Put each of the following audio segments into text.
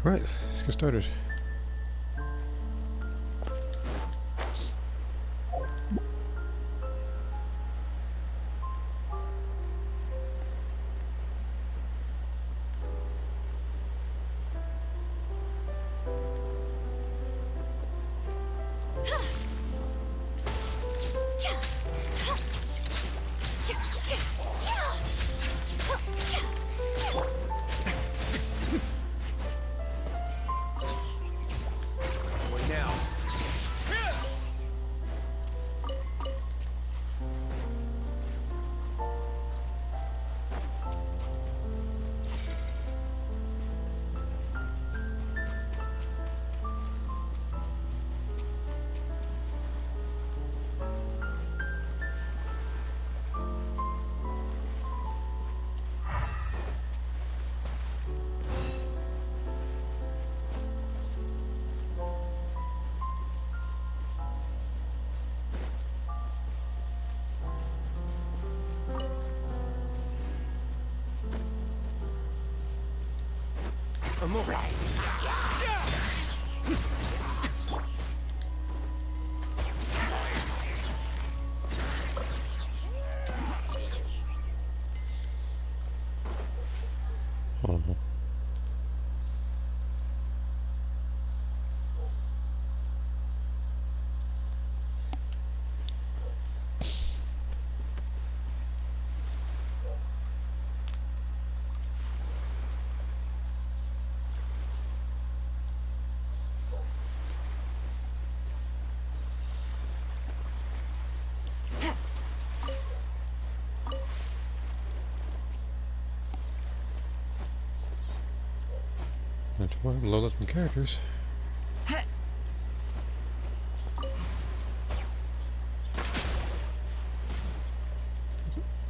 Alright, let's get started. I'm alright. Oh. That's why I'm load up some characters.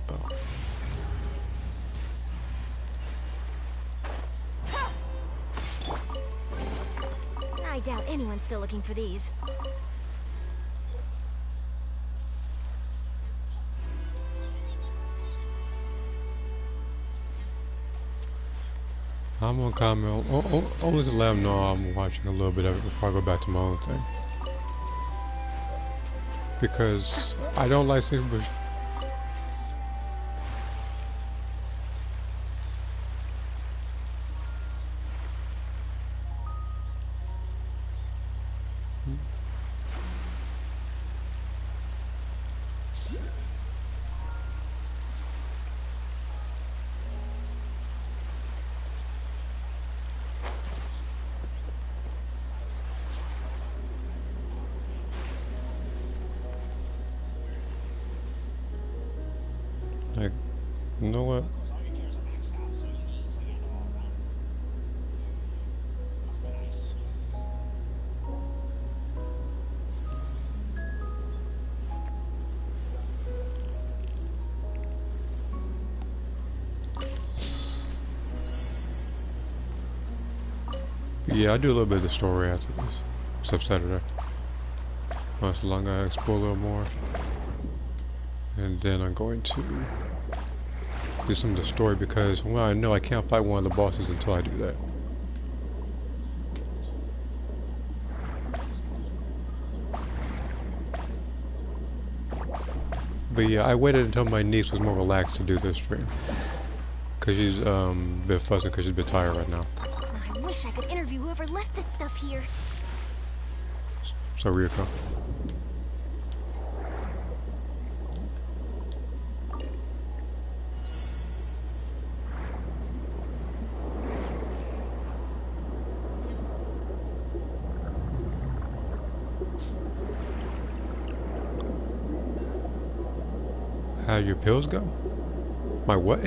Oh. I doubt anyone's still looking for these. I'm gonna comment. Always let them know I'm watching a little bit of it before I go back to my own thing. Because I don't like seeing bush. Like, you know what? Yeah, I do a little bit of the story after this. Except Saturday. So long I explore a little more. And then I'm going to do some of the story because, well, I know I can't fight one of the bosses until I do that. But yeah, I waited until my niece was more relaxed to do this stream. Because she's a bit fussy because she's a bit tired right now. I wish I could interview whoever left this stuff here. So Ryuko. How your pills go? My what?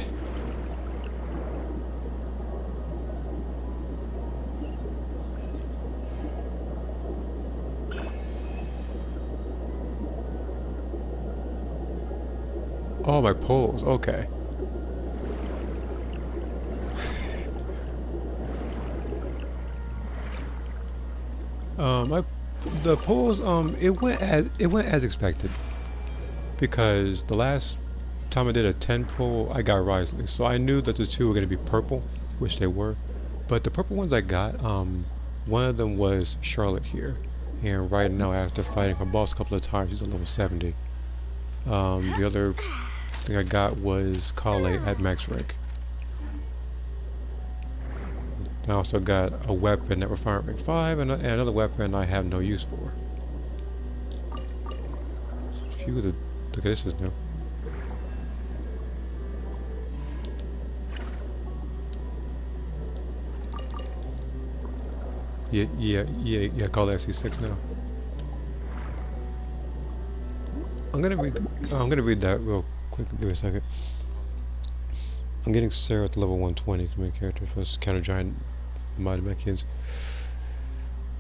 Oh, my pulls. Okay. The pulls. It went as expected. Because the last time I did a 10 pull, I got Risley, so I knew that the two were going to be purple, which they were, But the purple ones I got, one of them was Charlotte here. And right now, after fighting her boss a couple of times, she's at level 70. The other thing I got was Kale at max rank. I also got a weapon at refinement rank 5 and another weapon I have no use for. A few of the... Look at this is new. Yeah, call that C6 now. I'm gonna read that real quick. Give me a second. I'm getting Sarah at level 120 to main character for this counter giant mighty mechans.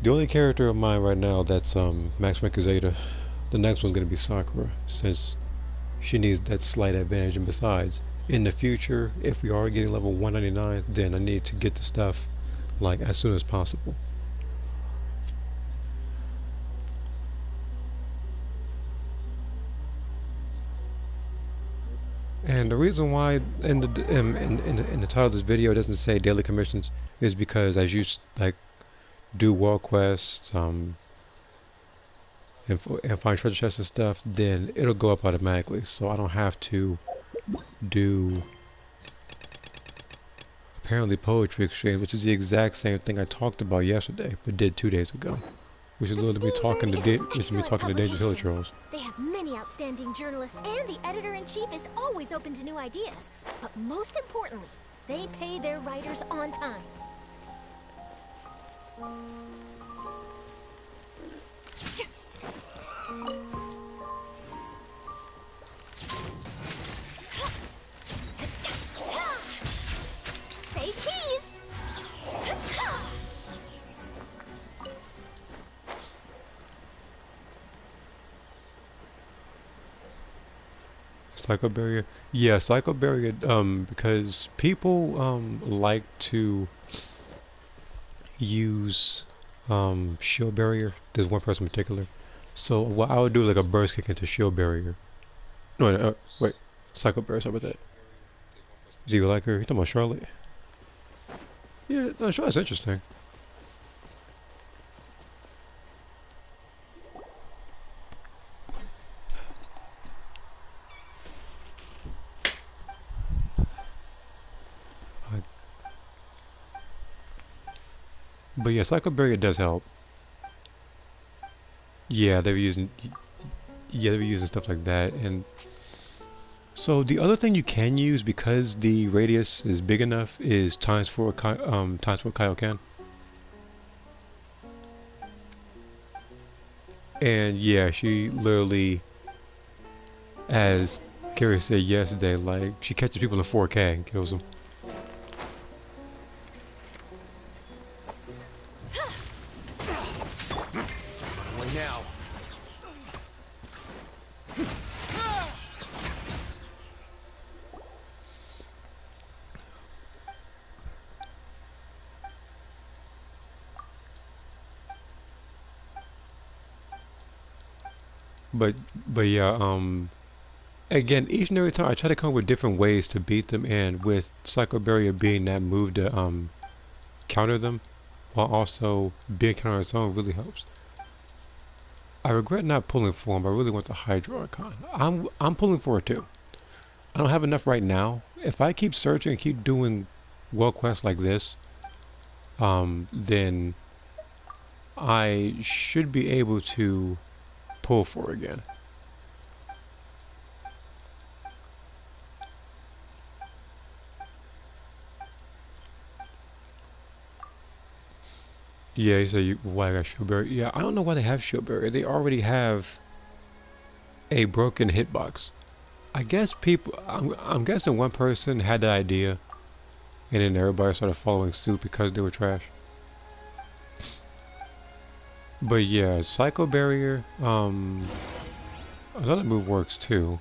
The only character of mine right now that's max rank is Ada. The next one's gonna be Sakura, since she needs that slight advantage. And besides, in the future, if we are getting level 199, then I need to get the stuff like as soon as possible. And the reason why in the title of this video it doesn't say daily commissions is because as you like do world quests and find treasure chests and stuff, then it'll go up automatically. So I don't have to do apparently poetry exchange, which is the exact same thing I talked about yesterday, but did 2 days ago. Which is literally me talking to Danger Hill Trolls. They have many outstanding journalists, and the editor-in-chief is always open to new ideas. But most importantly, they pay their writers on time. Say cheese! Psycho barrier, yeah, psycho barrier. Because people like to use shield barrier. There's one person in particular. So what I would do like a burst kick into shield barrier. No, wait, psycho barrier. Sorry about that. Do you like her? You talking about Charlotte? Yeah, no, Charlotte's interesting. But yeah, Psycho Barrier does help. Yeah, they were using stuff like that. And so the other thing you can use, because the radius is big enough, is times 4 Kaioken. And yeah, she literally, as Gary said yesterday, like she catches people in 4K and kills them. Now. But yeah, again, each and every time I try to come up with different ways to beat them, and with Psycho Barrier being that move to counter them, while also being counter on its own really helps. I regret not pulling for him. I really want the Hydro Archon. I'm pulling for it too. I don't have enough right now. If I keep searching and keep doing world quests like this, then I should be able to pull for again. Yeah, you say why I got shield barrier. Yeah, I don't know why they have shield barrier. They already have a broken hitbox. I guess people. I'm guessing one person had that idea, and then everybody started following suit because they were trash. But yeah, Psycho Barrier. Another move works too.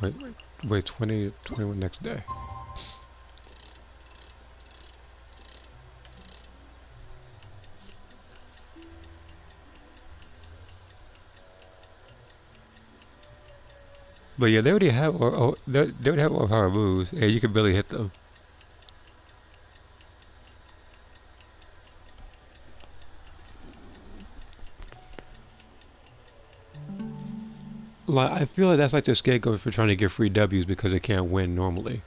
Wait, 21 next day. But yeah, they already have they already have all power moves, and you can barely hit them. Like, I feel like that's like the scapegoat for trying to get free W's because they can't win normally.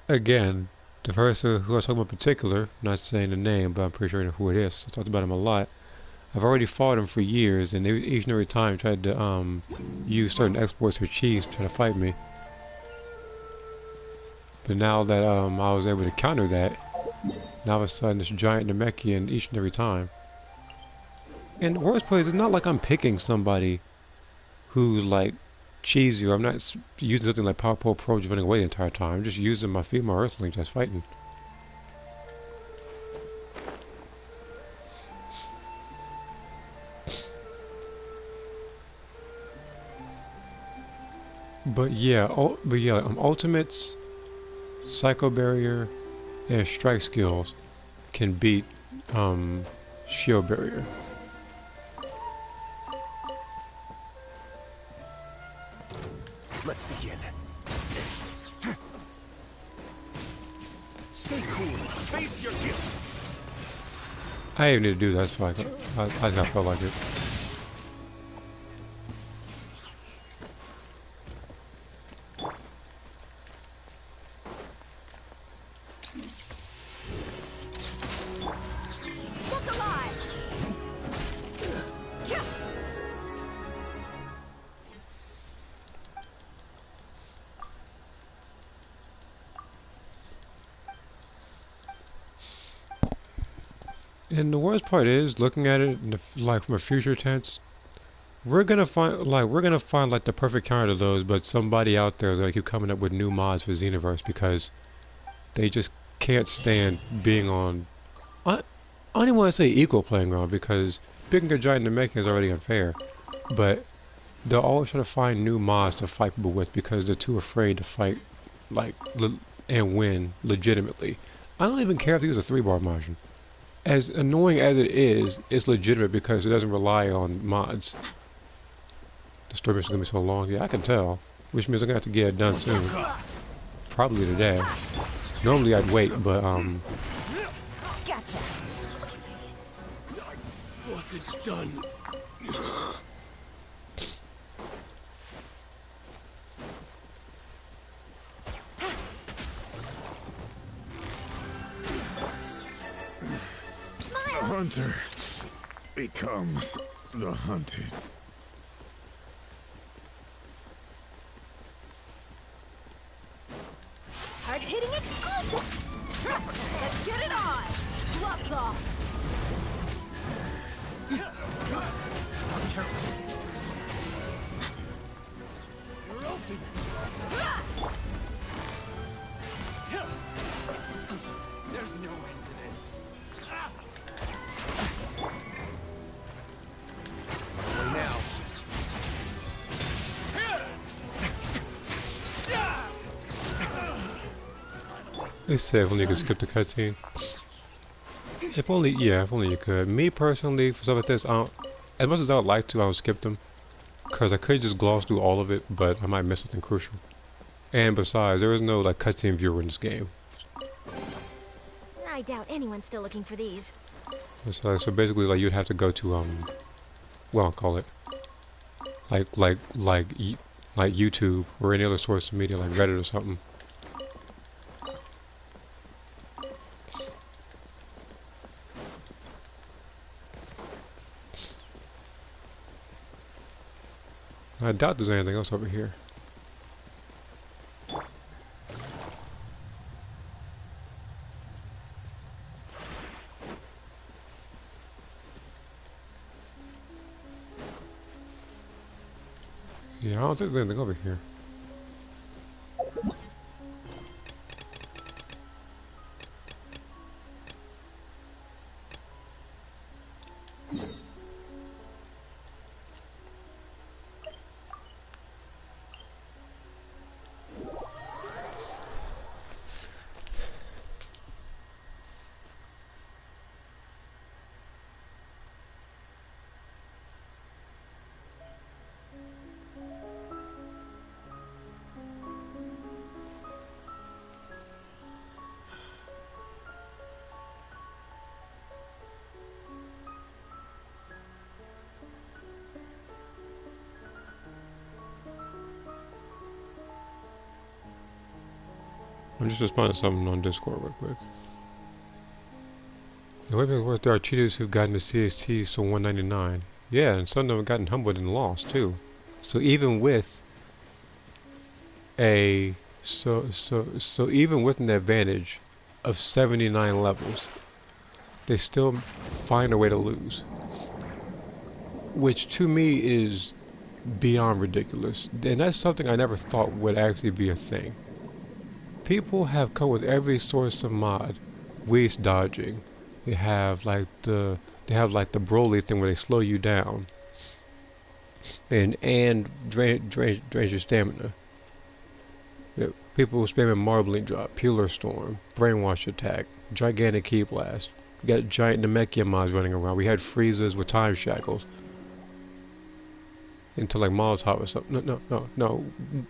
Again, the person who I was talking about in particular, not saying the name, but I'm pretty sure who it is. I talked about him a lot. I've already fought him for years, and they, each and every time tried to use certain exploits for cheese to try to fight me. But now that I was able to counter that, now all of a sudden this giant Namekian each and every time. And the worst part is, it's not like I'm picking somebody who's like cheesy, or I'm not using something like Power Pole Pro running away the entire time. I'm just using my female Earthling that's fighting. But yeah, ultimates, Psycho Barrier, and Strike skills can beat Shield Barrier. Let's begin. Stay cool. Face your guilt. I didn't need to do that, so I just felt like it. Look alive! And the worst part is, looking at it in the, like from a future tense, we're gonna find like the perfect counter to those, but somebody out there is gonna keep coming up with new mods for Xenoverse because they just can't stand being on. I, I don't even want to say equal playing ground because picking a giant in the making is already unfair, but they'll always try to find new mods to fight people with because they're too afraid to fight like and win legitimately. I don't even care if they use a 3-bar margin. As annoying as it is, it's legitimate because it doesn't rely on mods. The story mission is gonna be so long. Yeah, I can tell. Which means I'm gonna have to get it done soon. Probably today. Normally I'd wait, but Gotcha. Wasn't done. The hunter becomes the hunted. Hard hitting exclusive! Let's get it on! Gloves off! You're open. There's no end to this. Only now. they said if only you could skip the cutscene. If only, yeah, if only you could. Me personally, for stuff like this, as much as I would like to, I would skip them. Because I could just gloss through all of it, but I might miss something crucial. And besides, there is no like cutscene viewer in this game. I doubt anyone's still looking for these. So basically, like you'd have to go to what I'll call it, like YouTube or any other source of media, like Reddit or something. I doubt there's anything else over here. Yeah, I don't think there's anything over here. I'm just responding to something on Discord real quick. The way it works, there are cheaters who've gotten the CST so 199. Yeah, and some of them have gotten humbled and lost too. So even with a so even with an advantage of 79 levels, they still find a way to lose. Which to me is beyond ridiculous. And that's something I never thought would actually be a thing. People have come with every source of mod. Waste dodging. They have like the Broly thing where they slow you down. And drain your stamina. Yeah, people spamming Marbling Drop, Peeler Storm, Brainwash Attack, Gigantic Key Blast. We got giant Namekian mods running around. We had freezers with time shackles. Into like Molotov or something. No.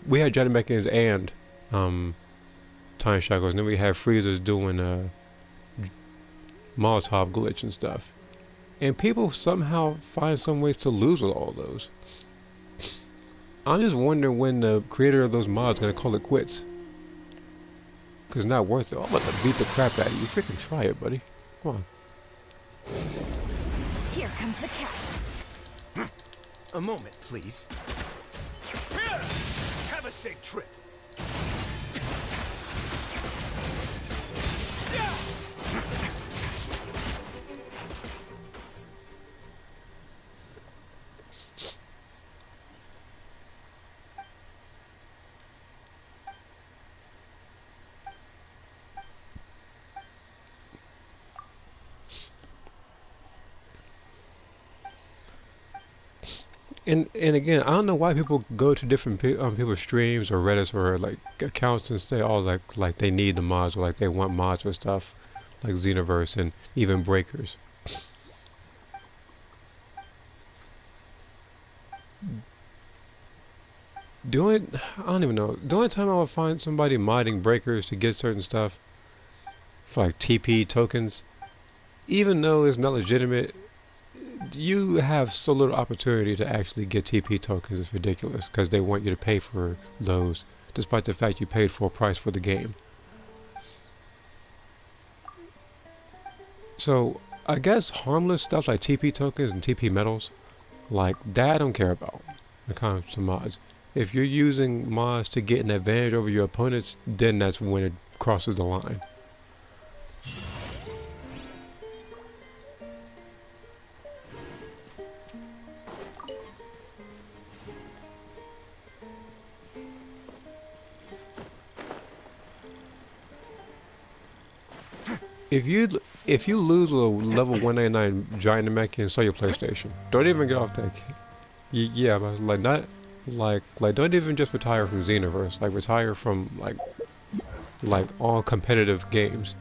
We had giant Namekians and time shackles. And then we had freezers doing Molotov glitch and stuff. And people somehow find some ways to lose with all those. I'm just wondering when the creator of those mods is gonna call it quits. Cause it's not worth it. I'm about to beat the crap out of you. Freaking try it, buddy. Come on. Here comes the catch. A moment, please. Have a safe trip. And again, I don't know why people go to different people's streams or Reddit or like accounts and say, oh, like they need the mods or like they want mods for stuff like Xenoverse and even Breakers. I don't even know. The only time I would find somebody modding Breakers to get certain stuff for like TP tokens, even though it's not legitimate, you have so little opportunity to actually get TP tokens. It's ridiculous because they want you to pay for those, despite the fact you paid full price for the game. So I guess harmless stuff like TP tokens and TP medals, like that I don't care about when it comes to mods. If you're using mods to get an advantage over your opponents, then that's when it crosses the line. If you lose a level 199 giant Namekian and sell your PlayStation, don't even get off that. Yeah, but like not like don't even just retire from Xenoverse. Like retire from like all competitive games.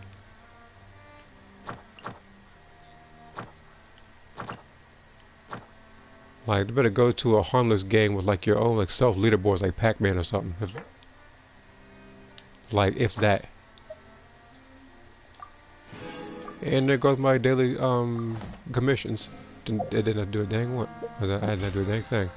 Like you better go to a harmless game with like your own like self leaderboards like Pac-Man or something. Like if that. And there goes my daily commissions. It didn't do a dang what. I didn't do a dang thing.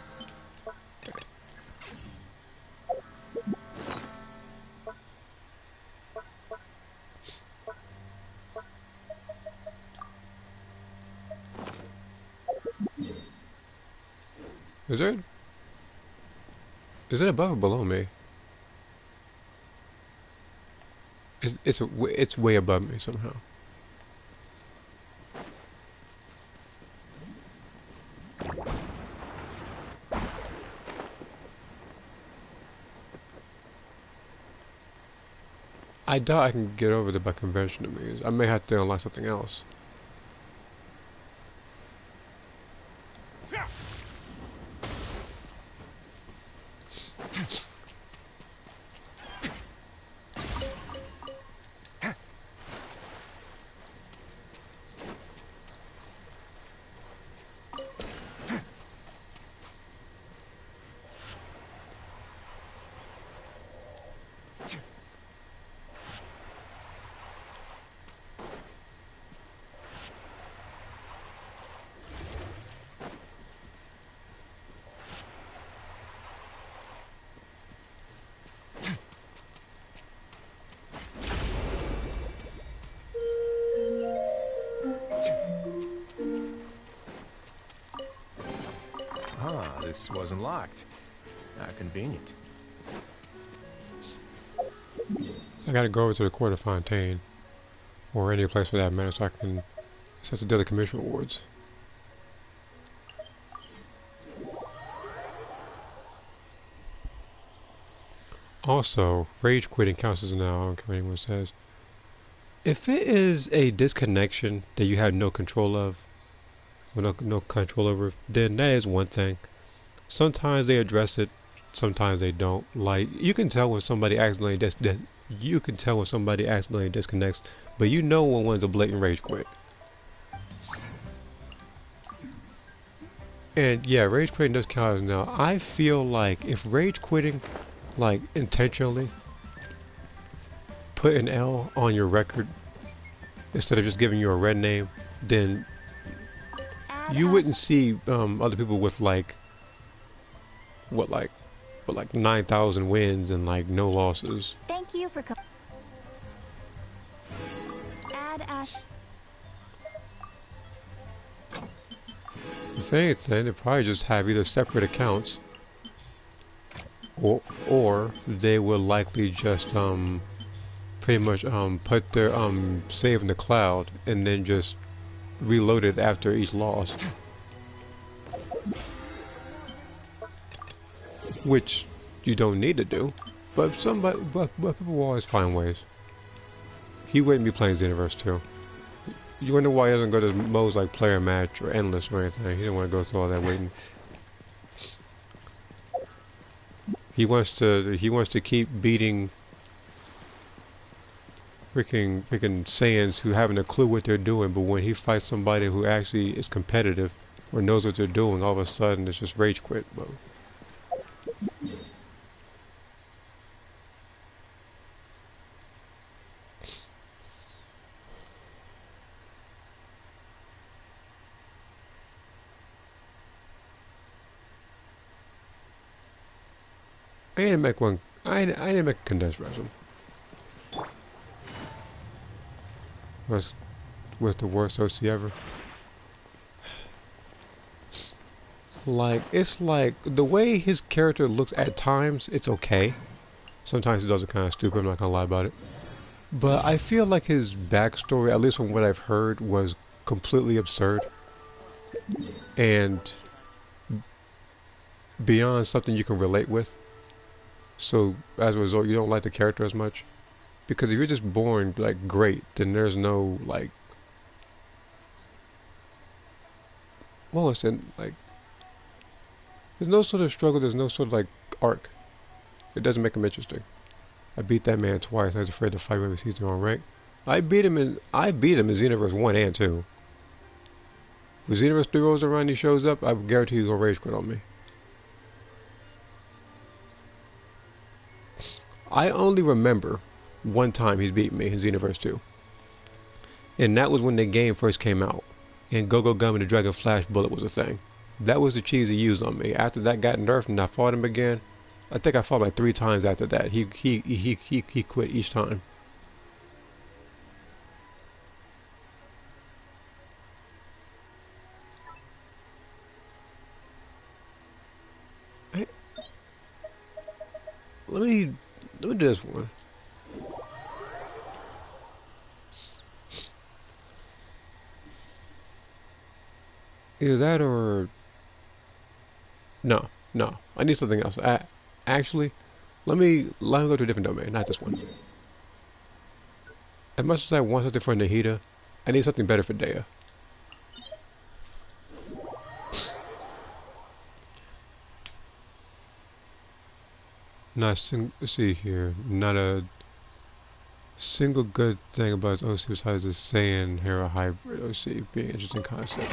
Is it above or below me? It's way above me somehow. I doubt I can get over there by conventional means. I may have to unlock something else. office wasn't locked. How convenient. I gotta go over to the Court of Fontaine, or any place for that matter, so I can set the daily commission rewards. Also, rage quitting counts as now, I don't care what anyone says. If it is a disconnection that you have no control of, or no control over, then that is one thing. Sometimes they address it, sometimes they don't. Like, you can tell when somebody accidentally disconnects, but you know when one's a blatant rage quit. And yeah, rage quitting does count as now. I feel like if rage quitting, like intentionally, put an L on your record instead of just giving you a red name, then you wouldn't see other people with like 9,000 wins and like no losses. Thank you for coming. Add Ash. If anything, they probably just have either separate accounts, or they will likely just pretty much put their save in the cloud and then just reload it after each loss, which you don't need to do, but people will always find ways. He wouldn't be playing Xenoverse 2. You wonder why he doesn't go to modes like player match or endless or anything. He didn't want to go through all that waiting. He wants to keep beating freaking Saiyans who haven't a clue what they're doing, but when he fights somebody who actually is competitive or knows what they're doing, all of a sudden it's just rage quit mode. I need to make one. I need to make a condensed resin. With the worst OC ever. Like, it's like the way his character looks at times, it's okay. Sometimes he does it kind of stupid, I'm not gonna lie about it. But I feel like his backstory, at least from what I've heard, was completely absurd. And beyond something you can relate with. So, as a result, you don't like the character as much. Because if you're just born, like, great, then there's no, like... Well, it's like... There's no sort of struggle, there's no sort of, like, arc. It doesn't make him interesting. I beat that man twice, I was afraid to fight whoever sees him on rank. I beat him in Xenoverse 1 and 2. When Xenoverse 3 rolls around and he shows up, I guarantee he's gonna rage quit on me. I only remember one time he's beaten me in Xenoverse 2. And that was when the game first came out. And Go-Go Gum and the Dragon Flash Bullet was a thing. That was the cheese he used on me. After that got nerfed and I fought him again, I think I fought like 3 times after that. He quit each time. Hey, let me do this one. Either that or... No. I need something else. Actually, let me go to a different domain, not this one. As much as I want something for Nahida, I need something better for Dea. Let's see here. Not a single good thing about OC besides the Saiyan Hera hybrid OC being an interesting concept.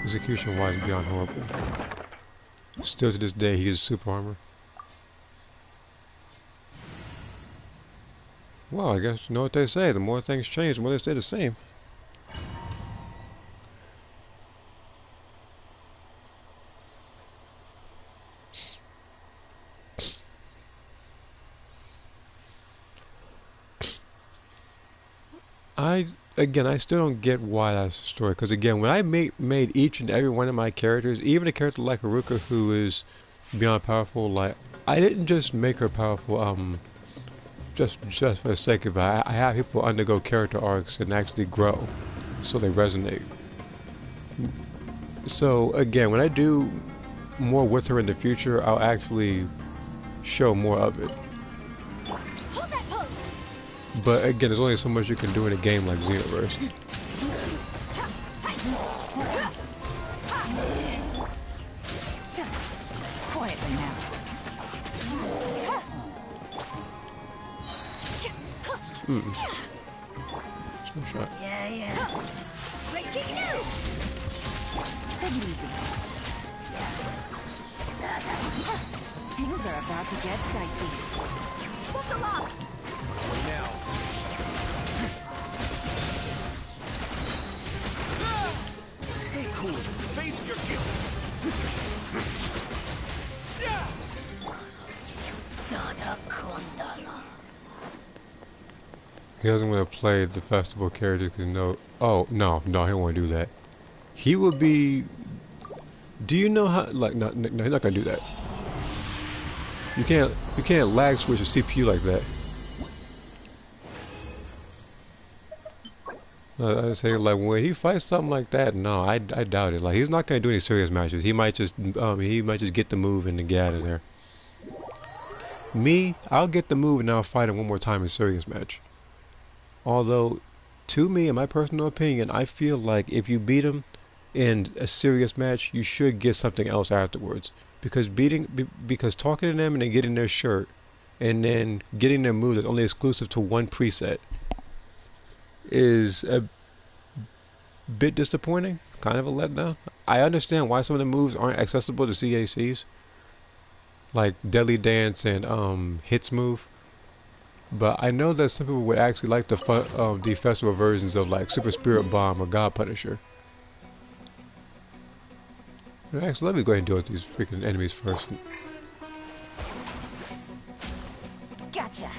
Execution wise beyond horrible. Still to this day he uses super armor. Well, I guess you know what they say, the more things change, the more they stay the same. again, I still don't get why that's the story. Because again, when I made each and every one of my characters, even a character like Haruka who is beyond powerful, like I didn't just make her powerful, just for the sake of it. I have people undergo character arcs and actually grow, so they resonate. So again, when I do more with her in the future, I'll actually show more of it. Hold that pose. But again, there's only so much you can do in a game like Xenoverse. Quietly now. No shot. Yeah. Great kick now. Take it easy. Things are about to get dicey. Move the lock. Now. Stay cool. Face your guilt. He doesn't want to play the festival character because no. Oh no, he don't want to do that. He would be. Do you know how? Like, no, he's not gonna do that. You can't lag switch a CPU like that. I say like when he fights something like that, no, I doubt it. Like he's not gonna do any serious matches. He might just get the move and then get out of there. Me, I'll get the move and I'll fight him one more time in a serious match. Although, to me, in my personal opinion, I feel like if you beat him in a serious match, you should get something else afterwards. Because because talking to them and then getting their shirt, and then getting their move that's only exclusive to one preset, is a bit disappointing. Kind of a letdown. I understand why some of the moves aren't accessible to CACs, like Deadly Dance and Hits move. But I know that some people would actually like the festival versions of like Super Spirit Bomb or God Punisher. Actually, let me go ahead and deal with these freaking enemies first. Gotcha.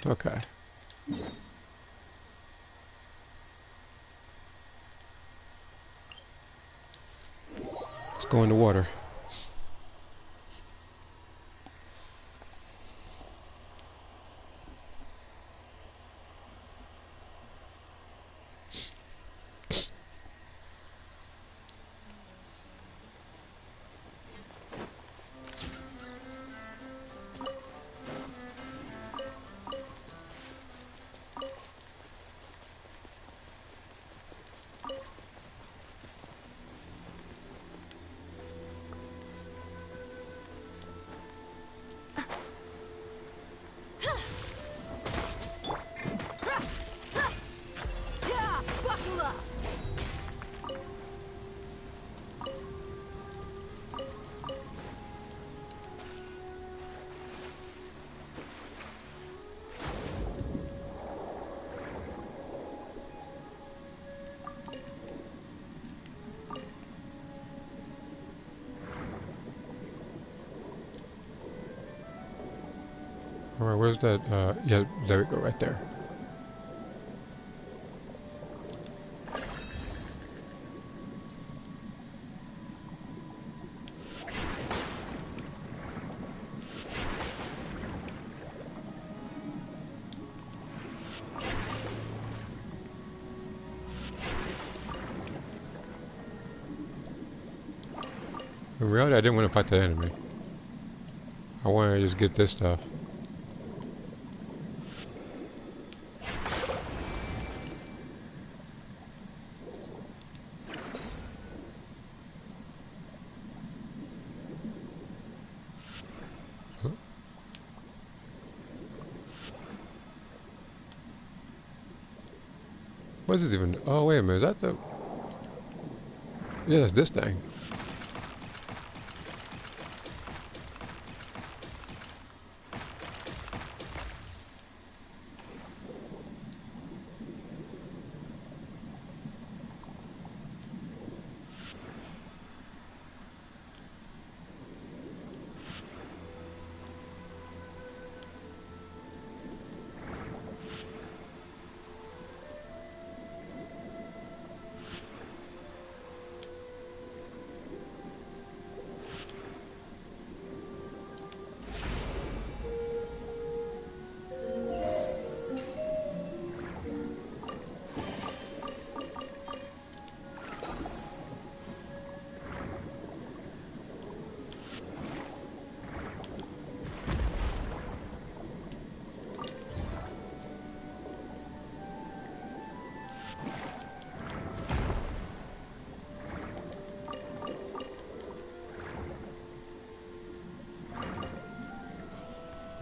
Okay. Let's go in the water. Alright, where's that? Yeah, there we go, right there. In reality, I didn't want to fight the enemy. I wanted to just get this stuff. Huh? What is this even? Oh, wait a minute. Is that the... Yeah, it's this thing.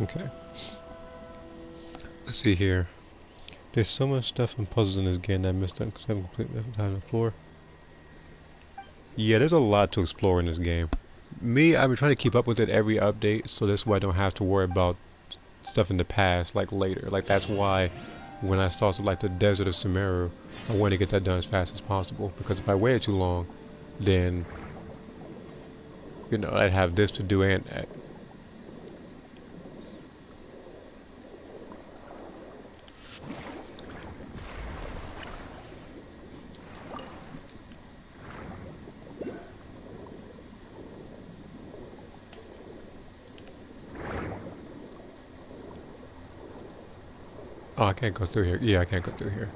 Okay. Let's see here. There's so much stuff and puzzles in this game that I missed out because I haven't completely on the floor. Yeah, there's a lot to explore in this game. Me, I've been trying to keep up with it every update, so that's why I don't have to worry about stuff in the past, like later. Like that's why when I saw like the Desert of Sumeru, I wanted to get that done as fast as possible. Because if I waited too long, then you know I'd have this to do and that. Oh, I can't go through here. Yeah, I can't go through here.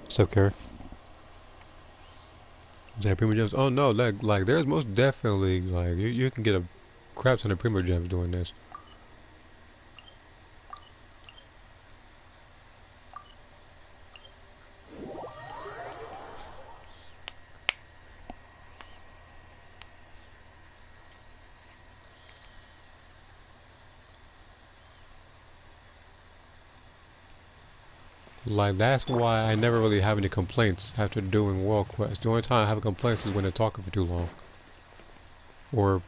What's up, Kara? Is that Primo Gems? Oh no, like there's most definitely like you can get a crap ton of Primo Gems doing this. Like that's why I never really have any complaints after doing World Quest. The only time I have complaints is when they're talking for too long. Or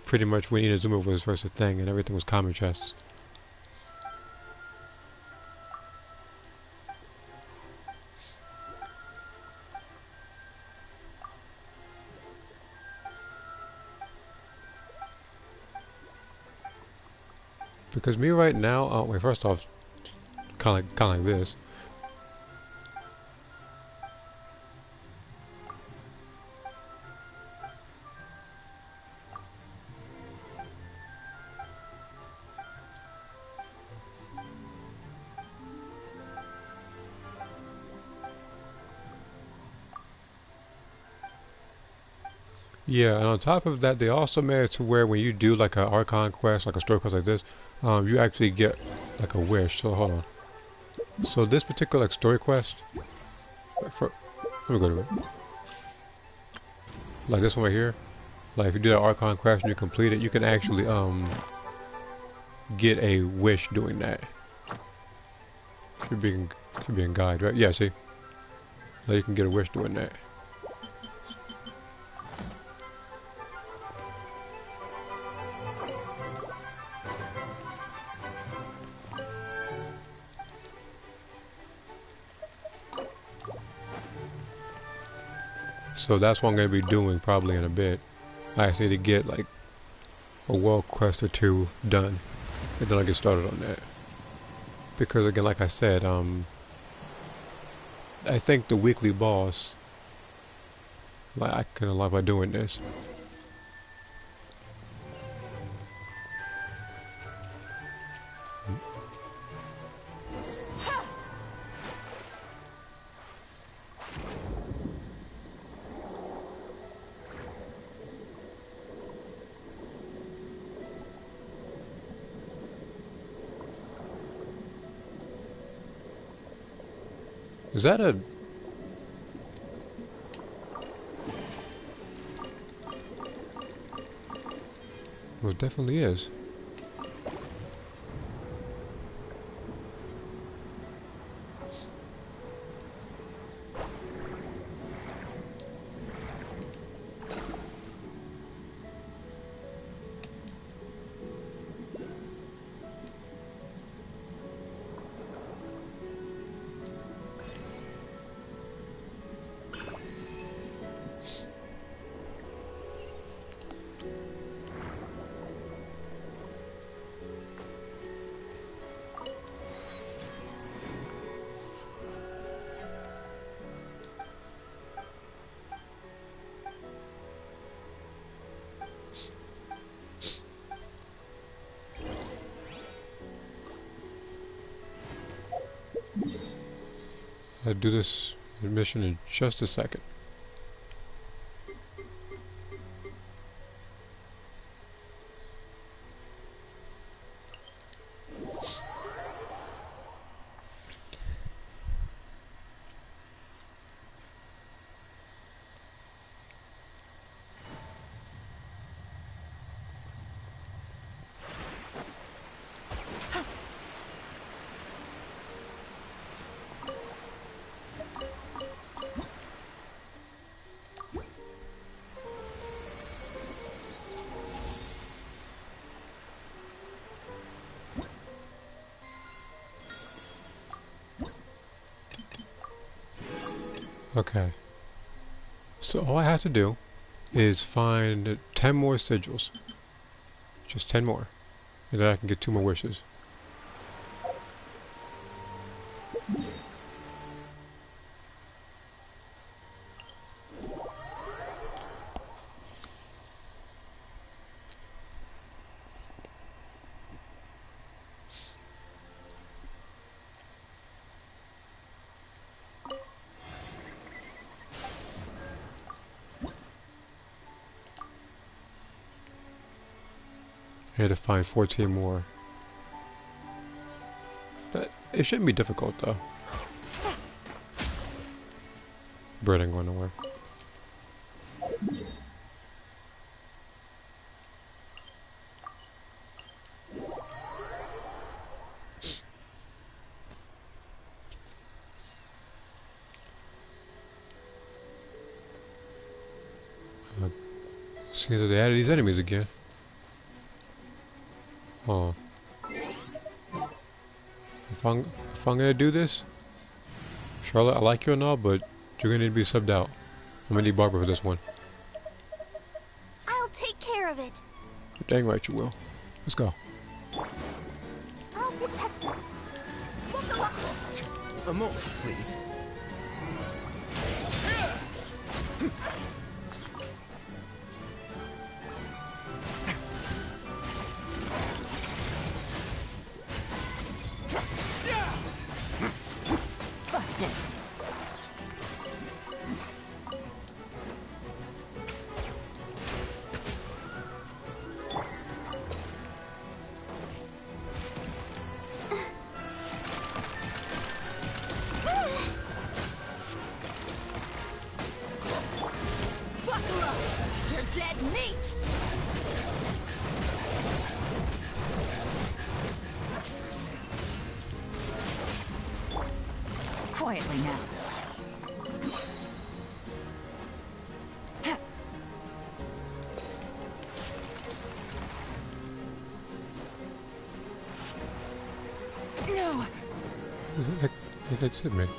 pretty much when Inazuma was first a thing and everything was common chests. Because me right now, wait, first off, kind of like this. Yeah, and on top of that, they also made it to where when you do like a Archon quest, like a story quest like this, you actually get like a wish. So hold on. So this particular like story quest, let me go to it. Like this one right here. Like if you do that Archon quest and you complete it, you can actually get a wish doing that. Should be in guide, right? Yeah, see? Now you can get a wish doing that. So that's what I'm going to be doing probably in a bit. I just need to get like a world quest or two done, and then I'll get started on that. Because again, like I said, I think the weekly boss, like I kind of love by doing this. Is that a... Well, it definitely is. I'll do this mission in just a second. Okay. So all I have to do is find 10 more sigils. Just 10 more. And then I can get 2 more wishes. I had to find 14 more. But it shouldn't be difficult though. Bird ain't going nowhere. Seems like they added these enemies again. Oh. If I'm gonna do this, Charlotte, I like you and all, but you're gonna need to be subbed out. I'm gonna need Barbara for this one. I'll take care of it. You're dang right you will. Let's go. I'll protect him. Look alive. A moment, please. Busted. Buckle up. You're dead meat. Quietly now. No. That's it, man.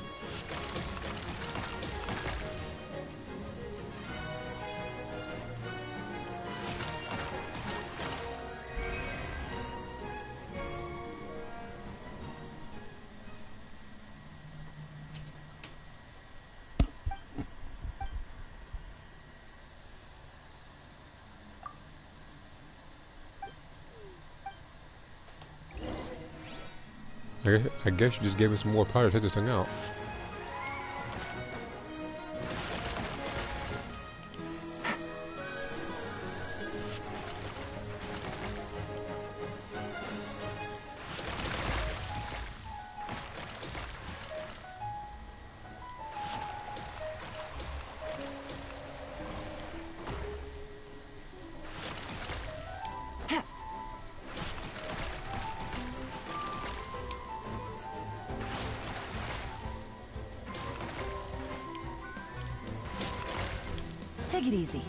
I guess you just gave me some more power to take this thing out. Take it easy.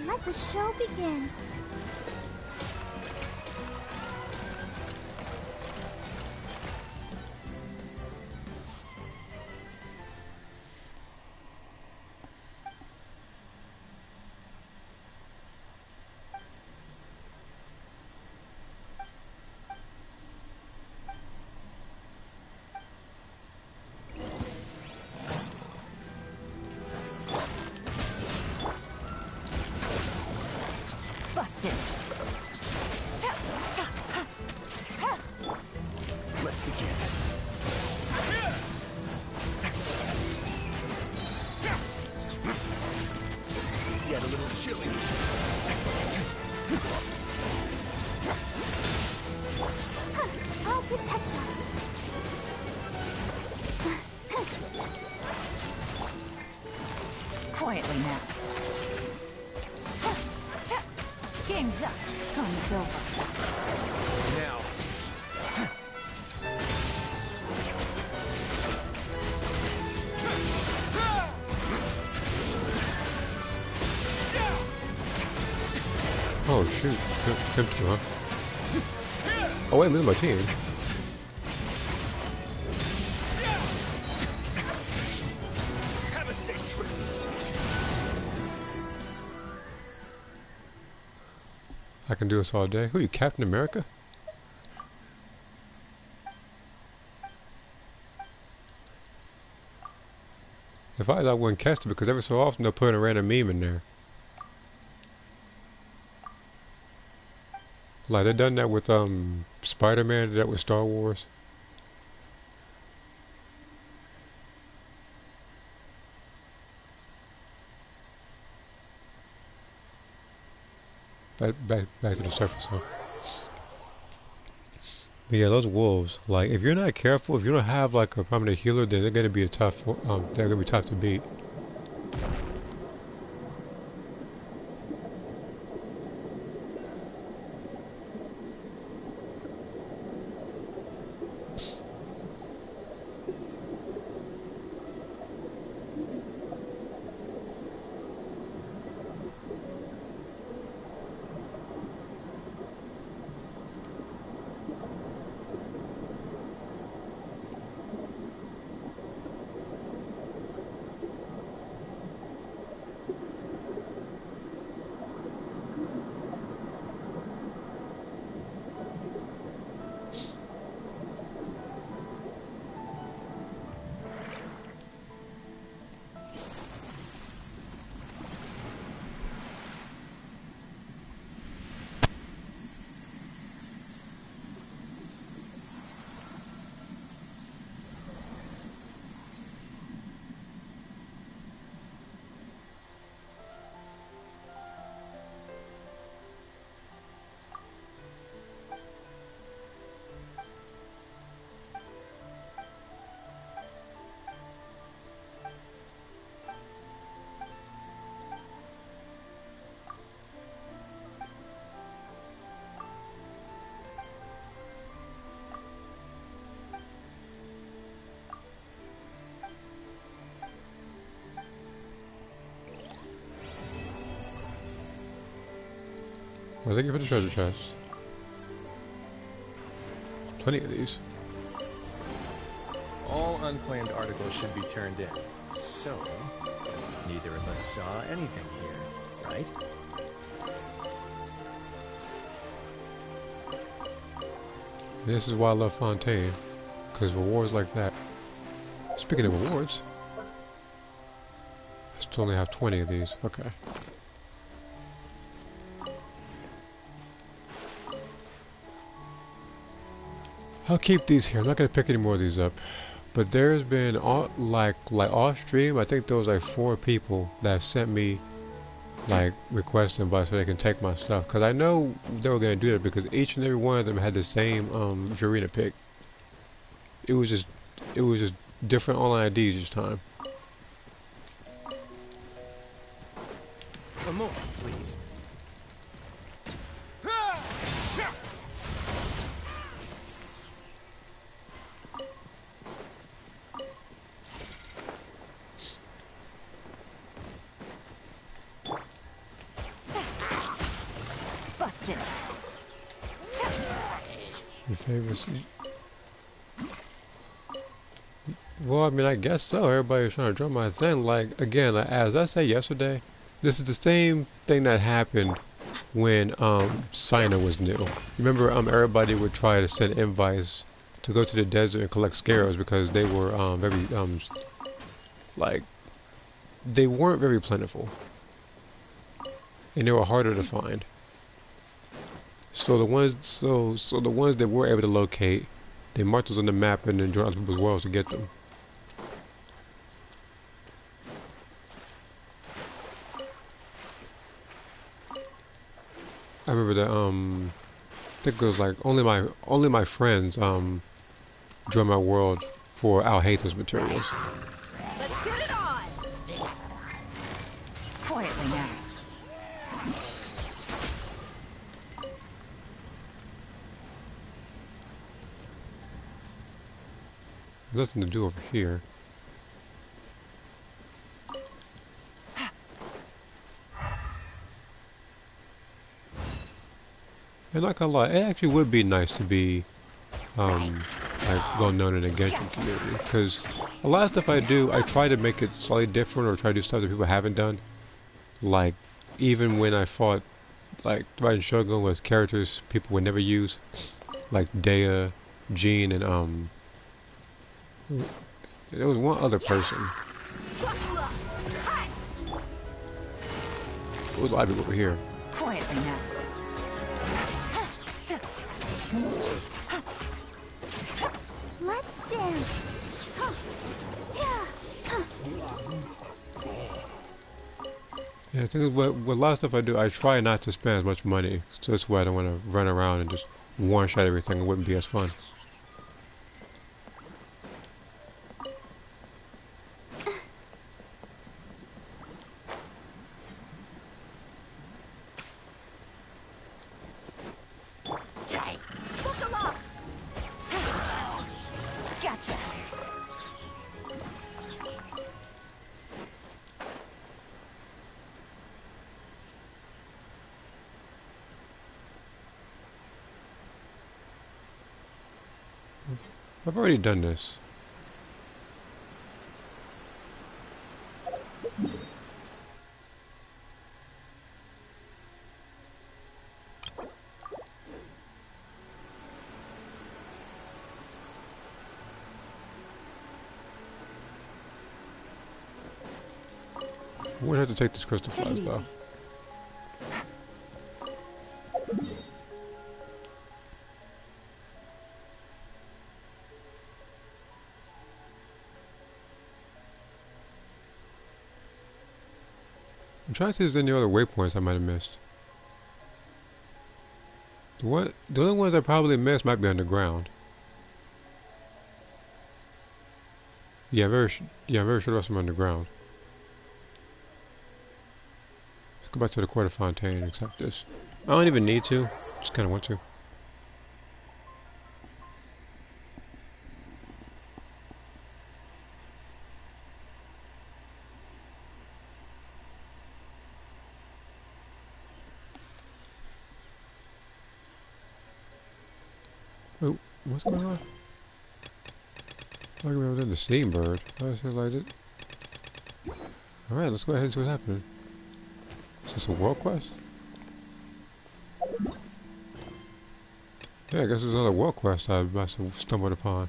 Let the show begin. Busted. Let's begin. It's get a little chilly. I'll protect us. Quietly now. Game's up. Time's over. Now. Oh shoot. Him too, huh? Oh wait, this is my team. Safe trip. I can do this all day. Who are you, Captain America? If I wouldn't catch it because every so often they'll put a random meme in there. Like they done that with Spider-Man, did that with Star Wars. Back to the surface, huh? But yeah, those wolves. Like, if you're not careful, if you don't have like a permanent healer, then they're gonna be they're gonna be tough to beat. Well, thank you for the treasure chest. Plenty of these. All unplanned articles should be turned in. So, neither of us saw anything here, right? This is why I love Fontaine, because rewards like that. Speaking of rewards, I still only have 20 of these. Okay. I'll keep these here. I'm not gonna pick any more of these up. But there's been like off stream, I think there was like 4 people that have sent me like request invites so they can take my stuff. Cause I know they were gonna do that because each and every one of them had the same Furina pick. It was just different online IDs each time. A moment, please. Busted. Your favorite? Well, I mean, I guess so. Everybody's trying to drum my thing. Like, again, like, as I said yesterday, this is the same thing that happened when Sina was new. Remember, everybody would try to send invites to go to the desert and collect scarabs because they were very like they weren't very plentiful and they were harder to find. So the ones the ones that were able to locate, they marked those on the map and then joined other people's worlds to get them. I remember that I think it was like only my friends joined my world for I'll hate those materials. Let's get it on! Quietly now. There's nothing to do over here. And not gonna lie, it actually would be nice to be like well known in the Genshin community. Because a lot of stuff I do, I try to make it slightly different or try to do stuff that people haven't done. Like even when I fought like fighting Shogun with characters people would never use, like Dea, Jean, and there was one other person. There was a lot of people over here. Quietly now. Let's dance. Yeah, I think with a lot of stuff I do, I try not to spend as much money. So that's why I don't want to run around and just one-shot everything. It wouldn't be as fun. Gotcha. I've already done this. I would have to take this crystal Take it flask though. easy. I'm trying to see if there's any other waypoints I might have missed. The only ones I probably missed might be underground. Yeah, I'm very sure there's some underground. Let's go back to the quarter fontaine and accept this. I don't even need to. Just kind of want to. Oh, what's going on? Like we was in the steam bird. I just realized it. Alright, let's go ahead and see what's happening. Is this a world quest? Yeah, I guess there's another world quest I must have stumbled upon.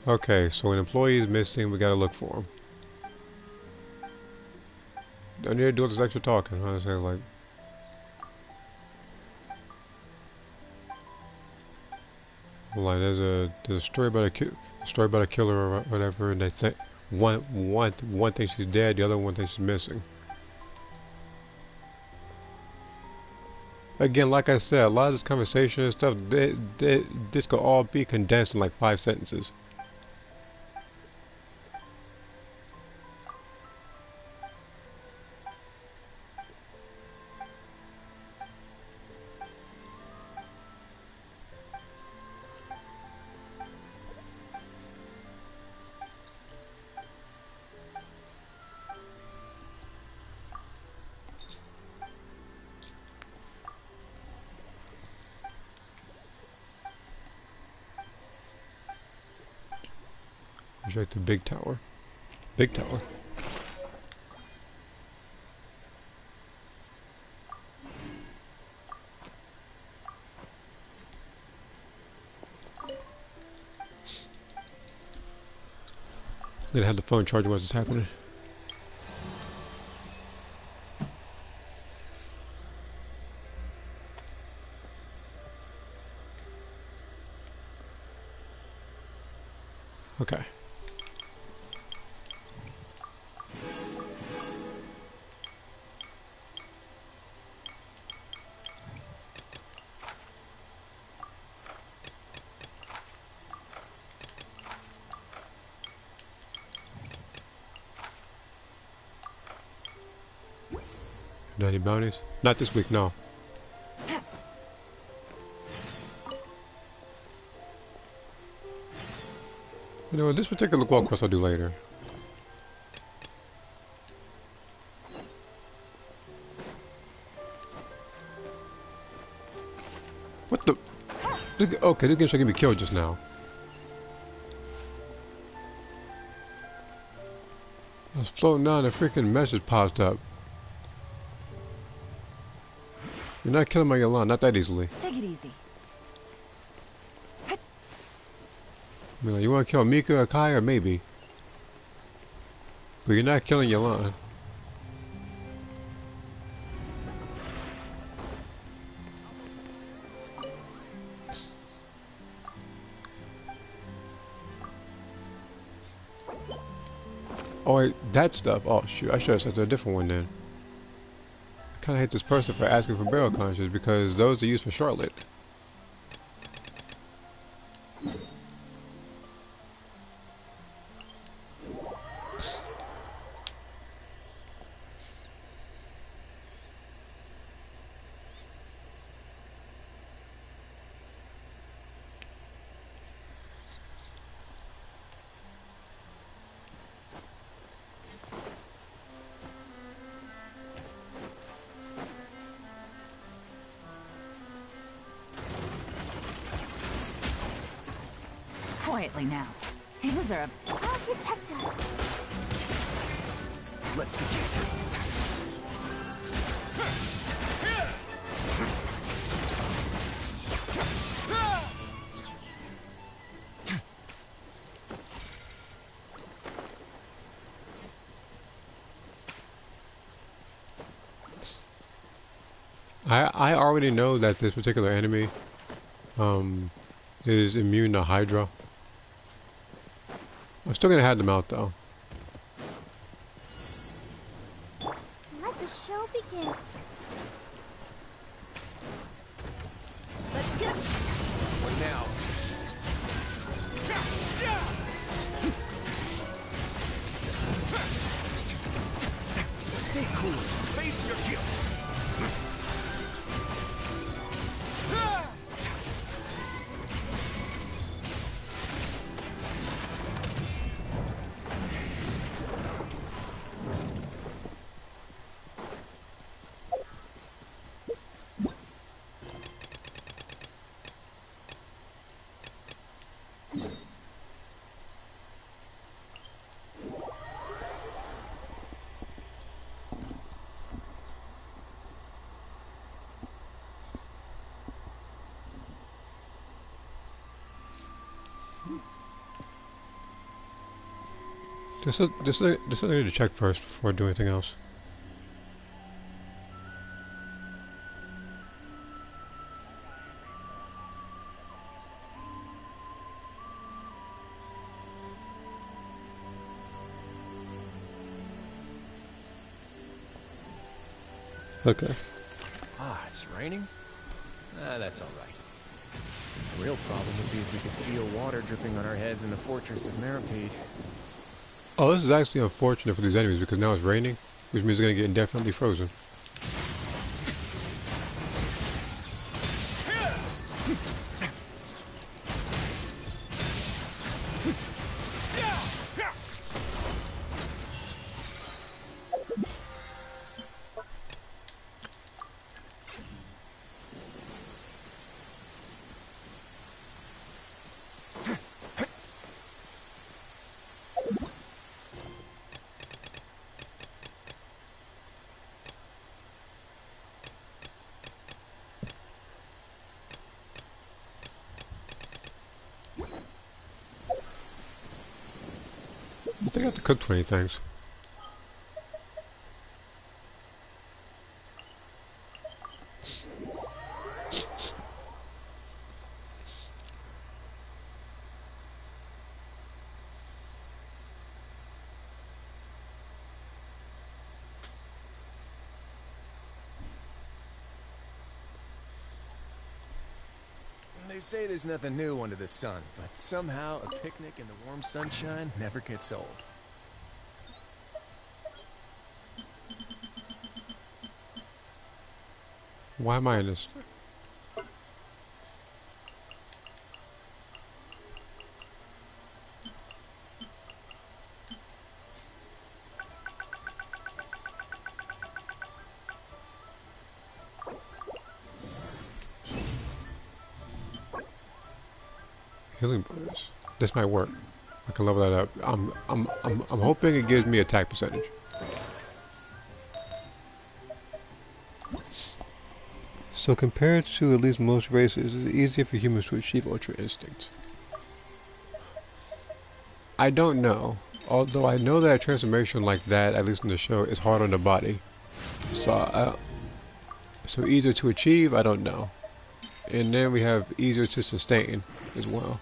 Okay, so an employee is missing, we gotta look for him. Don't need to do all this extra talking, honestly, like... Like, there's a story about a killer or whatever, and they think one thinks she's dead, the other one thinks she's missing. Again, like I said, a lot of this conversation and stuff, this could all be condensed in like 5 sentences. Check the big tower. Big tower. I'm gonna have the phone charging while this is happening. Okay. Any bounties? Not this week, no. You know, this particular golf course I'll do later. What the? Okay, this game should get me killed just now. I was floating down, a freaking message popped up. You're not killing my Yalan, not that easily. Take it easy. I mean, like, you want to kill Mika, Kai, or maybe. But you're not killing Yalan. Oh, wait, that stuff. Oh, shoot. I should have said a different one then. I kind of hate this person for asking for barrel conches because those are used for Charlotte. Quietly now. Things are... I'll protect her. Let's begin. I already know that this particular enemy is immune to Hydra. I'm still gonna have them out though. Let the show begin. Let's go. What now? Stay cool. Face your guilt. This I need to check first before I do anything else. Okay. Ah, it's raining? Ah, that's all right. The real problem would be if we could feel water dripping on our heads in the fortress of Meripede. Oh, this is actually unfortunate for these enemies because now it's raining, which means they're gonna get indefinitely frozen. I think I have to cook 20 things. They say there's nothing new under the sun, but somehow a picnic in the warm sunshine never gets old. Why am I in this? Healing bonus. This might work. I can level that up. I'm hoping it gives me attack percentage. So compared to at least most races, it's easier for humans to achieve Ultra Instinct. I don't know. Although I know that a transformation like that, at least in the show, is hard on the body. So easier to achieve, I don't know. And then we have easier to sustain as well.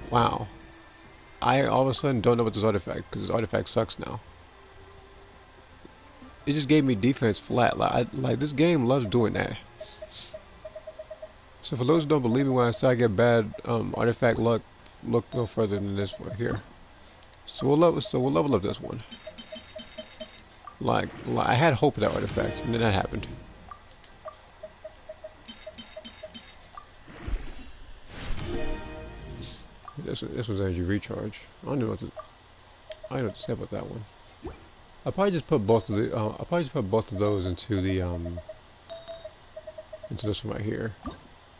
Wow. I all of a sudden don't know about this artifact, because this artifact sucks now. It just gave me defense flat. Like this game loves doing that. So for those who don't believe me when I say I get bad artifact luck, look no further than this one here. So we'll level up this one. Like I had hope of that artifact, and then that happened. This was energy recharge. I don't know what to say about that one. I'll probably just put both of those into the into this one right here.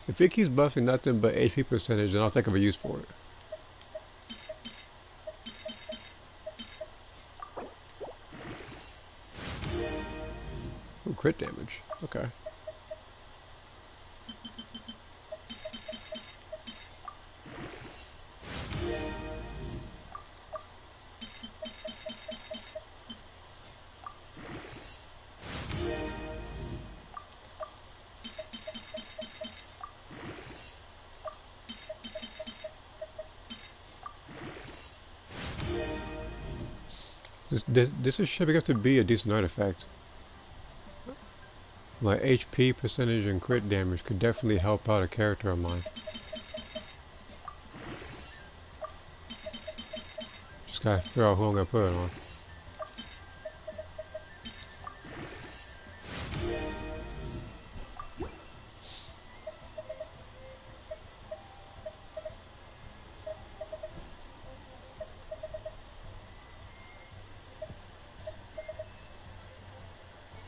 If it keeps buffing nothing but HP percentage, then I'll think of a use for it. Ooh, crit damage. Okay. This is shaping up to be a decent artifact. Like HP percentage and crit damage could definitely help out a character of mine. Just gotta figure out who I'm gonna put it on.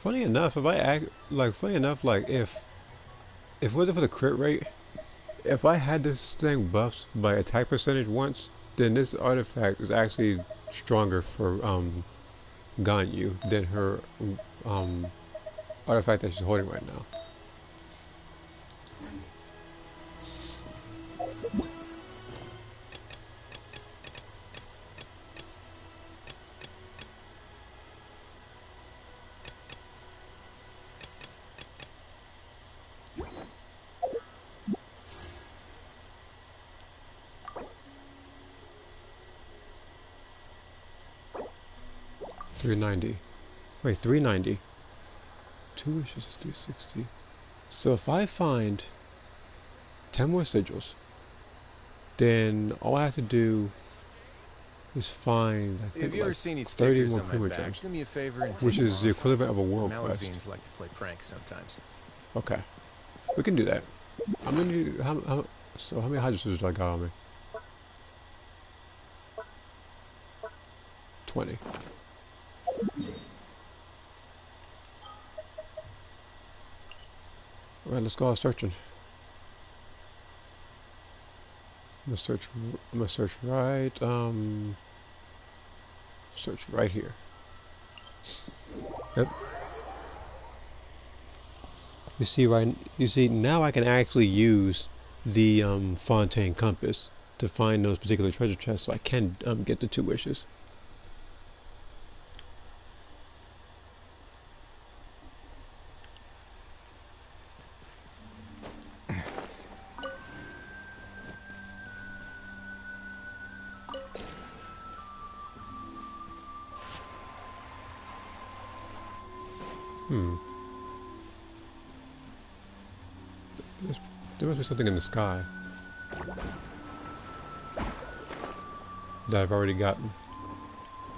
Funny enough, if it wasn't for the crit rate, if I had this thing buffed by attack percentage once, then this artifact is actually stronger for Ganyu than her artifact that she's holding right now. $390. Wait, $390. 2 wishes is 360. So if I find 10 more sigils, then all I have to do is find, I think, like 30 more primogems, do me a favor and which is the equivalent of a world quest. Malazines like to play pranks sometimes. Okay, we can do that. I'm gonna need, so how many hydro sigils do I got on me? 20. Alright, let's go out searching. I'm gonna search right here. Yep. You see now I can actually use the Fontaine compass to find those particular treasure chests, so I can get the 2 wishes. There must be something in the sky that I've already gotten.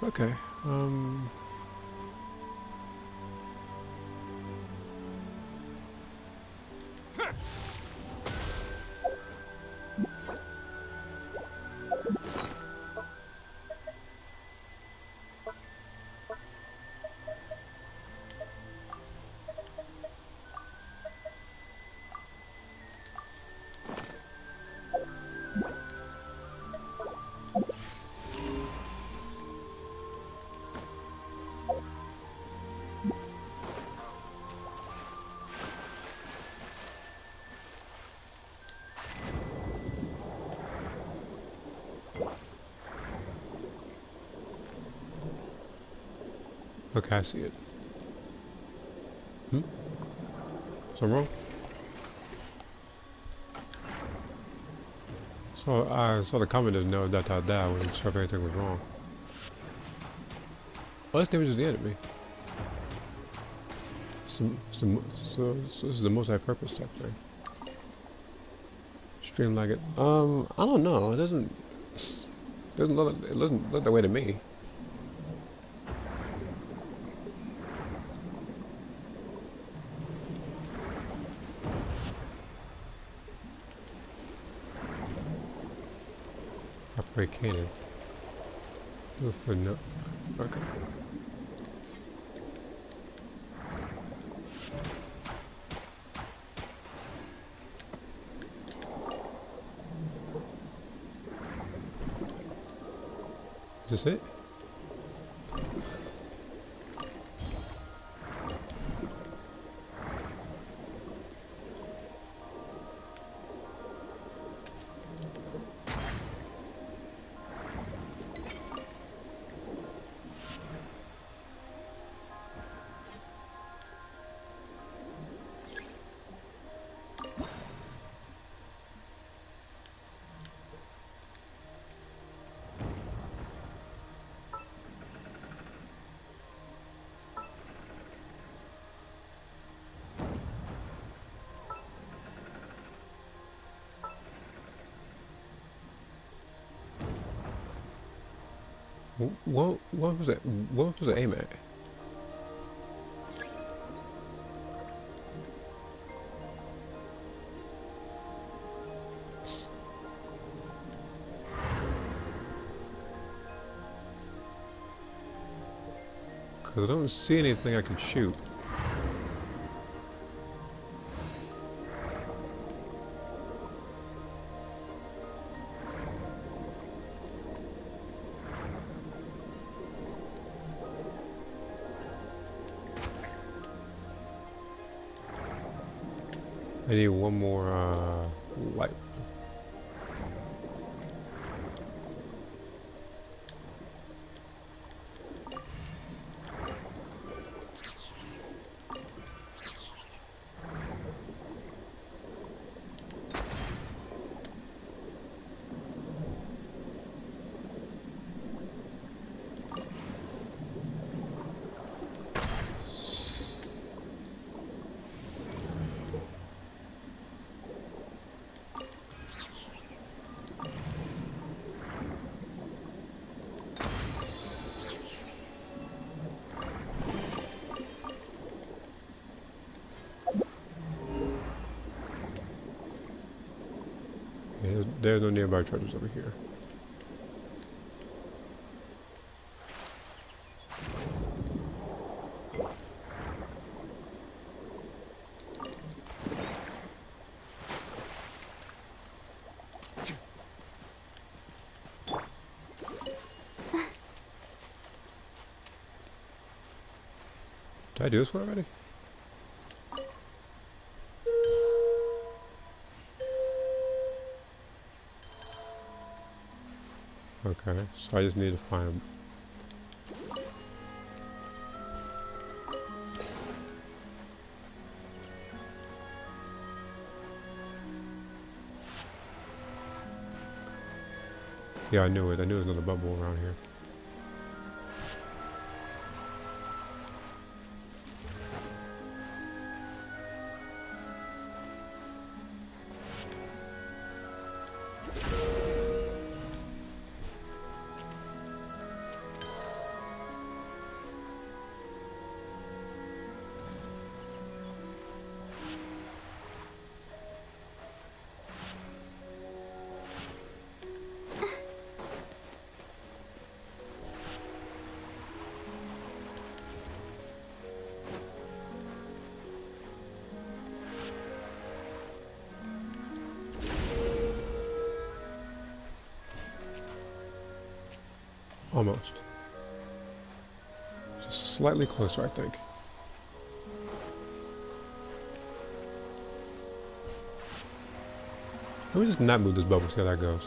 Okay, Okay, I see it. Hmm? Something wrong? So I saw the comment that no, that. I wasn't sure if anything was wrong. Oh, this damages the enemy. So this is the multi-purpose type thing. Stream like it. I don't know. It doesn't look that way to me. Upgrade cannon. For no. Okay. Is this it? What was it? What was the aim at? Because I don't see anything I can shoot. I need one more light. There's no nearby treasures over here. Did I do this one already? Okay, so I just need to find them. Yeah, I knew it. I knew there was another bubble around here. Almost. Just slightly closer, I think. Let me just not move this bubble, see how that goes.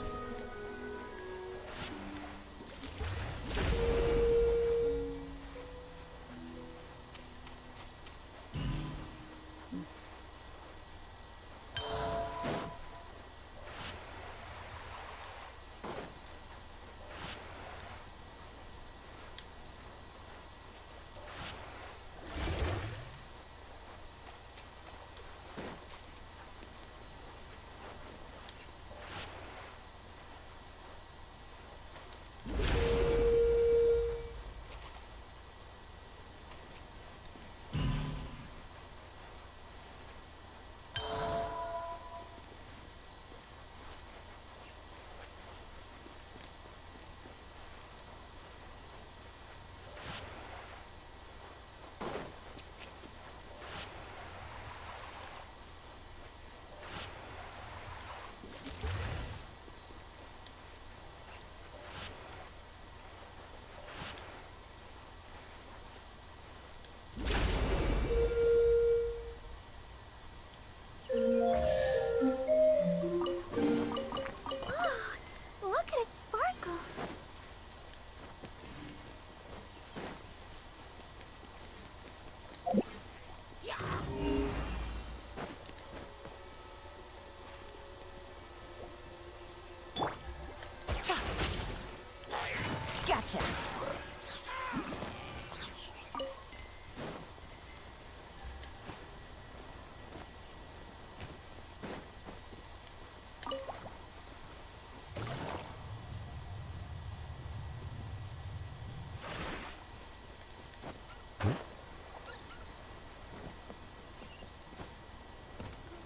Gotcha.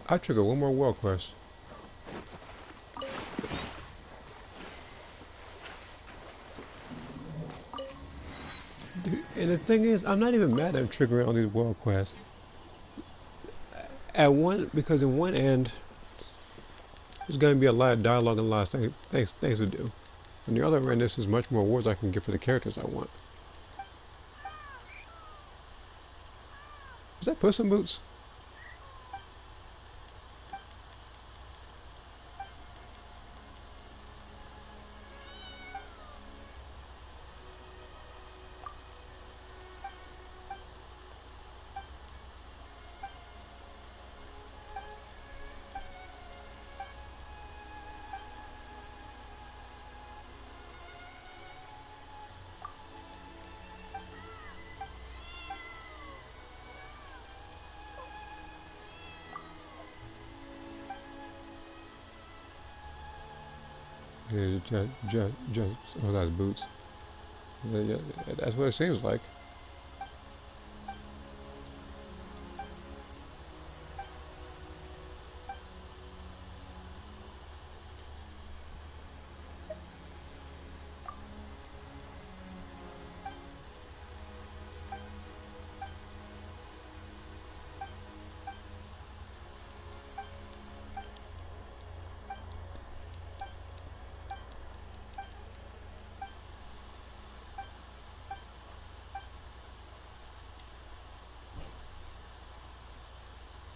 I triggered one more world quest. Dude, and the thing is, I'm not even mad at triggering all these world quests. At one, because in one end, there's going to be a lot of dialogue and a lot of things to do. On the other end, this is much more words I can get for the characters I want. Is that Puss in Boots? Yeah, just, oh, that's Boots. Yeah, that's what it seems like.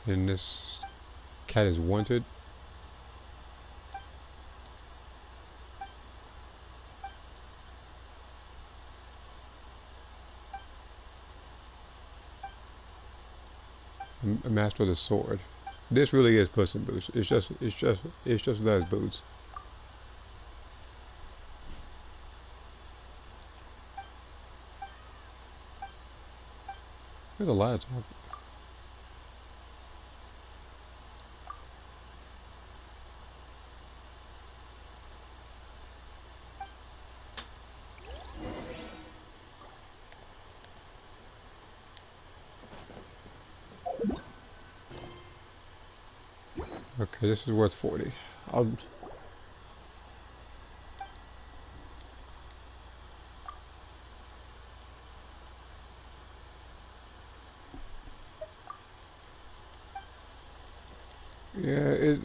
And this cat is wanted. A master of the sword. This really is Puss in Boots. It's just Les Boots. There's a lot of talk. Okay, this is worth 40. I'll. Yeah, it.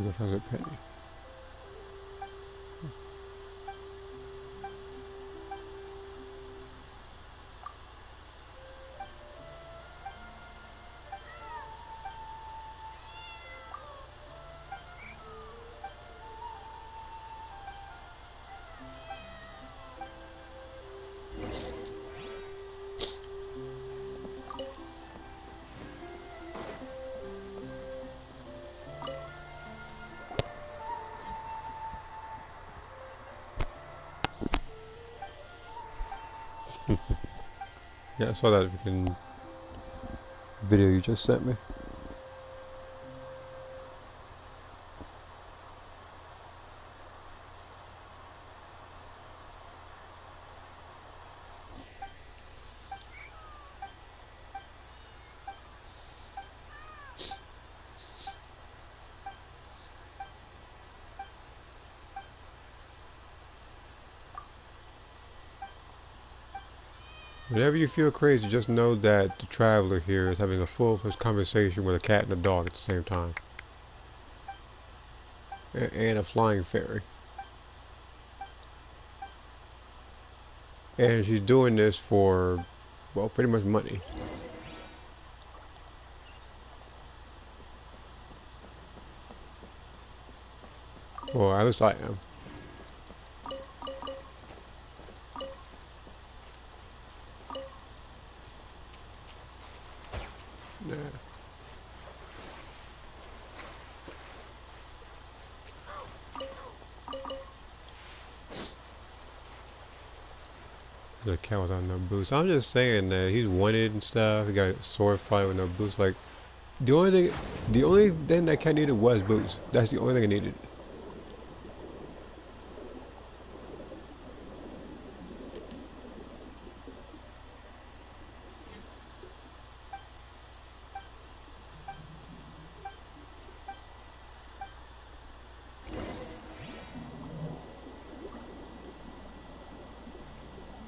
Go find a penny. Yeah, I saw that freaking video you just sent me. Whenever you feel crazy, just know that the traveler here is having a full-fledged conversation with a cat and a dog at the same time. And a flying fairy. And she's doing this for, well, pretty much money. Well, at least I am. Nah. The cat without no boots. I'm just saying that he's wanted and stuff. He got a sword fight with no boots. Like the only thing that cat needed was boots. That's the only thing it needed.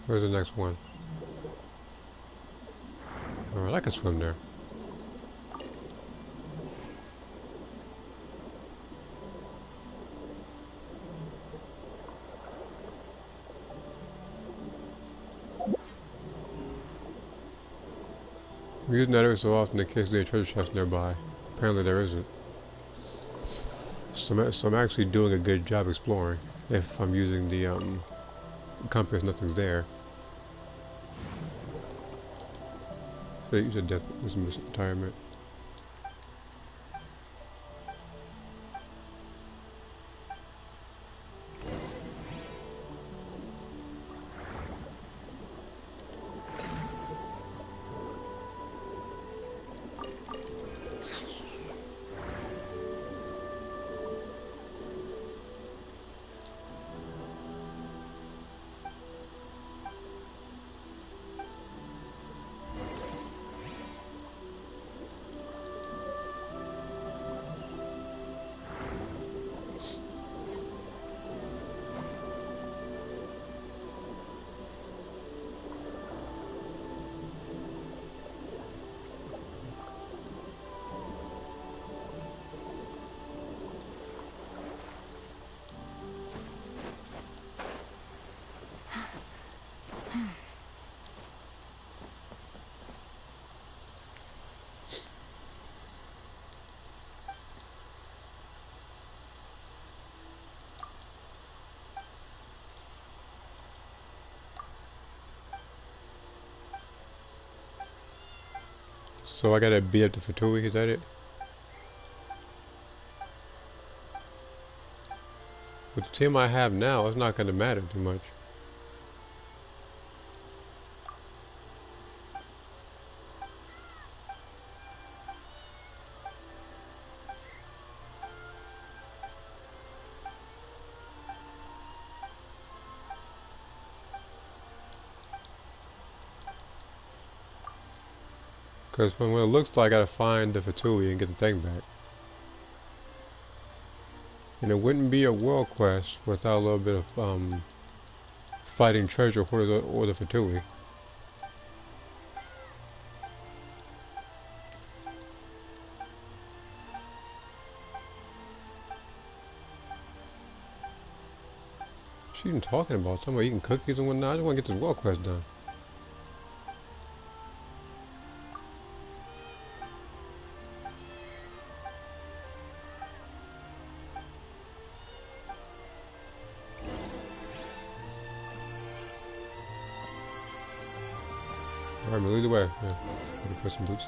Where's the next one? Alright, I can swim there. I'm using that every so often in case there's a treasure chest nearby. Apparently there isn't. So I'm actually doing a good job exploring. If I'm using the compass, nothing's there. So use a death as retirement. So I gotta beat up the Fatui, is that it? With the team I have now, it's not gonna matter too much. Because from what it looks like, I gotta find the Fatui and get the thing back. And it wouldn't be a world quest without a little bit of fighting treasure or the Fatui. She even talking about something about eating cookies and whatnot. I just want to get this world quest done. Alright, lead the way. Yeah, put some boots.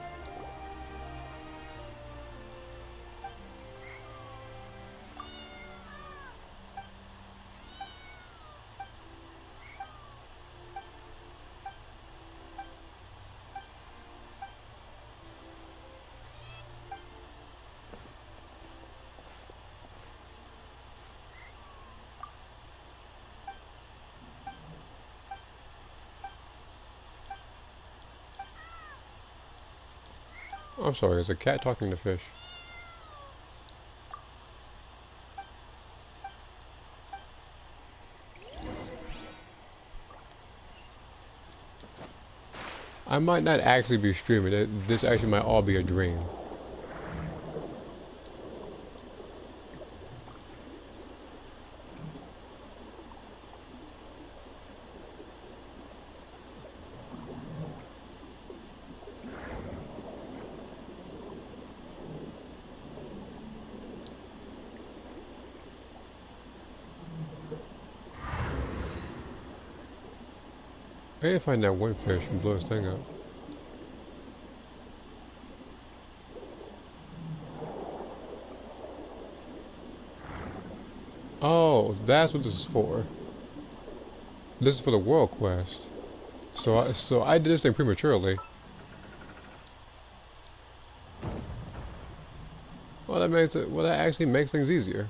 I'm sorry, is a cat talking to fish? I might not actually be streaming it. This actually might all be a dream. I need to find that one fish and blow this thing up. Oh, that's what this is for. This is for the world quest. So I did this thing prematurely. Well, that actually makes things easier.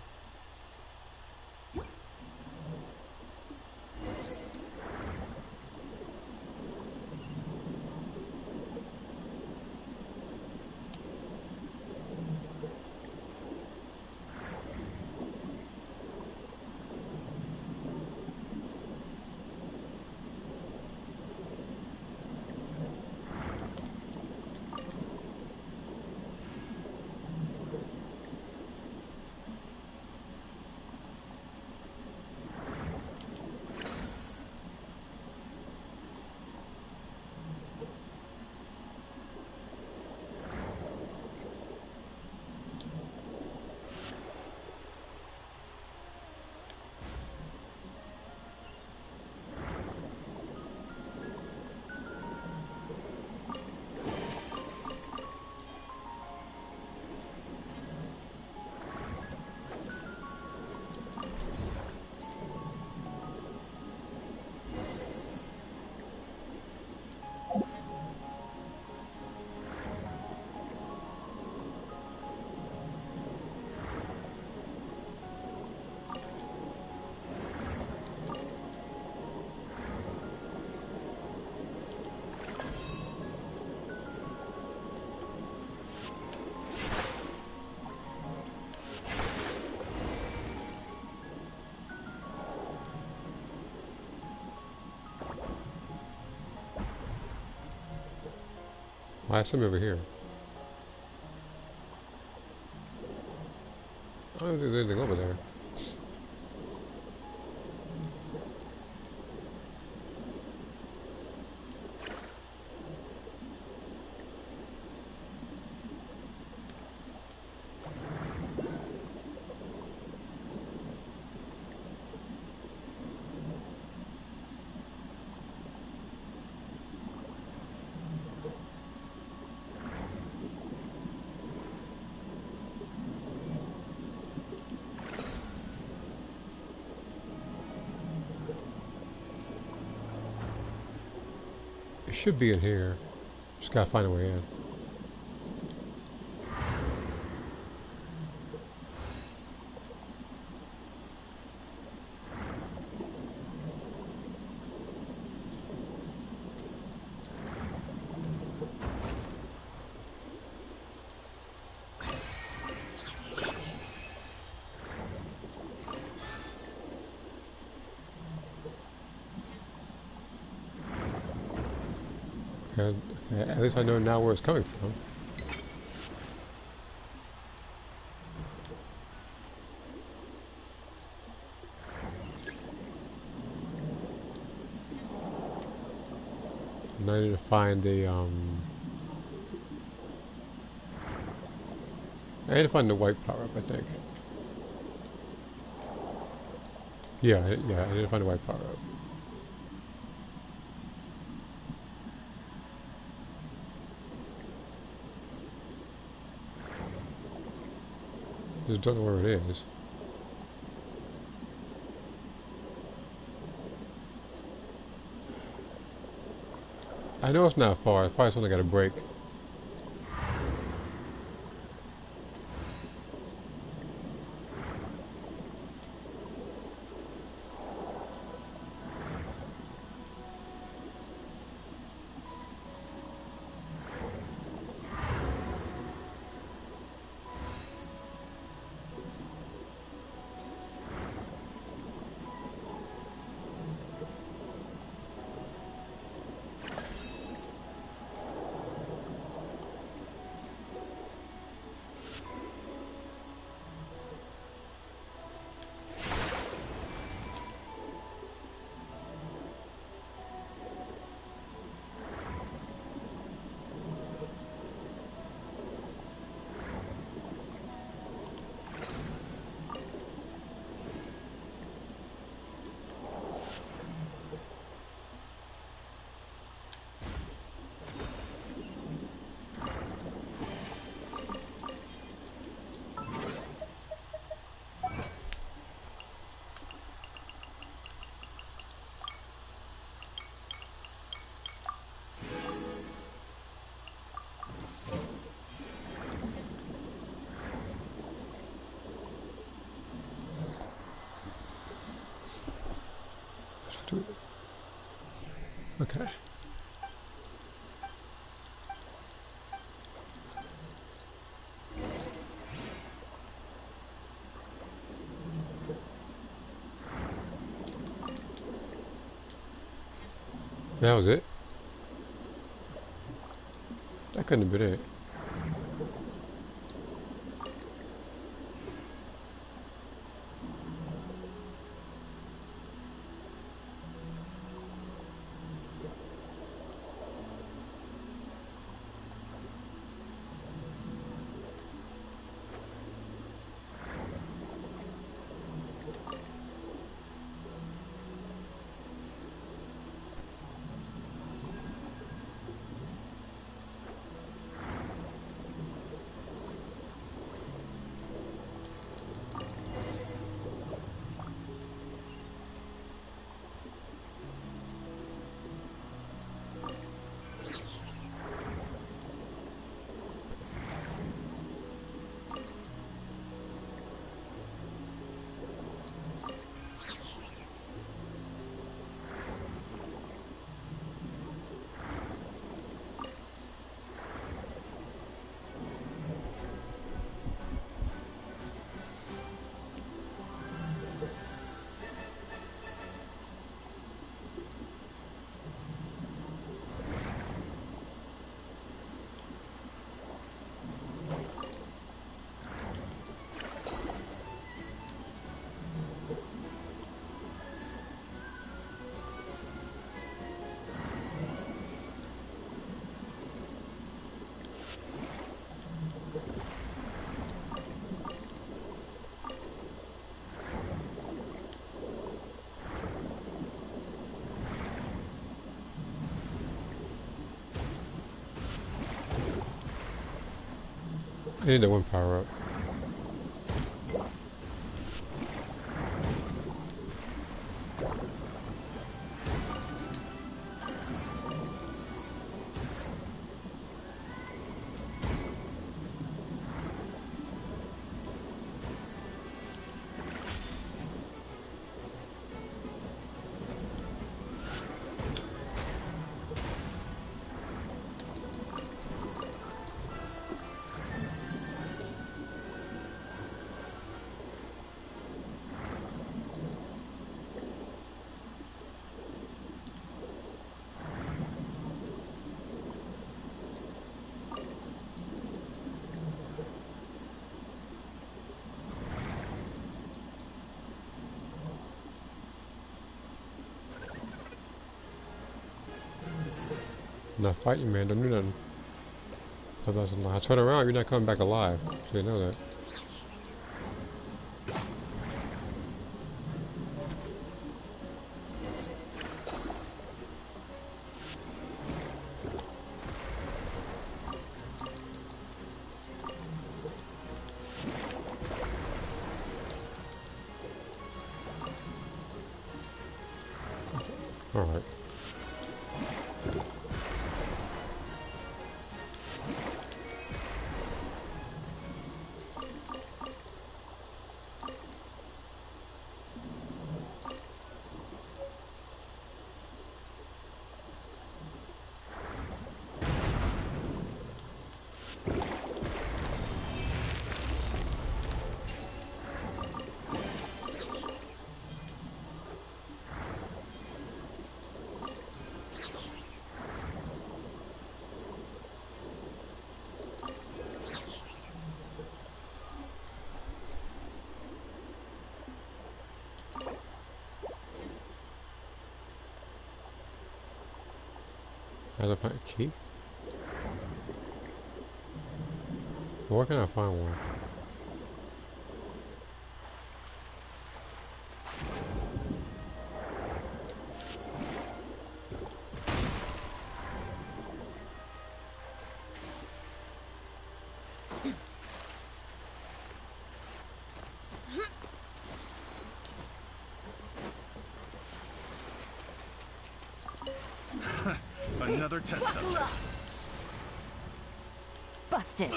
Why is something over here? I don't think there's anything over there. It should be in here. Just gotta find a way in. Okay, at least I know now where it's coming from. And I need to find the I need to find the white power up, I think. Yeah, I need to find the white power up. Just don't know where it is. I know it's not far. It's probably something I gotta break. do it. Okay. That was it. That couldn't have been it. I need the one power up. I'm not fighting, man. Don't do nothing. I turn around, you're not coming back alive. So you know that. Alright. How to find a key? Where can I find one? Another test subject. Busted.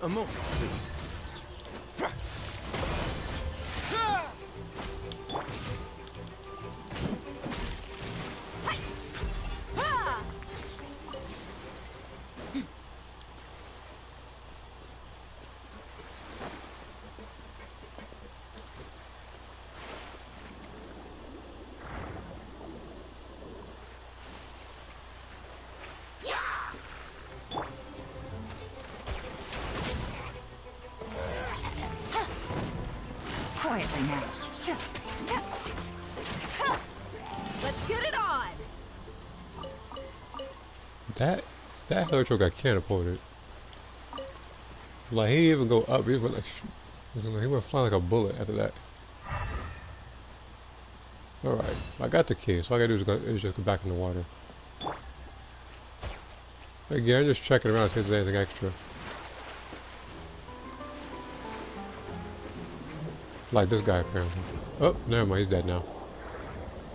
A moment, please. quietly now. Let's get it on! That Electro got catapulted. Like, he didn't even go up, he went like, he went flying like a bullet after that. Alright, I got the key, so all I gotta do is just go back in the water. Again, I'm just checking around to see if there's anything extra. Like this guy, apparently. Oh, never mind, he's dead now.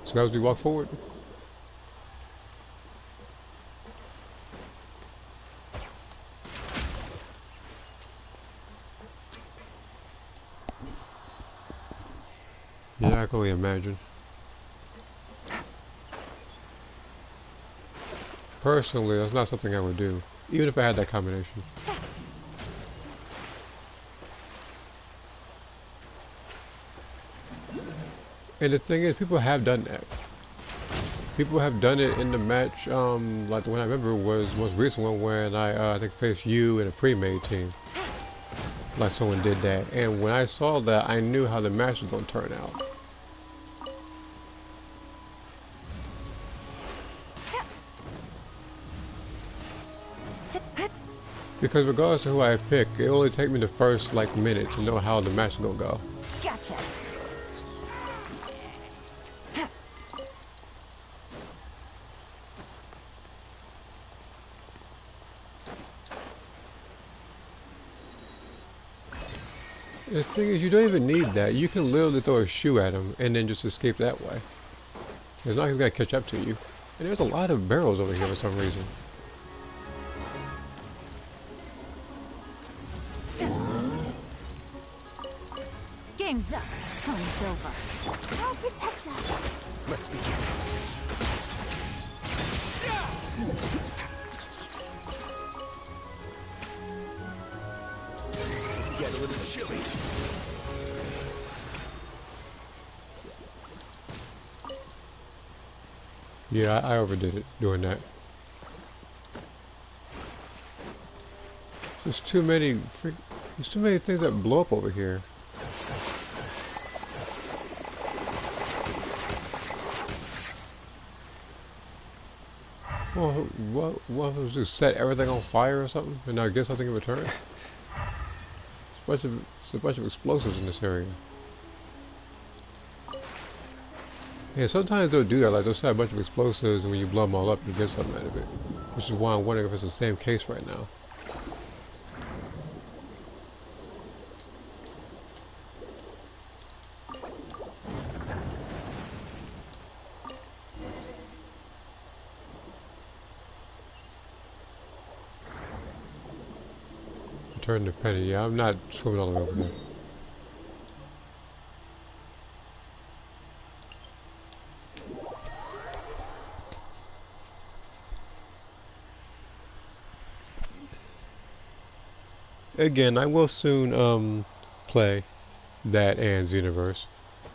So as we walk forward. Yeah, I can only imagine. Personally, that's not something I would do, even if I had that combination. And the thing is, people have done that. People have done it in the match, like the one I remember was most recent one when I think faced you in a pre-made team. Like someone did that, and when I saw that, I knew how the match was going to turn out. Because regardless of who I pick, it only take me the first like minute to know how the match is going to go. Gotcha. The thing is, you don't even need that. You can literally throw a shoe at him and then just escape that way. It's not like he's going to catch up to you. And there's a lot of barrels over here for some reason. Game's up. Time's over. I'll protect us. Let's begin. This could get a little chilly. Yeah, I overdid it doing that. There's too many things that blow up over here. Well, what was to set everything on fire or something, and now get something in return? It's a bunch of explosives in this area. Yeah, sometimes they'll do that, like they'll set a bunch of explosives, and when you blow them all up, you get something out of it. Which is why I'm wondering if it's the same case right now. Turn the penny. Yeah, I'm not swimming all the way over there. Again, I will soon play that and Xenoverse.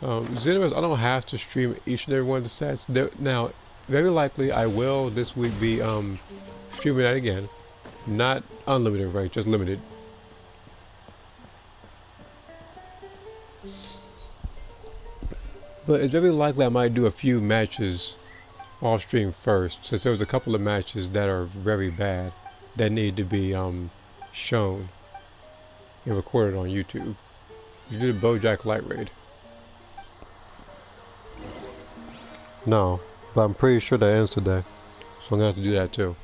Xenoverse, I don't have to stream each and every one of the sets. Now, very likely I will this week be streaming that again. Not unlimited, right? Just limited. But it's very likely I might do a few matches off stream first, since there was a couple of matches that are very bad that need to be shown and recorded on YouTube. You did a BoJack Light Raid. No, but I'm pretty sure that ends today, so I'm gonna have to do that too.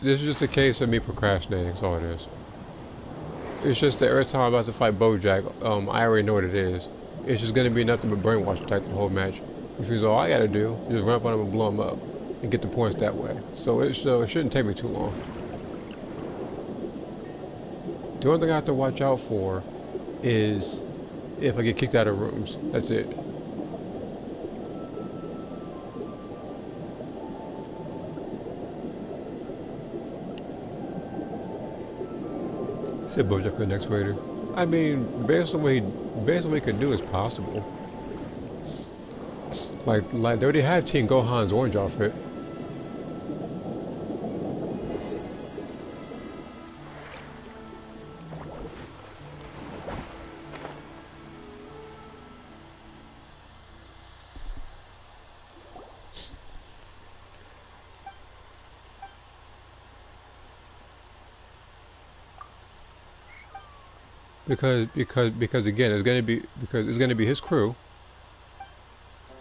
This is just a case of me procrastinating, that's all it is. It's just that every time I'm about to fight BoJack, I already know what it is. It's just gonna be nothing but brainwash attack the whole match. Which means all I gotta do is run up on him and blow him up, and get the points that way. So it shouldn't take me too long. The only thing I have to watch out for is if I get kicked out of rooms. That's it. Said BoJack for the next raider. I mean, based on what he could do is possible. Like they already have Team Gohan's orange outfit. because again, it's gonna be his crew,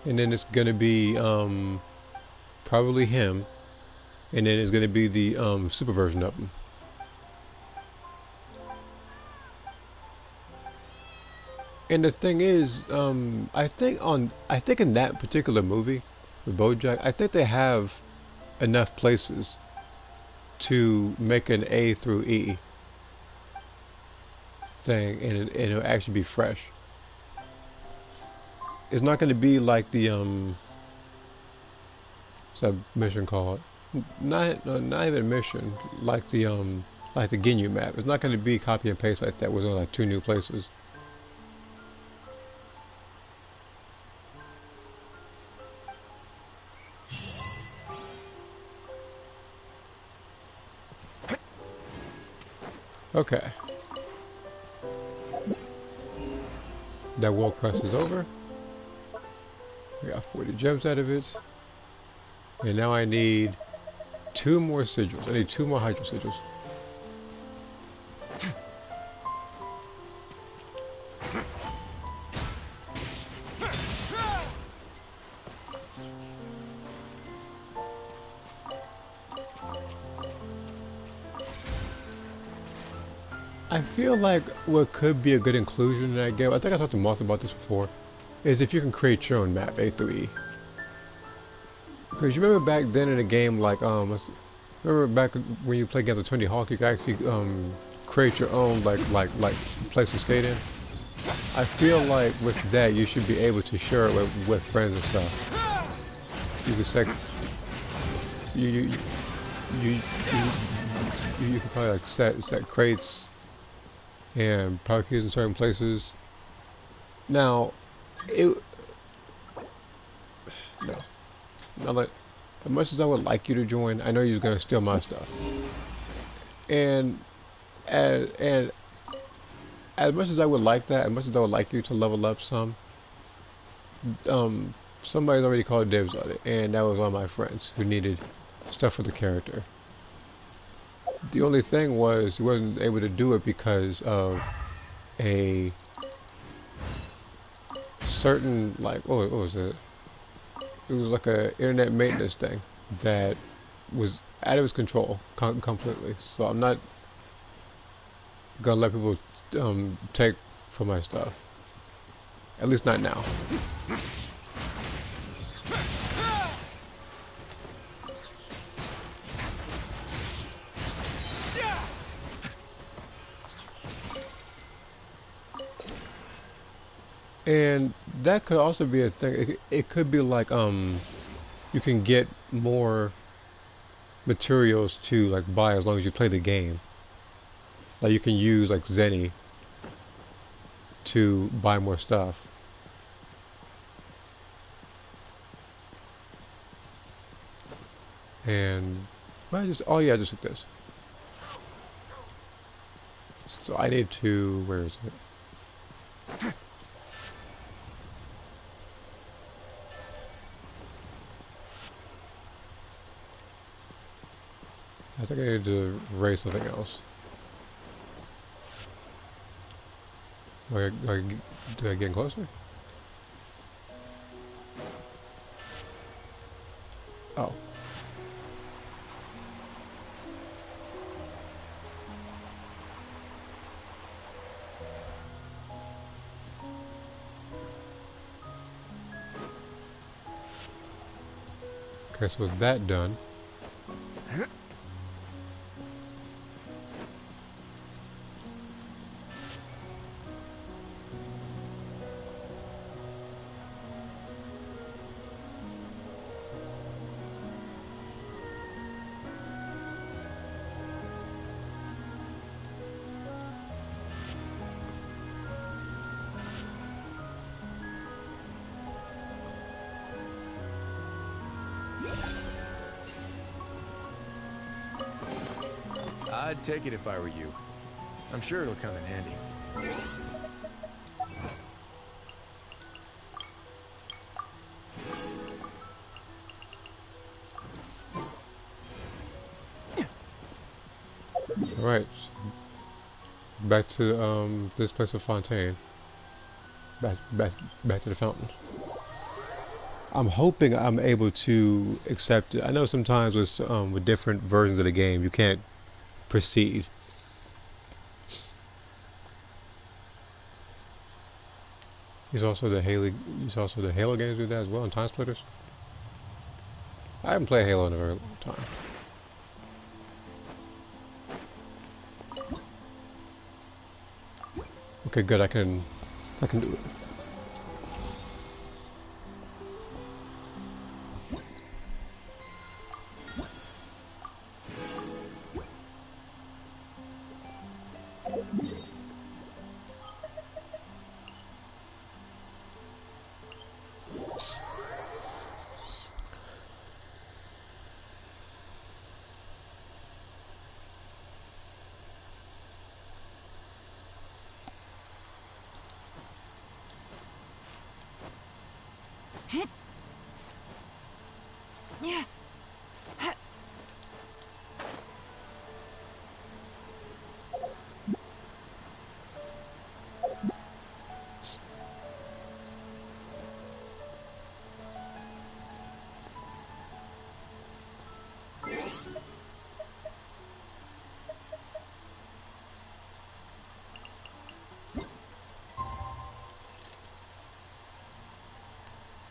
and then it's gonna be probably him, and then it's gonna be the super version of him. And the thing is, I think in that particular movie with BoJack, I think they have enough places to make an A through E thing, and it'll actually be fresh. It's not going to be like the what's that mission called? Not even a mission, like the Ginyu map. It's not going to be copy and paste like that. With only like 2 new places. Okay. That world quest is over. We got 40 gems out of it. And now I need 2 more sigils. I need 2 more hydro sigils. I feel like what could be a good inclusion in that game, I think I talked to Moth about this before, is if you can create your own map, A through E. Because you remember back then in a game like, remember back when you played against the Tony Hawk, you could actually create your own like place to skate in. I feel like with that you should be able to share it with friends and stuff. You could set, you could probably like set crates and power keys in certain places. Now, now like, as much as I would like you to join, I know you're gonna steal my stuff. And as much as I would like that, as much as I would like you to level up some, somebody's already called dibs on it, and that was one of my friends who needed stuff for the character. The only thing was he wasn't able to do it because of a certain, like, what was it? It was like a internet maintenance thing that was out of his control completely. So I'm not gonna let people take from my stuff. At least not now. And that could also be a thing. It could be like you can get more materials to like buy as long as you play the game. Like you can use like Zenny to buy more stuff. And well, oh yeah, I just took this. So I need to, where is it? I think I need to raise something else. Do I get closer? Oh. Okay, so with that done, I'd take it if I were you. I'm sure it'll come in handy. alright. Back to this place of Fontaine. Back to the fountain. I'm hoping I'm able to accept it. I know sometimes with different versions of the game you can't proceed. He's also the Halo games do that as well, and Time Splitters. I haven't played Halo in a very long time. Okay, good. I can do it. Yeah.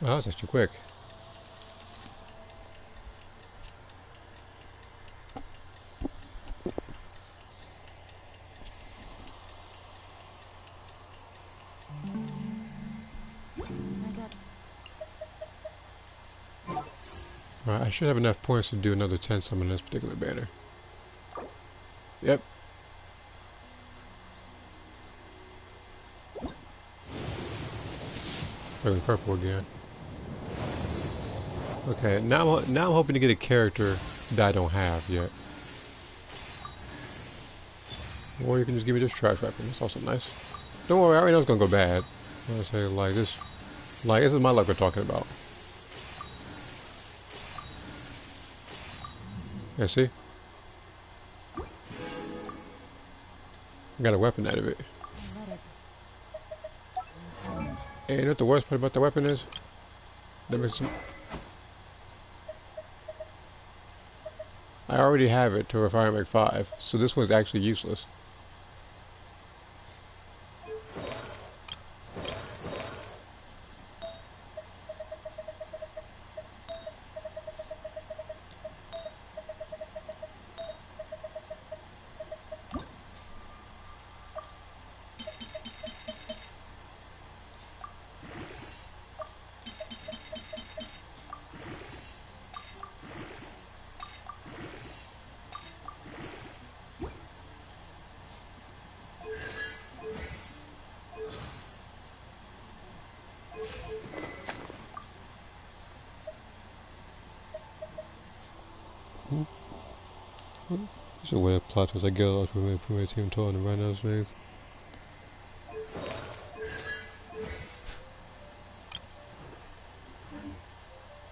Oh, that was actually quick. Alright, I should have enough points to do another 10 summon in this particular banner. Yep. Really purple again. Okay, now I'm hoping to get a character that I don't have yet. Or you can just give me this trash weapon. That's also nice. Don't worry, I already know it's gonna go bad. I'm gonna say like this is my luck we're talking about. Yeah, see? I got a weapon out of it. And you know what the worst part about the weapon is? That makes some... I already have it to Refire Make 5, so this one's actually useless. It's a weird plot as I get lost with my team told and right now his name.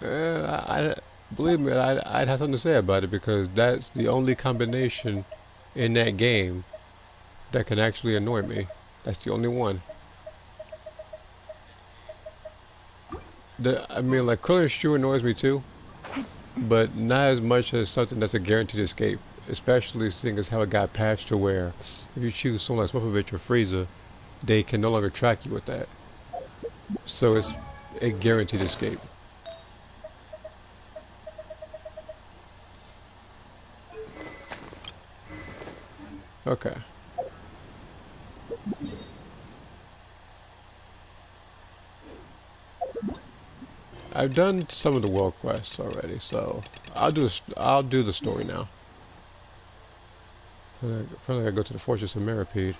I believe me, I'd have something to say about it because that's the only combination in that game that can actually annoy me. That's the only one. I mean, like, Color Shoe annoys me too, but not as much as something that's a guaranteed escape. Especially seeing as how it got patched to where if you choose someone like Swapovich or Frieza, they can no longer track you with that. So it's a guaranteed escape. Okay. I've done some of the world quests already, so I'll do the story now. Probably gotta go to the Fortress of Meripede.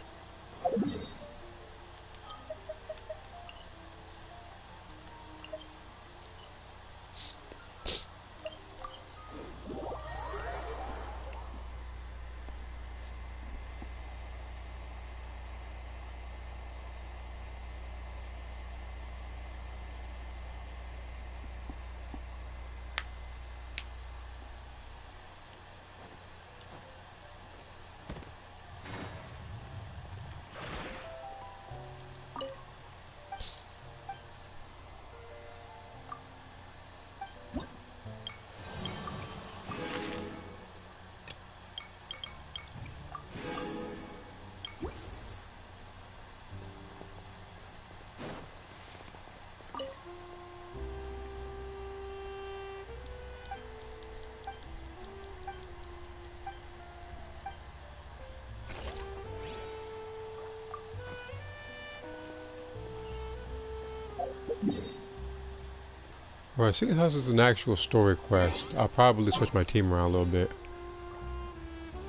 Alright, seeing as this is an actual story quest, I'll probably switch my team around a little bit.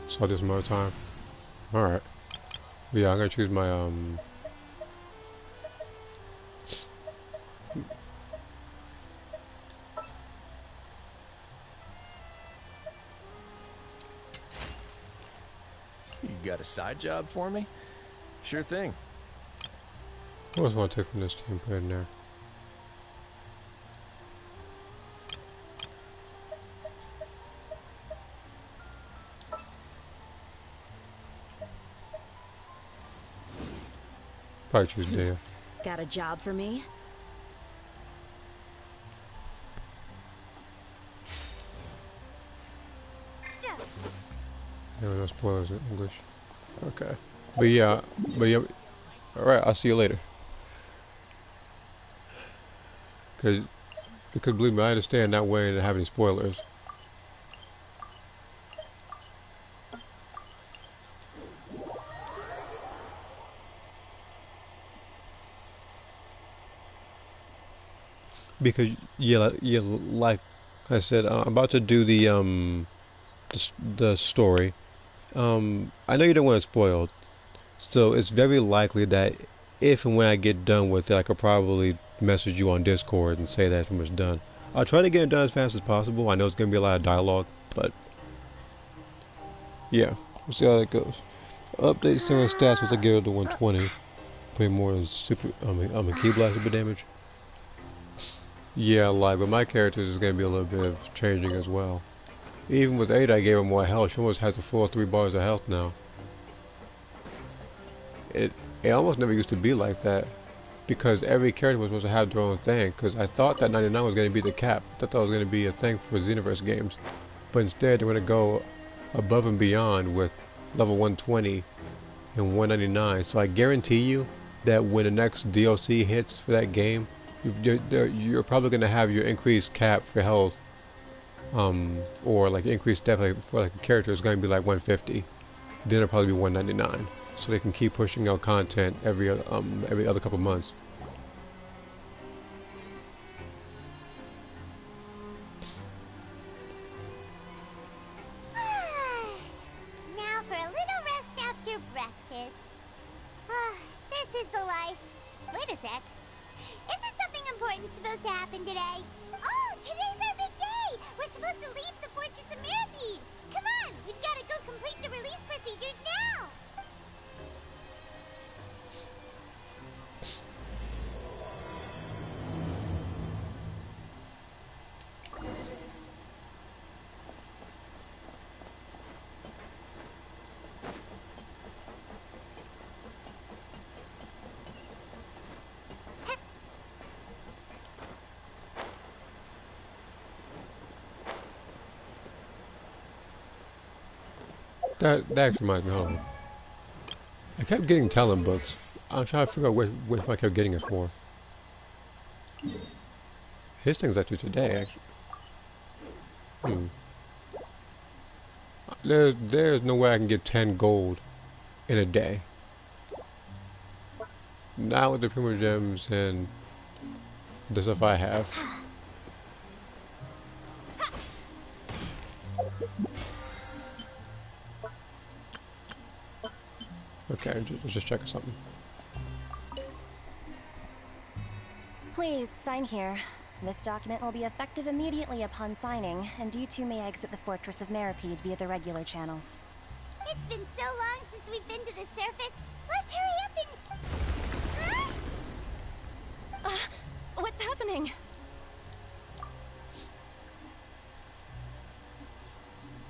So I'll do some other time. Alright. Yeah, I'm gonna choose my You got a side job for me? Sure thing. what else want to take from this team? Put it in there. Probably choose Dale. Got a job for me? There were no spoilers in English. Okay. But yeah, alright, I'll see you later. Because believe me, I understand that way and have any spoilers. Because yeah, like I said, I'm about to do the story. I know you don't want it spoiled, so it's very likely that if and when I get done with it, I could probably message you on Discord and say that it's pretty much done. I'll try to get it done as fast as possible. I know it's gonna be a lot of dialogue, but yeah, we'll see how that goes. Update certain stats once I get it to 120. Putting more super, key blast super damage. Yeah, like, but my characters is gonna be a little bit of changing as well. Even with Ada, I gave her more health. She almost has the full 3 bars of health now. It almost never used to be like that, because every character was supposed to have their own thing. Because I thought that 99 was gonna be the cap. I thought that was gonna be a thing for Xenoverse games, but instead they're gonna go above and beyond with level 120 and 199. So I guarantee you that when the next DLC hits for that game, you're probably going to have your increased cap for health, or like increased definitely for like a character is going to be like 150. Then it'll probably be 199. So they can keep pushing out content every other couple months. Now for a little rest after breakfast. This is the life. Wait a sec. Isn't something important supposed to happen today? Oh, today's our big day! We're supposed to leave the Fortress of Mirapede! Come on, we've got to go complete the release procedures now! That actually reminds me, hold on. I kept getting talent books. I'm trying to figure out which one I kept getting it for. His thing's actually today, actually. There's no way I can get 10 gold in a day. Not with the Primo Gems and the stuff I have. Okay, let's just check something. Please, sign here. This document will be effective immediately upon signing, and you two may exit the Fortress of Mirapede via the regular channels. It's been so long since we've been to the surface. Let's hurry up and... Huh? What's happening?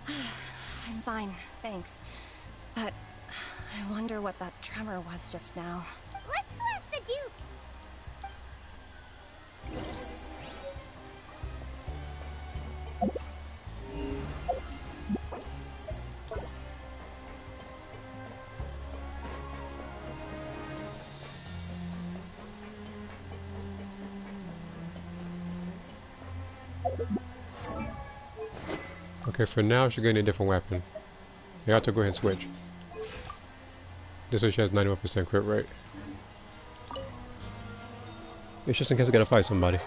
I'm fine, thanks. But I wonder what that tremor was just now. Let's go ask the Duke. Okay, for now she's getting a different weapon. You have to go ahead and switch. This way she has 91% crit rate. It's just in case I gotta fight somebody.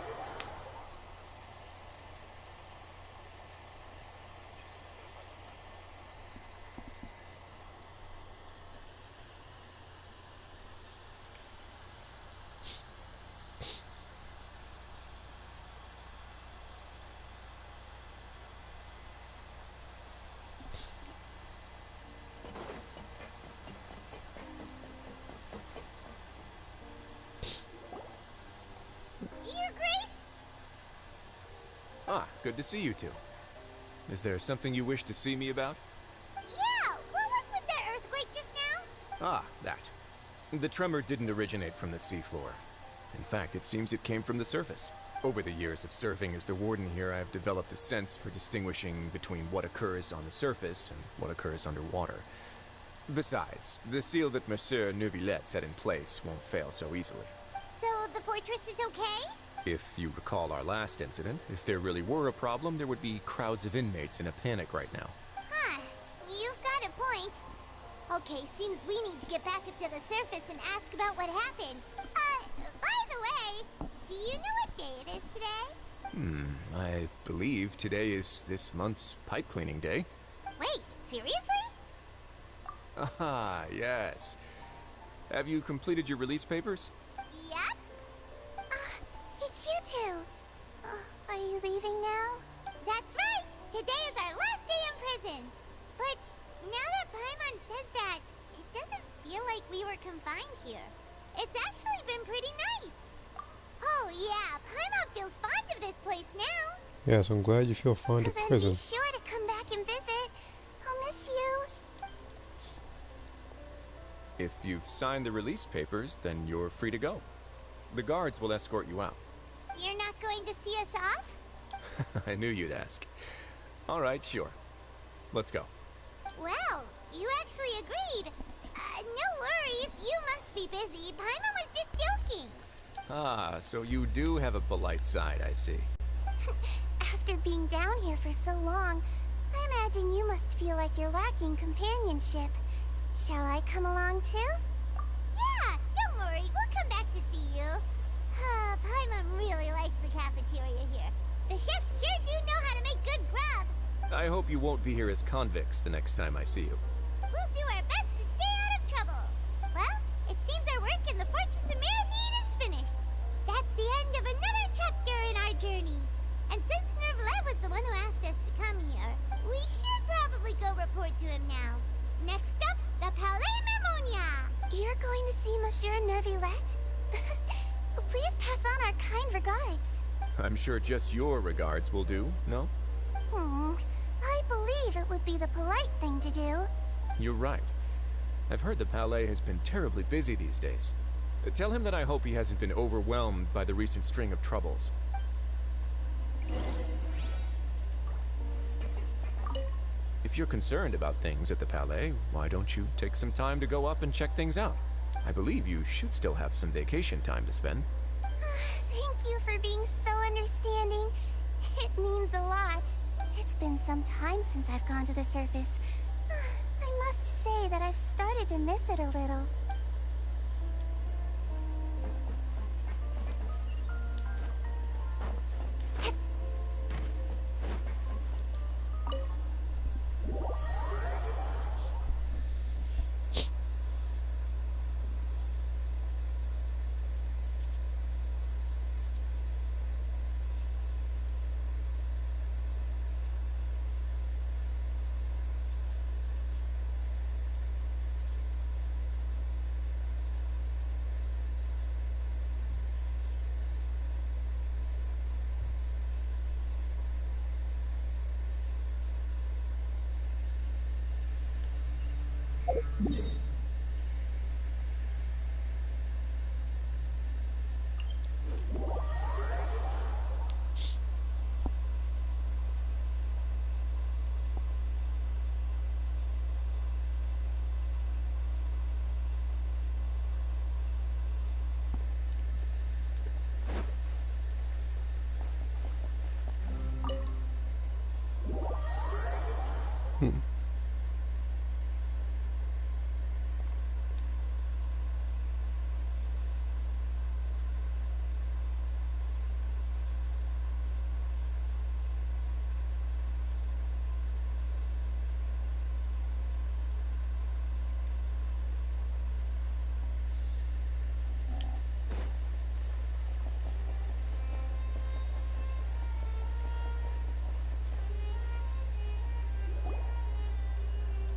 good to see you two. Is there something you wish to see me about? Yeah, what was with that earthquake just now? Ah, that. The tremor didn't originate from the seafloor. In fact, it seems it came from the surface. Over the years of serving as the warden here, I have developed a sense for distinguishing between what occurs on the surface and what occurs underwater. Besides, the seal that Monsieur Neuvillette set in place won't fail so easily. So the fortress is okay? If you recall our last incident, if there really were a problem, there would be crowds of inmates in a panic right now. Huh, you've got a point. Okay, seems we need to get back up to the surface and ask about what happened. By the way, do you know what day it is today? I believe today is this month's pipe cleaning day. Wait, seriously? Ah, yes. Have you completed your release papers? Yep. It's you two. Are you leaving now? That's right. Today is our last day in prison. But now that Paimon says that, it doesn't feel like we were confined here. It's actually been pretty nice. Oh yeah, Paimon feels fond of this place now. Yes, I'm glad you feel fond of Then prison. be sure to come back and visit. I'll miss you. If you've signed the release papers, then you're free to go. The guards will escort you out. You're not going to see us off? I knew you'd ask. All right, sure. Let's go. Well, you actually agreed. No worries, you must be busy. Paimon was just joking. Ah, so you do have a polite side, I see. After being down here for so long, I imagine you must feel like you're lacking companionship. Shall I come along too? Yeah, don't worry, we'll come back to see you. Paimon really likes the cafeteria here. The chefs sure do know how to make good grub. I hope you won't be here as convicts the next time I see you. We'll do our best to stay out of trouble. Well, it seems our work in the Fortress of Meripede is finished. That's the end of another chapter in our journey. And since Neuvillette was the one who asked us to come here, we should probably go report to him now. Next up, the Palais Mermonia. You're going to see Monsieur Neuvillette? Please pass on our kind regards. I'm sure just your regards will do, no? I believe it would be the polite thing to do. You're right. I've heard the Palais has been terribly busy these days. Tell him that I hope he hasn't been overwhelmed by the recent string of troubles. If you're concerned about things at the Palais, why don't you take some time to go up and check things out? I believe you should still have some vacation time to spend. Thank you for being so understanding. It means a lot. It's been some time since I've gone to the surface. I must say that I've started to miss it a little.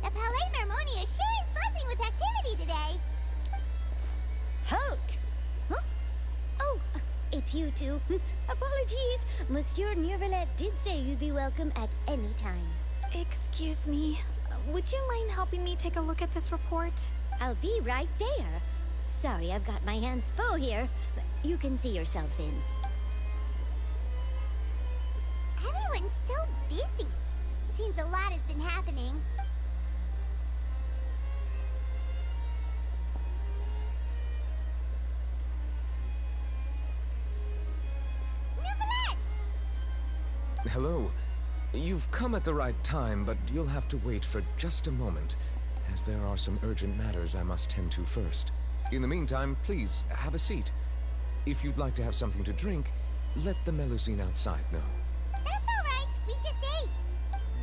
The Palais Mermonia sure is buzzing with activity today. Halt! Huh? Oh, it's you two. Apologies. Monsieur Neuvillette did say you'd be welcome at any time. Excuse me. Would you mind helping me take a look at this report? I'll be right there. Sorry, I've got my hands full here. But you can see yourselves in. Everyone's so busy. Seems a lot has been happening. Neuvillette! Hello. You've come at the right time, but you'll have to wait for just a moment, as there are some urgent matters I must tend to first. In the meantime, please, have a seat. If you'd like to have something to drink, let the Melusine outside know. That's all right. We just ate.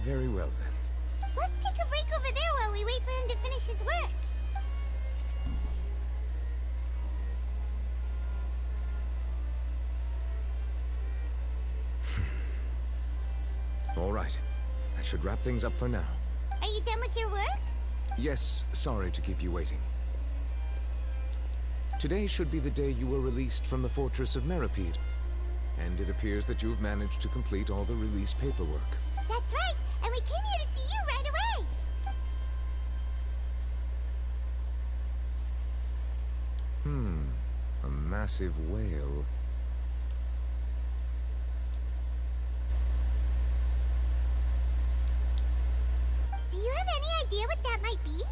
Very well, then. Let's take a break over there while we wait for him to finish his work. All right. That should wrap things up for now. Are you done with your work? Yes, sorry to keep you waiting. Today should be the day you were released from the Fortress of Meripede, and it appears that you have managed to complete all the release paperwork. That's right, and we came here to see you right away. A massive whale. Do you have any idea what that might be?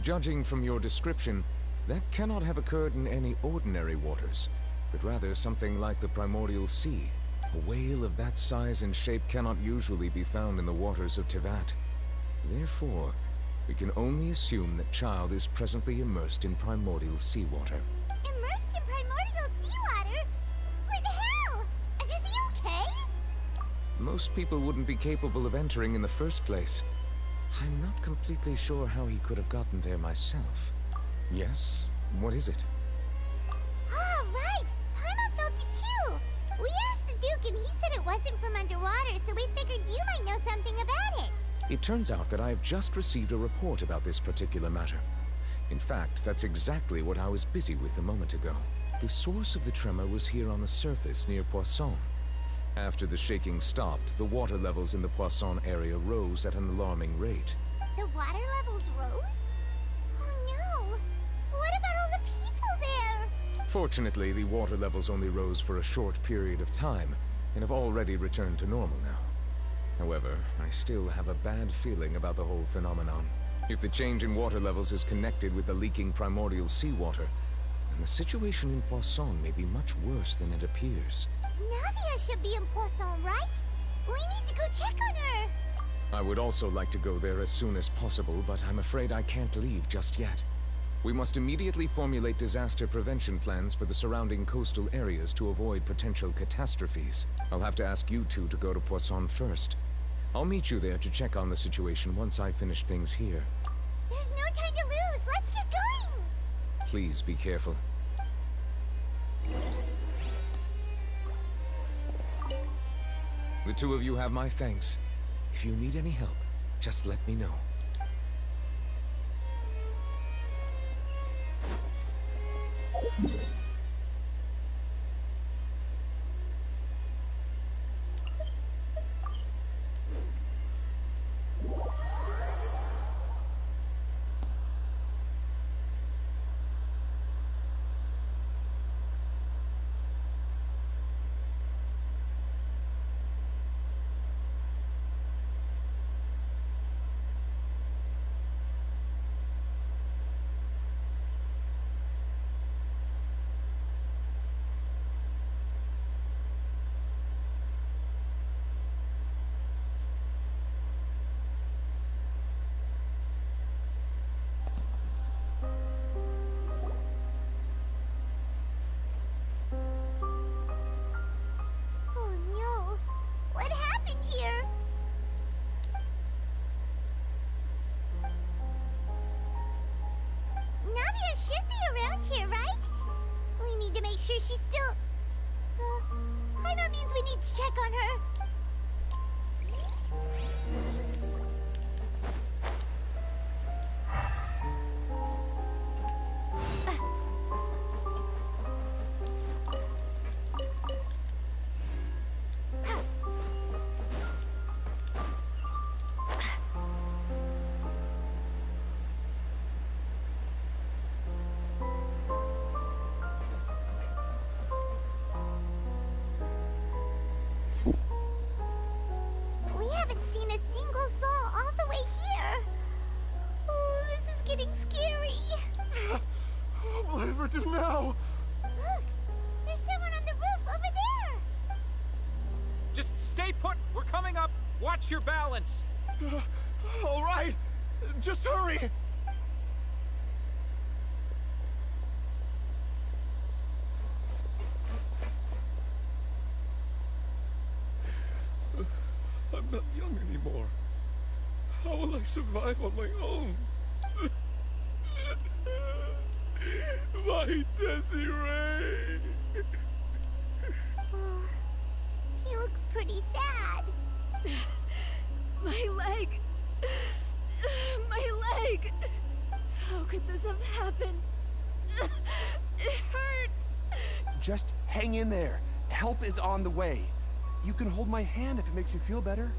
Judging from your description, that cannot have occurred in any ordinary waters, but rather something like the primordial sea. A whale of that size and shape cannot usually be found in the waters of Tevat. Therefore, we can only assume that Child is presently immersed in primordial seawater. Immersed in primordial seawater? But how? And is he okay? Most people wouldn't be capable of entering in the first place. I'm not completely sure how he could have gotten there myself. Yes? What is it? Ah, right! Paimon felt it too! We asked the Duke and he said it wasn't from underwater, so we figured you might know something about it. It turns out that I have just received a report about this particular matter. In fact, that's exactly what I was busy with a moment ago. The source of the tremor was here on the surface near Poisson. After the shaking stopped, the water levels in the Poisson area rose at an alarming rate. The water levels rose? Oh no! What about all the people there? Fortunately, the water levels only rose for a short period of time, and have already returned to normal now. However, I still have a bad feeling about the whole phenomenon. If the change in water levels is connected with the leaking primordial seawater, then the situation in Poisson may be much worse than it appears. Navia should be in Poisson, right? We need to go check on her! I would also like to go there as soon as possible, but I'm afraid I can't leave just yet. We must immediately formulate disaster prevention plans for the surrounding coastal areas to avoid potential catastrophes. I'll have to ask you two to go to Poisson first. I'll meet you there to check on the situation once I finish things here. There's no time to lose! Let's get going! Please be careful. The two of you have my thanks. If you need any help, just let me know. Oh no! What happened here? Navia should be around here, right? We need to make sure she's still... Paimon means we need to check on her. seen a single soul all the way here. Oh, this is getting scary. What will I ever do now? Look, there's someone on the roof over there. Just stay put. We're coming up. Watch your balance. All right, just hurry. I'm not young anymore. How will I survive on my own? My Desiree! Oh, he looks pretty sad. My leg! My leg! How could this have happened? It hurts! Just hang in there. Help is on the way. You can hold my hand if it makes you feel better.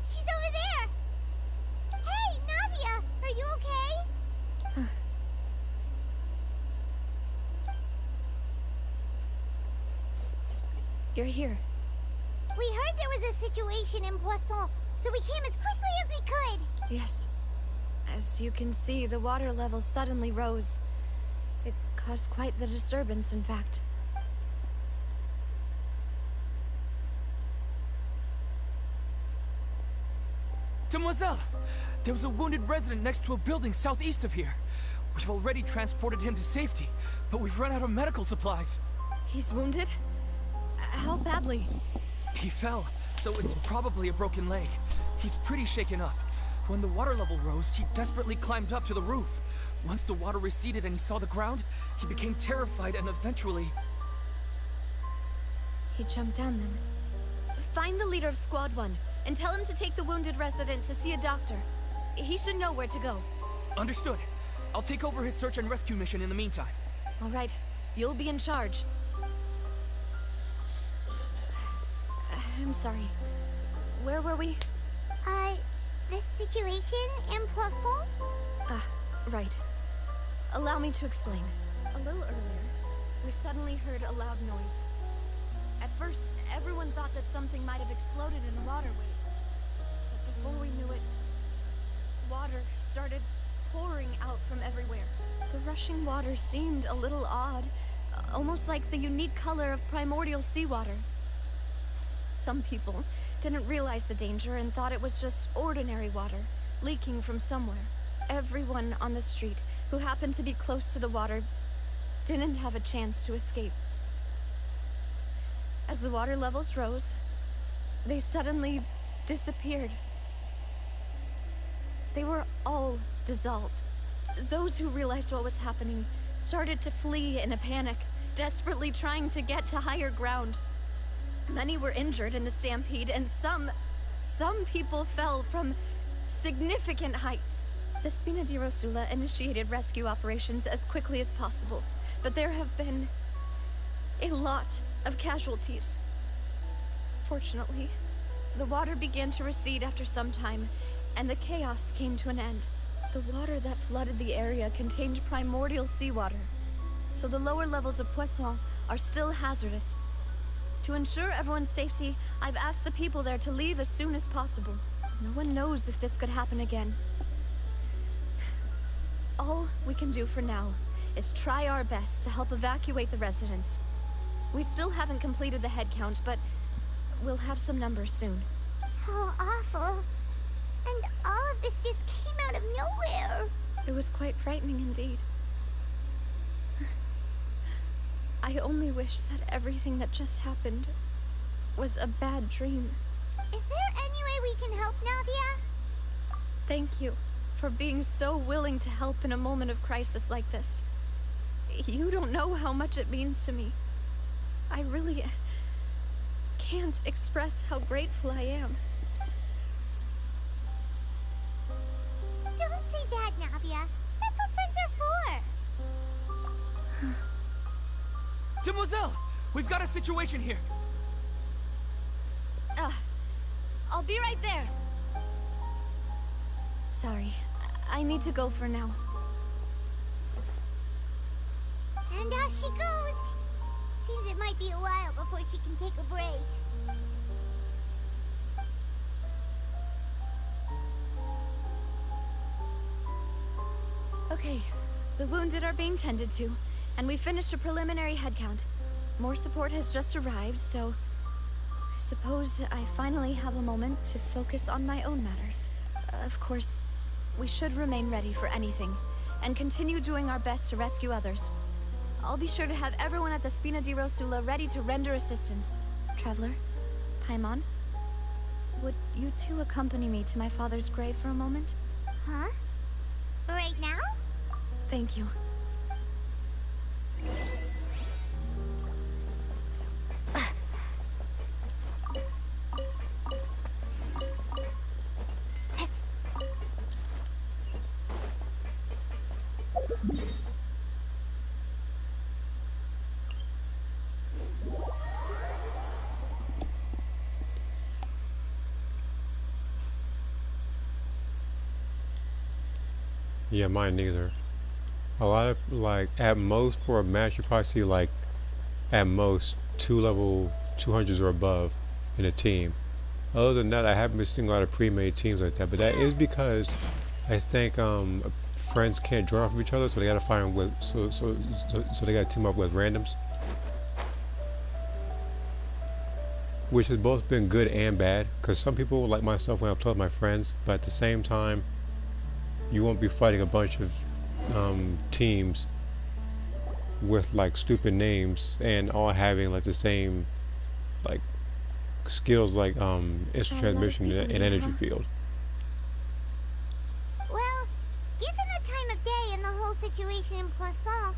She's over there! Hey, Navia! Are you okay? You're here. We heard there was a situation in Poisson, so we came as quickly as we could. Yes. As you can see, the water level suddenly rose. It caused quite the disturbance, in fact. Demoiselle! There was a wounded resident next to a building southeast of here. We've already transported him to safety, but we've run out of medical supplies. He's wounded? How badly? He fell, so it's probably a broken leg. He's pretty shaken up. When the water level rose, he desperately climbed up to the roof. Once the water receded and he saw the ground, he became terrified and eventually... He jumped down then. Find the leader of Squad 1 and tell him to take the wounded resident to see a doctor. He should know where to go. Understood. I'll take over his search and rescue mission in the meantime. All right. You'll be in charge. I'm sorry. Where were we? The situation in Poisson? Ah, right. Allow me to explain. A little earlier, we suddenly heard a loud noise. At first, everyone thought that something might have exploded in the waterways. But before we knew it, water started pouring out from everywhere. The rushing water seemed a little odd, almost like the unique color of primordial seawater. Some people didn't realize the danger and thought it was just ordinary water, leaking from somewhere. Everyone on the street who happened to be close to the water didn't have a chance to escape. As the water levels rose, they suddenly disappeared. They were all dissolved. Those who realized what was happening started to flee in a panic, desperately trying to get to higher ground. Many were injured in the stampede, and some people fell from significant heights. The Spina di Rosula initiated rescue operations as quickly as possible, but there have been a lot of casualties. Fortunately, the water began to recede after some time, and the chaos came to an end. The water that flooded the area contained primordial seawater, so the lower levels of Poisson are still hazardous. To ensure everyone's safety, I've asked the people there to leave as soon as possible. No one knows if this could happen again. All we can do for now is try our best to help evacuate the residents. We still haven't completed the head count, but we'll have some numbers soon. How awful. And all of this just came out of nowhere. It was quite frightening indeed. I only wish that everything that just happened was a bad dream. Is there any way we can help, Navia? Thank you for being so willing to help in a moment of crisis like this. You don't know how much it means to me. I can't express how grateful I am. Don't say that, Navia. That's what friends are for. Demoiselle! We've got a situation here. I'll be right there. Sorry, I need to go for now. And off she goes. Seems it might be a while before she can take a break. Okay, the wounded are being tended to, and we finished a preliminary head count. More support has just arrived, so I suppose I finally have a moment to focus on my own matters. Of course, we should remain ready for anything, and continue doing our best to rescue others. I'll be sure to have everyone at the Spina di Rosula ready to render assistance. Traveler, Paimon, would you two accompany me to my father's grave for a moment? Huh? Right now? Thank you. Yeah, mine neither. A lot of, like, at most for a match, you probably see, like, at most 2 level 200s or above in a team. Other than that, I haven't been seeing a lot of pre-made teams like that, but that is because I think friends can't join off of each other, so they gotta find with so they gotta team up with randoms, which has both been good and bad. Because some people, like myself, when I play with my friends, but at the same time, you won't be fighting a bunch of teams with like stupid names and all having like the same like skills, like instant transmission and energy field. Well, given the time of day and the whole situation in Poisson,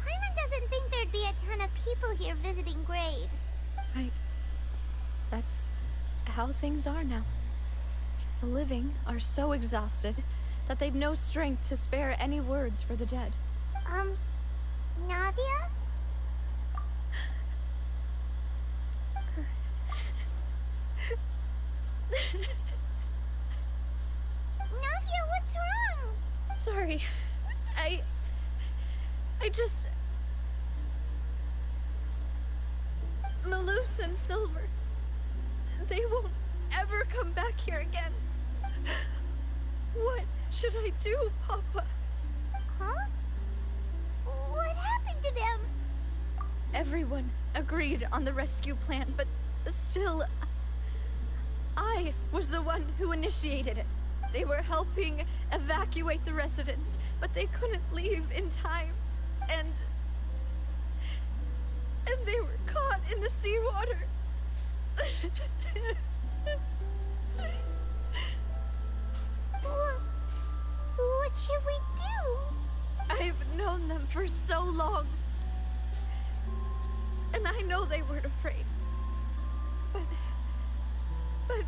Paimon doesn't think there'd be a ton of people here visiting graves. That's how things are now. The living are so exhausted that they've no strength to spare any words for the dead. Navia? Navia, what's wrong? Sorry. I just... Malus and Silver, they won't ever come back here again. What should I do, Papa? Huh? What happened to them? Everyone agreed on the rescue plan, but still, I was the one who initiated it. They were helping evacuate the residents, but they couldn't leave in time, and they were caught in the seawater. What should we do? I've known them for so long, and I know they weren't afraid. But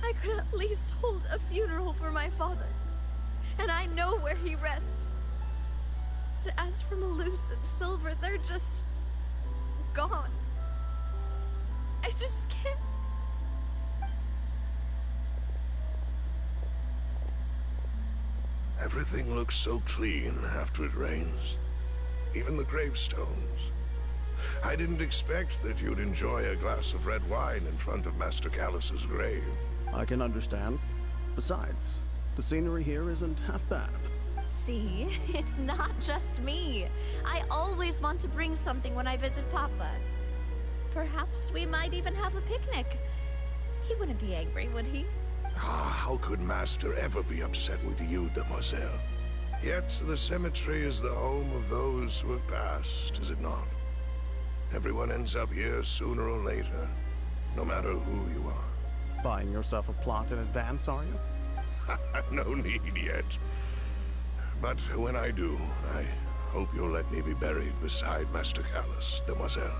I could at least hold a funeral for my father, and I know where he rests. But as for Malus and Silver, they're just gone. I just can't. Everything looks so clean after it rains. Even the gravestones. I didn't expect that you'd enjoy a glass of red wine in front of Master Callus's grave. I can understand. Besides, the scenery here isn't half bad. See, it's not just me. I always want to bring something when I visit Papa. Perhaps we might even have a picnic. He wouldn't be angry, would he? How could Master ever be upset with you, Demoiselle? Yet the cemetery is the home of those who have passed, is it not? Everyone ends up here sooner or later, no matter who you are. Buying yourself a plot in advance, are you? No need yet. But when I do, I hope you'll let me be buried beside Master Callus, Demoiselle.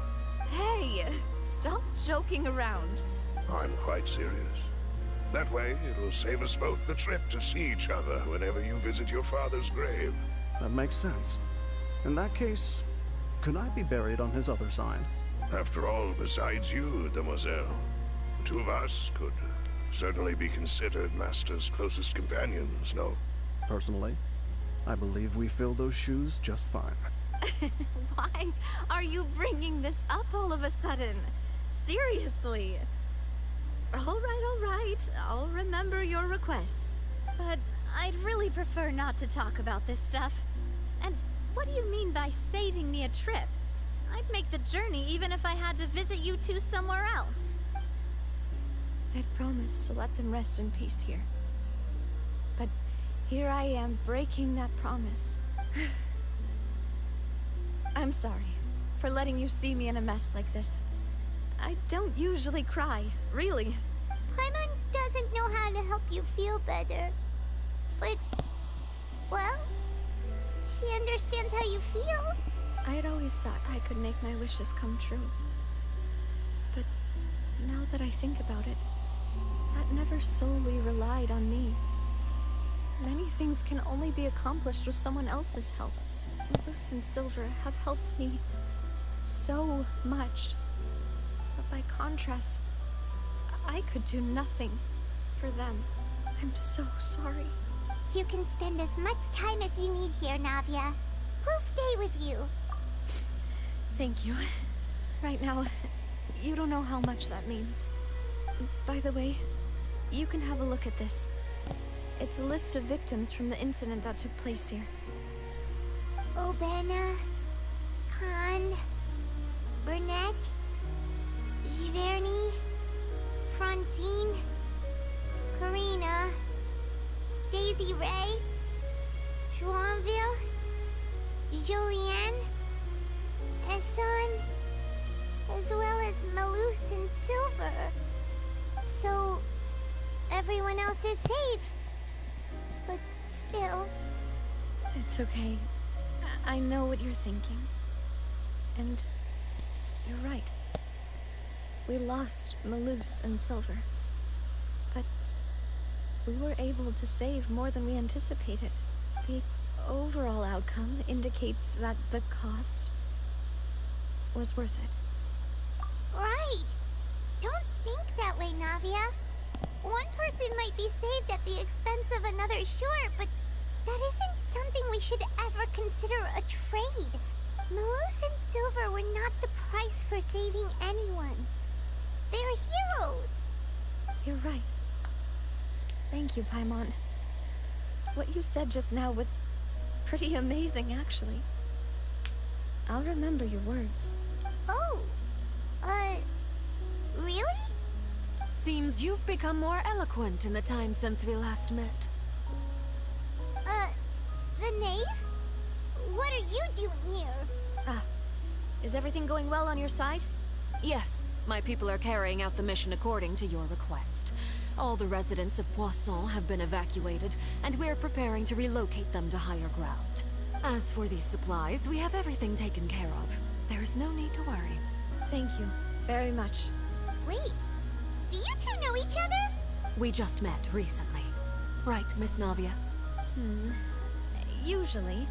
Hey, stop joking around. I'm quite serious. That way, it will save us both the trip to see each other whenever you visit your father's grave. That makes sense. In that case, could I be buried on his other side? After all, besides you, Demoiselle, the two of us could certainly be considered Master's closest companions, no? Personally, I believe we fill those shoes just fine. Why are you bringing this up all of a sudden? Seriously. All right. I'll remember your requests. But I'd really prefer not to talk about this stuff. And what do you mean by saving me a trip? I'd make the journey even if I had to visit you two somewhere else. I'd promised to let them rest in peace here. But here I am breaking that promise. I'm sorry for letting you see me in a mess like this. I don't usually cry, really. Paimon doesn't know how to help you feel better. But, well, she understands how you feel. I had always thought I could make my wishes come true. But now that I think about it, that never solely relied on me. Many things can only be accomplished with someone else's help. Malus and Silver have helped me so much. But by contrast, I could do nothing for them. I'm so sorry. You can spend as much time as you need here, Navia. We'll stay with you. Thank you. Right now, you don't know how much that means. By the way, you can have a look at this. It's a list of victims from the incident that took place here. Obena, Khan, Burnett, Giverny, Francine, Karina, Daisy Ray, Joinville, Jolienne, Esson, as well as Malus and Silver. So, everyone else is safe. But still... It's okay. I know what you're thinking. And you're right. We lost Malus and Silver. But we were able to save more than we anticipated. The overall outcome indicates that the cost was worth it. Right! Don't think that way, Navia. One person might be saved at the expense of another, sure, but that isn't something we should ever consider a trade. Malus and Silver were not the price for saving anyone. They're heroes. You're right. Thank you, Paimon. What you said just now was pretty amazing, actually. I'll remember your words. Oh, really? Seems you've become more eloquent in the time since we last met. The knave? What are you doing here? Ah, is everything going well on your side? Yes, my people are carrying out the mission according to your request. All the residents of Poisson have been evacuated, and we're preparing to relocate them to higher ground. As for these supplies, we have everything taken care of. There is no need to worry. Thank you very much. Wait, do you two know each other? We just met recently. Right, Miss Navia? Usually,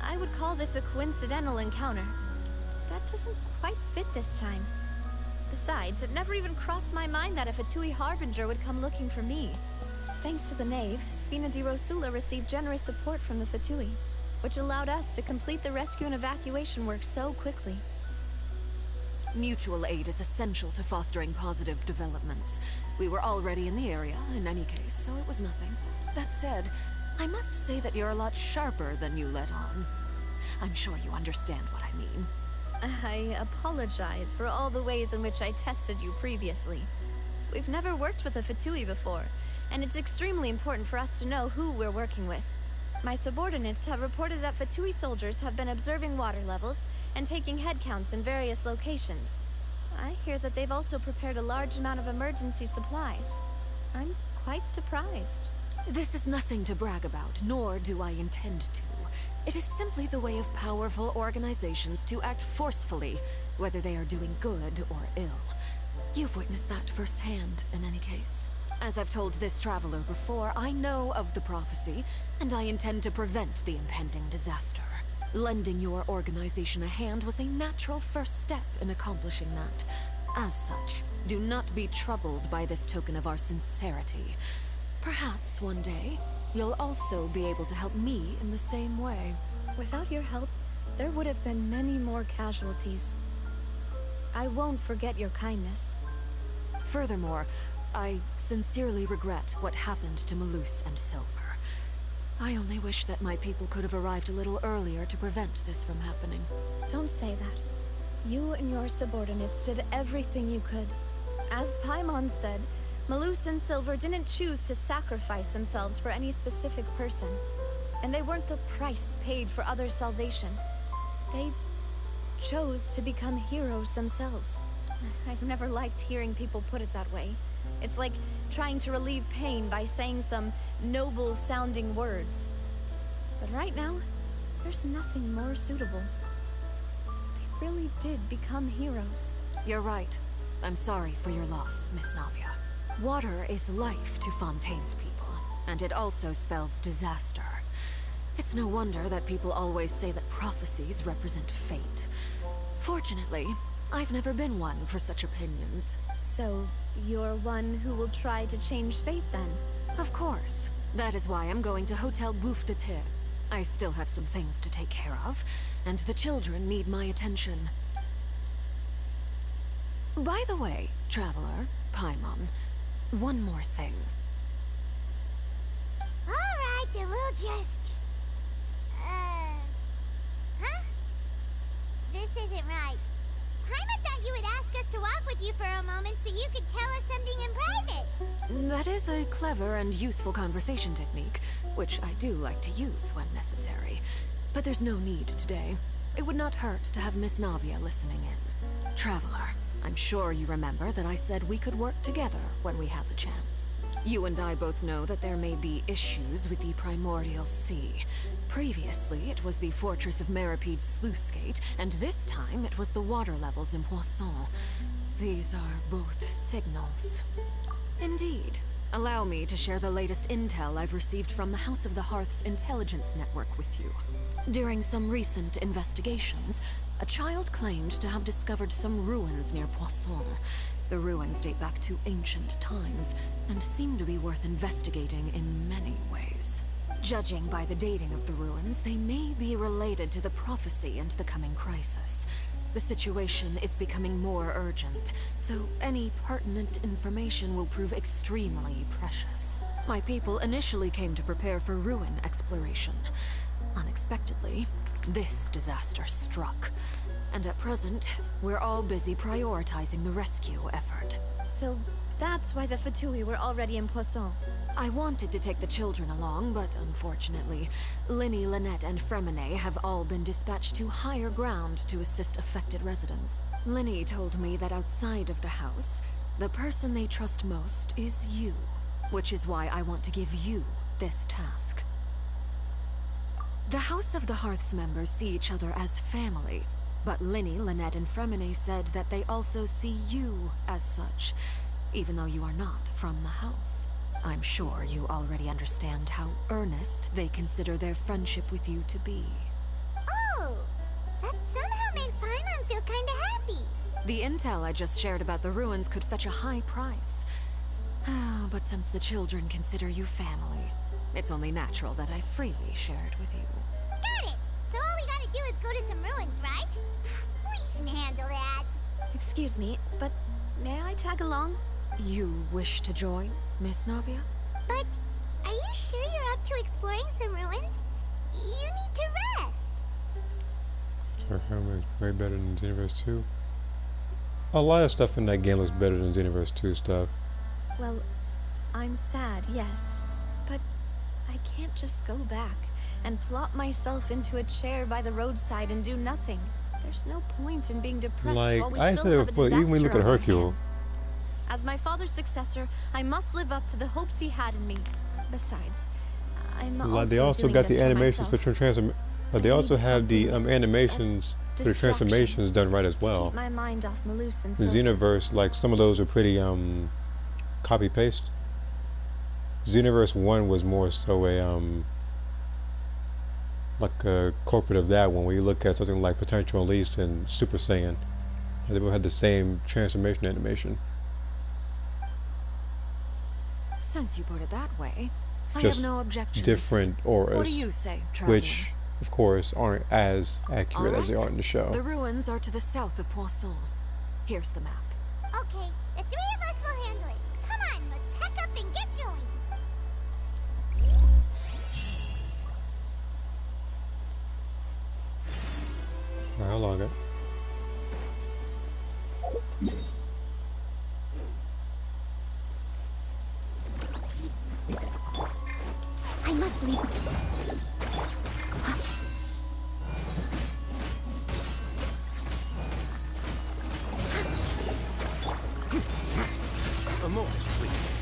I would call this a coincidental encounter. That doesn't quite fit this time. Besides, it never even crossed my mind that a Fatui Harbinger would come looking for me. Thanks to the Knave, Spina di Rosula received generous support from the Fatui, which allowed us to complete the rescue and evacuation work so quickly. Mutual aid is essential to fostering positive developments. We were already in the area, in any case, so it was nothing. That said, I must say that you're a lot sharper than you let on. I'm sure you understand what I mean. I apologize for all the ways in which I tested you previously. We've never worked with a Fatui before, and it's extremely important for us to know who we're working with. My subordinates have reported that Fatui soldiers have been observing water levels and taking head counts in various locations. I hear that they've also prepared a large amount of emergency supplies. I'm quite surprised. This is nothing to brag about, nor do I intend to. It is simply the way of powerful organizations to act forcefully whether they are doing good or ill. You've witnessed that firsthand, in any case. As I've told this traveler before, I know of the prophecy, and I intend to prevent the impending disaster. Lending your organization a hand was a natural first step in accomplishing that. As such, do not be troubled by this token of our sincerity. Perhaps one day, you'll also be able to help me in the same way. Without your help, there would have been many more casualties. I won't forget your kindness. Furthermore, I sincerely regret what happened to Malus and Silver. I only wish that my people could have arrived a little earlier to prevent this from happening. Don't say that. You and your subordinates did everything you could. As Paimon said, Malus and Silver didn't choose to sacrifice themselves for any specific person. And they weren't the price paid for others' salvation. They chose to become heroes themselves. I've never liked hearing people put it that way. It's like trying to relieve pain by saying some noble-sounding words. But right now, there's nothing more suitable. They really did become heroes. You're right. I'm sorry for your loss, Miss Navia. Water is life to Fontaine's people, and it also spells disaster. It's no wonder that people always say that prophecies represent fate. Fortunately, I've never been one for such opinions. So, you're one who will try to change fate then? Of course. That is why I'm going to Hotel Bouffe de Terre. I still have some things to take care of, and the children need my attention. By the way, Traveler, Paimon, one more thing. Alright, then we'll just... Huh? This isn't right. Paimon thought you would ask us to walk with you for a moment so you could tell us something in private. That is a clever and useful conversation technique, which I do like to use when necessary. But there's no need today. It would not hurt to have Miss Navia listening in. Traveler, I'm sure you remember that I said we could work together when we had the chance. You and I both know that there may be issues with the Primordial Sea. Previously, it was the Fortress of Meripede's sluice gate, and this time it was the water levels in Poisson. These are both signals. Indeed. Allow me to share the latest intel I've received from the House of the Hearth's intelligence network with you. During some recent investigations, a child claimed to have discovered some ruins near Poisson. The ruins date back to ancient times, and seem to be worth investigating in many ways. Judging by the dating of the ruins, they may be related to the prophecy and the coming crisis. The situation is becoming more urgent, so any pertinent information will prove extremely precious. My people initially came to prepare for ruin exploration. Unexpectedly, this disaster struck. And at present, we're all busy prioritizing the rescue effort. So that's why the Fatui were already in Poisson. I wanted to take the children along, but unfortunately, Linny, Lynette, and Fremine have all been dispatched to higher ground to assist affected residents. Linny told me that outside of the house, the person they trust most is you, which is why I want to give you this task. The House of the Hearth's members see each other as family, but Linny, Lynette, and Fremine said that they also see you as such, even though you are not from the house. I'm sure you already understand how earnest they consider their friendship with you to be. Oh! That somehow makes Paimon feel kinda happy. The intel I just shared about the ruins could fetch a high price. But since the children consider you family, it's only natural that I freely share it with you. Got it! So all we gotta do is go to some ruins, right? We can handle that. Excuse me, but may I tag along? You wish to join, Miss Navia? But are you sure you're up to exploring some ruins? You need to rest. Her helmet is way better than Xenoverse 2. A lot of stuff in that game looks better than Xenoverse 2 stuff. Well, I'm sad, yes. But I can't just go back and plop myself into a chair by the roadside and do nothing. There's no point in being depressed while we still have a disaster even when you look at on our Hercule. hands. As my father's successor, I must live up to the hopes he had in me. Besides, I'm Like they also doing got this the for animations myself. for But they also have the animations for the transformations done right as well. Keep my mind off Malus and The Silver. Xenoverse, like some of those are pretty copy paste. Xenoverse 1 was more so a like a corporate of that one, where you look at something like Potential Unleashed and Super Saiyan. They both had the same transformation animation. Since you put it that way, I Just have no objections. different auras. What do you say, traveler? Which, of course, aren't as accurate as they are in the show. The ruins are to the south of Poisson. Here's the map. Okay, the three of us will handle it. Come on, let's pack up and get going. I'll log it. I must leave. A moment, please.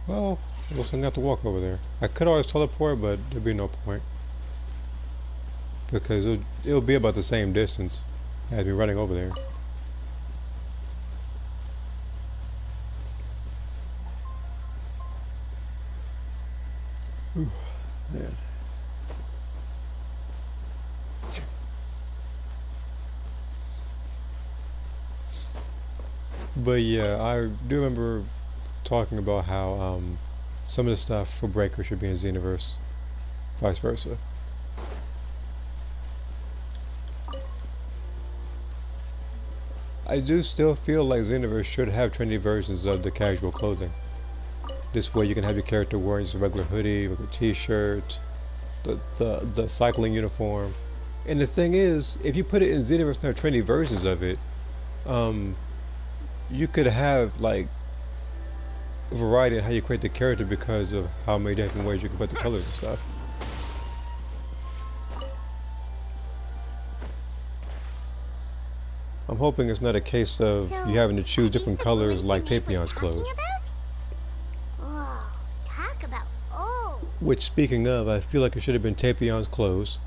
Well, we'll still have to walk over there. I could always teleport, but there'd be no point. Because it'll be about the same distance as me running over there. Ooh, man. But yeah, I do remember talking about how some of the stuff for Breaker should be in Xenoverse, vice versa. I do still feel like Xenoverse should have trendy versions of the casual clothing. This way you can have your character wearing just a regular hoodie, regular t-shirt, the cycling uniform. And the thing is, if you put it in Xenoverse and have trendy versions of it, you could have like a variety in how you create the character because of how many different ways you can put the colors and stuff. I'm hoping it's not a case of you having to choose different colors like Tapion's clothes. Oh, talk about old. Which, speaking of, I feel like it should have been Tapion's clothes.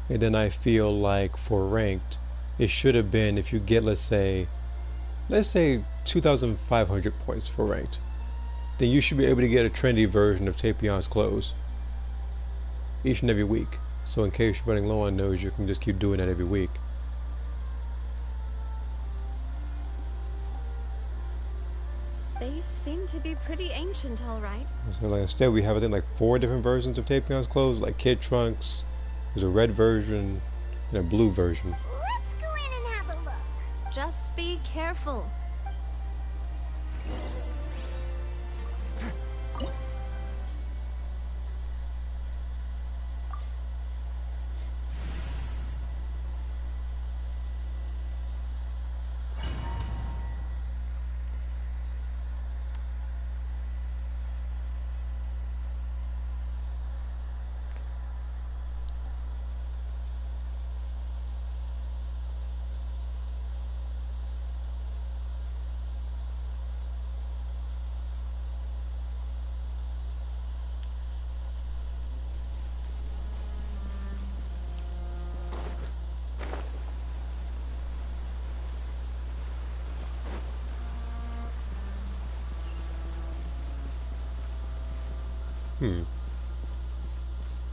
And then I feel like for ranked, it should have been if you get, let's say 2,500 points for ranked. Then you should be able to get a trendy version of Tapion's clothes each and every week. So in case you're running low on those, you can just keep doing that every week. They seem to be pretty ancient, all right. So like instead we have I think like 4 different versions of Tapion's clothes, like Kid Trunks, there's a red version, and a blue version. Let's go in and have a look. Just be careful.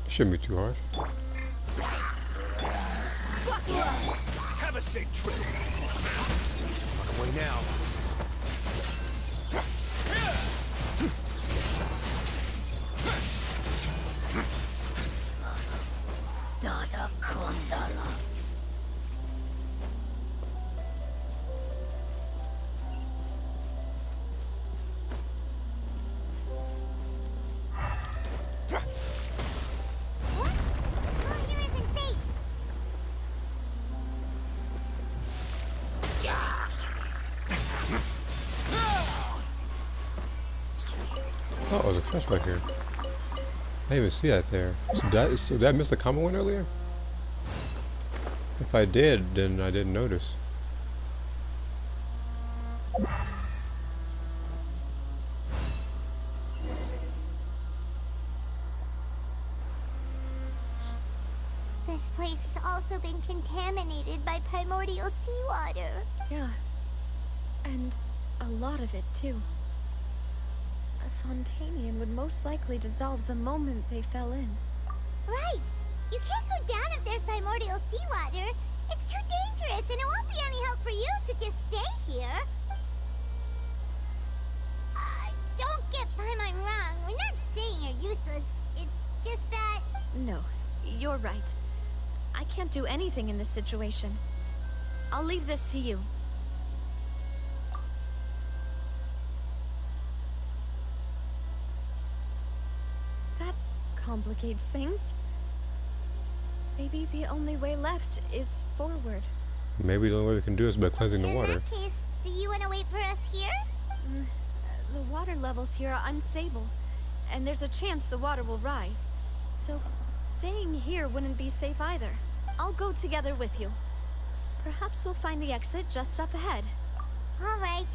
Shouldn't be too hard. Have a safe trip. On the way now. Dada Kundala. Oh, there's a fish back here. I didn't even see that there. So did I miss the common one earlier? If I did, then I didn't notice. This place has also been contaminated by primordial seawater. Yeah. And a lot of it, too. A Fontanian would most likely dissolve the moment they fell in. Right! You can't go down if there's primordial seawater. It's too dangerous, and it won't be any help for you to just stay here. Don't get Paimon wrong. We're not saying you're useless. It's just that... No, you're right. I can't do anything in this situation. I'll leave this to you. That complicates things. Maybe the only way left is forward. Maybe the only way we can do is by cleansing the water. In that case, do you want to wait for us here? The water levels here are unstable, and there's a chance the water will rise. So, staying here wouldn't be safe either. I'll go together with you. Perhaps we'll find the exit just up ahead. All right.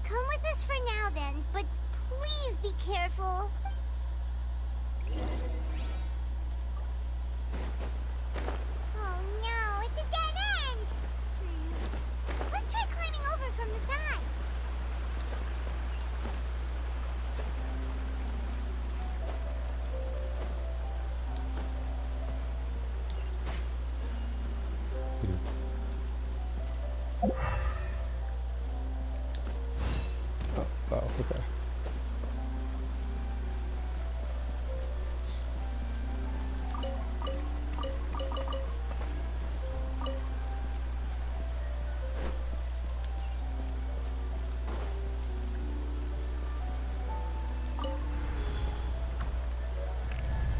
Come with us for now then, but please be careful. Oh no, it's a dead end! Let's try climbing over from the side. Oh, okay.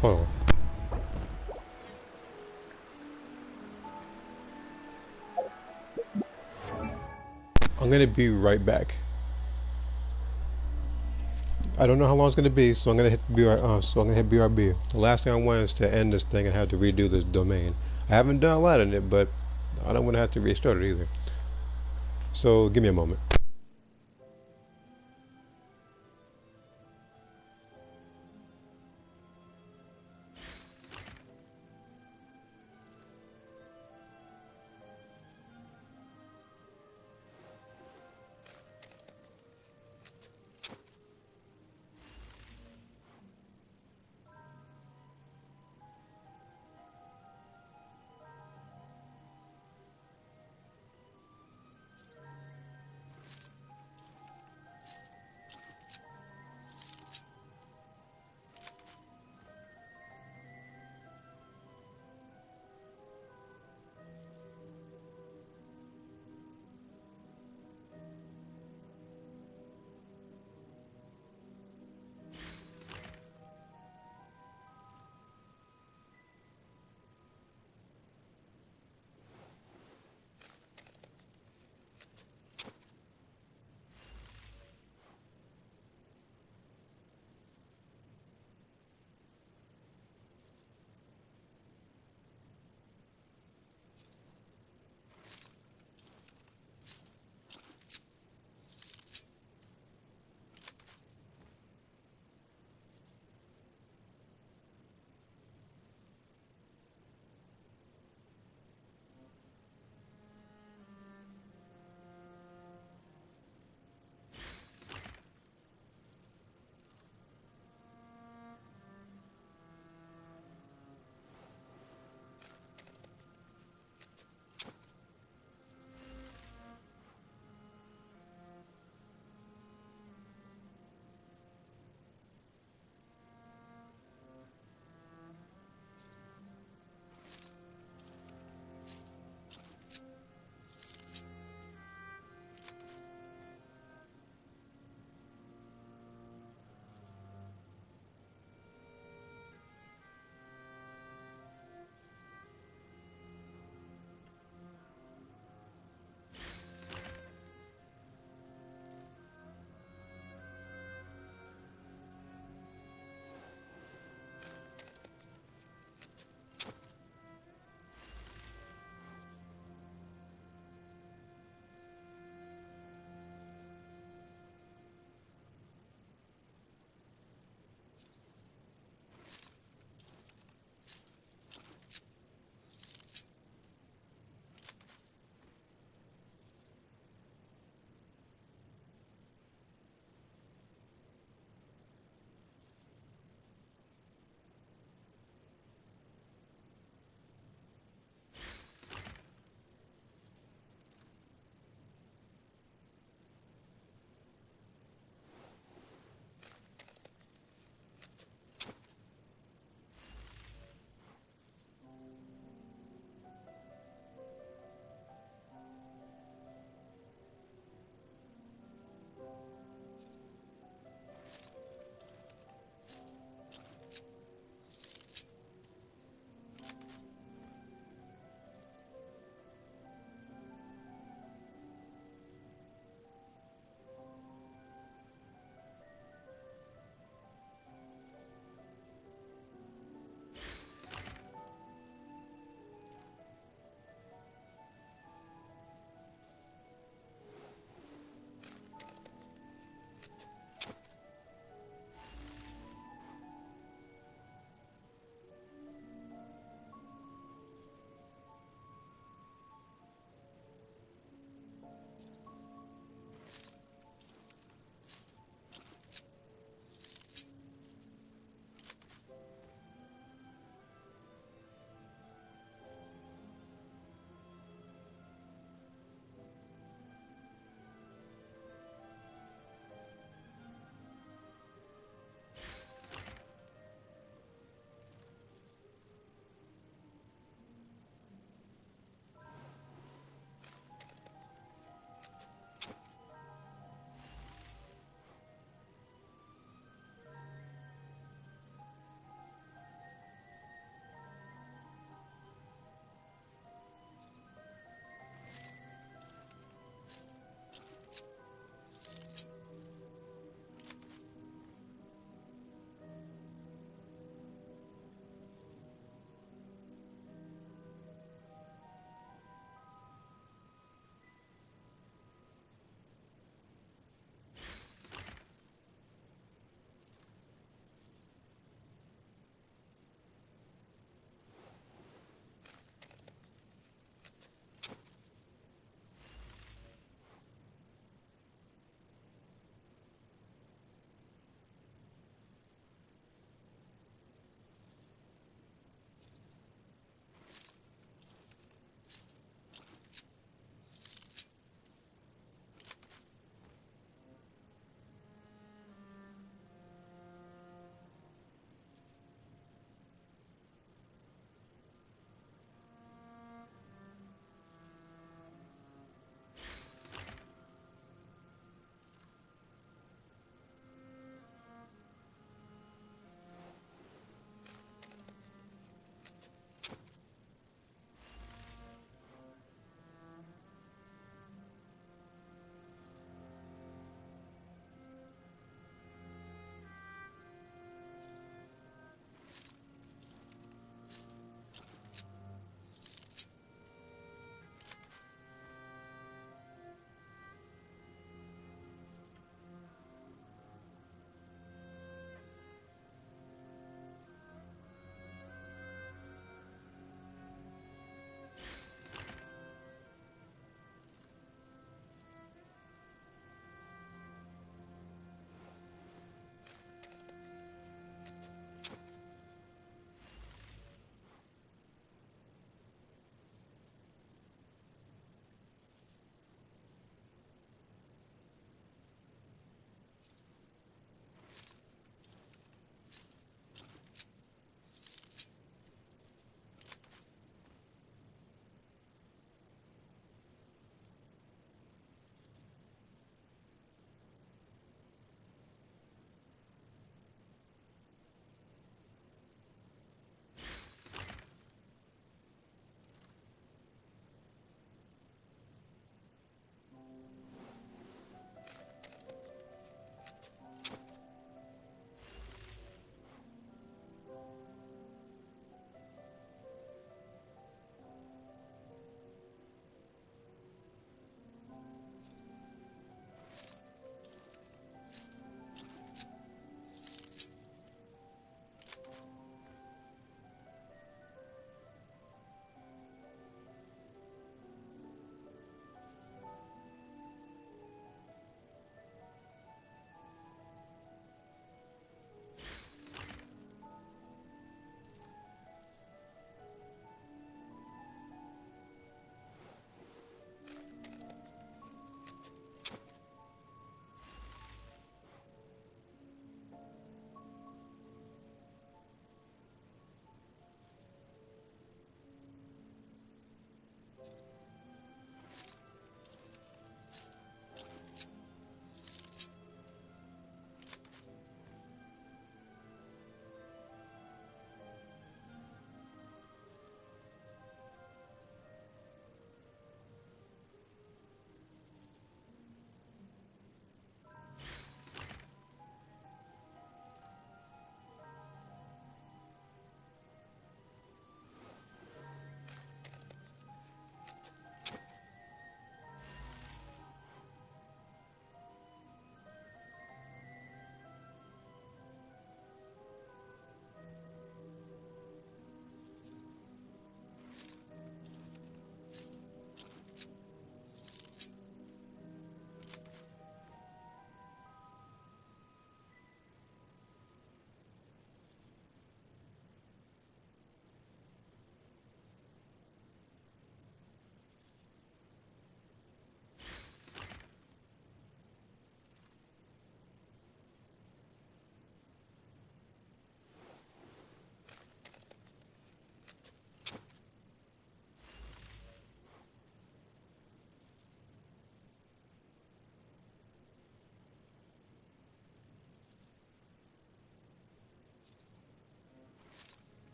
Hold on. I'm gonna be right back. I don't know how long it's gonna be, so I'm gonna hit BRB. The last thing I want is to end this thing and have to redo this domain. I haven't done a lot in it, but I don't want to have to restart it either. So give me a moment.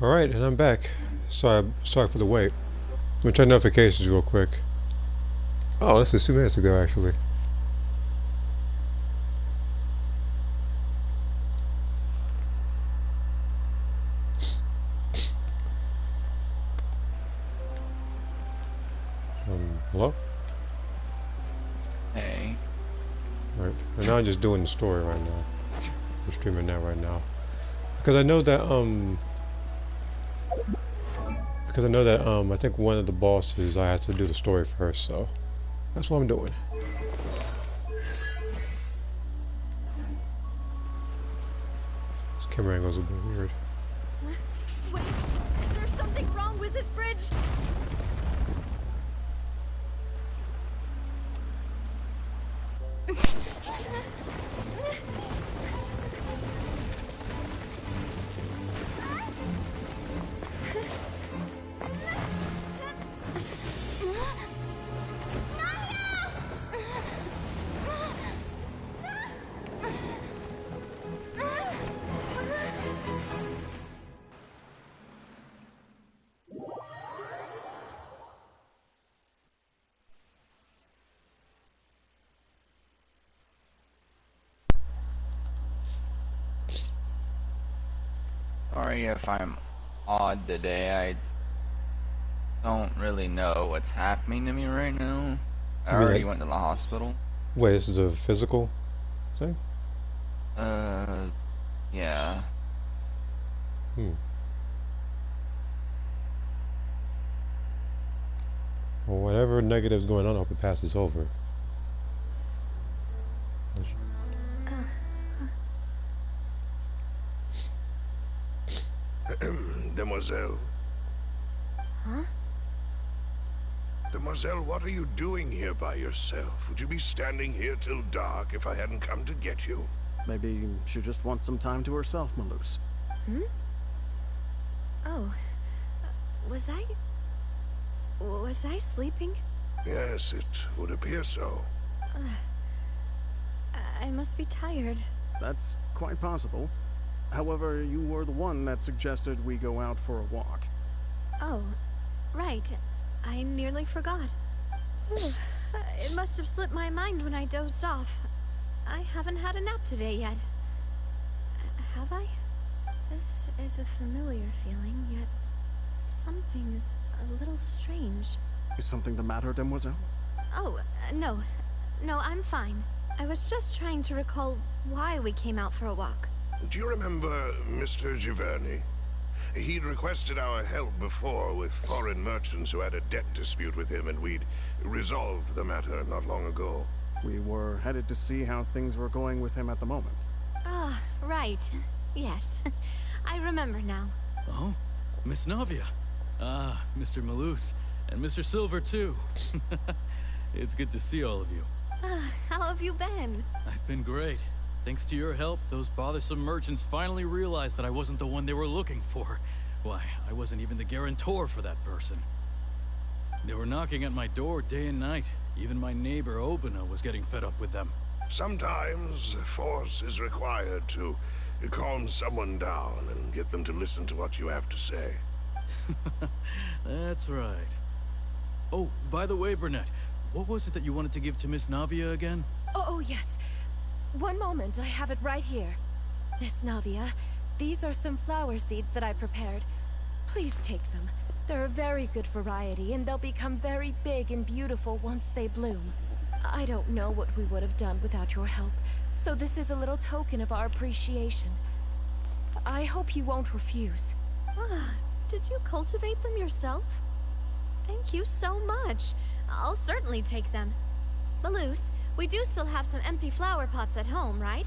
Alright, and I'm back. Sorry for the wait. Let me check notifications real quick. Oh, this is 2 minutes ago, actually. Hello? Hey. Alright, and now I'm just doing the story right now. I'm streaming that right now. Because I know that, I think one of the bosses, I had to do the story first, so that's what I'm doing. This camera angle's a bit weird. Wait, there's something wrong with this bridge? Sorry if I'm odd today. I don't really know what's happening to me right now. I already went to the hospital. Wait, this is a physical thing? Yeah. Well, whatever negative's going on, I hope it passes over. Demoiselle. Huh? Demoiselle, what are you doing here by yourself? Would you be standing here till dark if I hadn't come to get you? Maybe she just wants some time to herself, Maloose. Hmm? Oh. Was I sleeping? Yes, it would appear so. I must be tired. That's quite possible. However, you were the one that suggested we go out for a walk. Oh, right. I nearly forgot. It must have slipped my mind when I dozed off. I haven't had a nap today yet. Have I? This is a familiar feeling, yet something is a little strange. Is something the matter, Demoiselle? Oh, no. No, I'm fine. I was just trying to recall why we came out for a walk. Do you remember Mr. Giverny? He'd requested our help before with foreign merchants who had a debt dispute with him, and we'd resolved the matter not long ago. We were headed to see how things were going with him at the moment. Ah, right. Yes. I remember now. Oh, Miss Navia. Ah, Mr. Maloose. And Mr. Silver, too. It's good to see all of you. How have you been? I've been great. Thanks to your help, those bothersome merchants finally realized that I wasn't the one they were looking for. Why, I wasn't even the guarantor for that person. They were knocking at my door day and night. Even my neighbor, Obina, was getting fed up with them. Sometimes force is required to calm someone down and get them to listen to what you have to say. That's right. Oh, by the way, Burnett, what was it that you wanted to give to Miss Navia again? Oh, yes. One moment, I have it right here. Miss Navia, these are some flower seeds that I prepared. Please take them. They're a very good variety, and they'll become very big and beautiful once they bloom. I don't know what we would have done without your help, so this is a little token of our appreciation. I hope you won't refuse. Ah, did you cultivate them yourself? Thank you so much. I'll certainly take them. Maloose, we do still have some empty flower pots at home, right?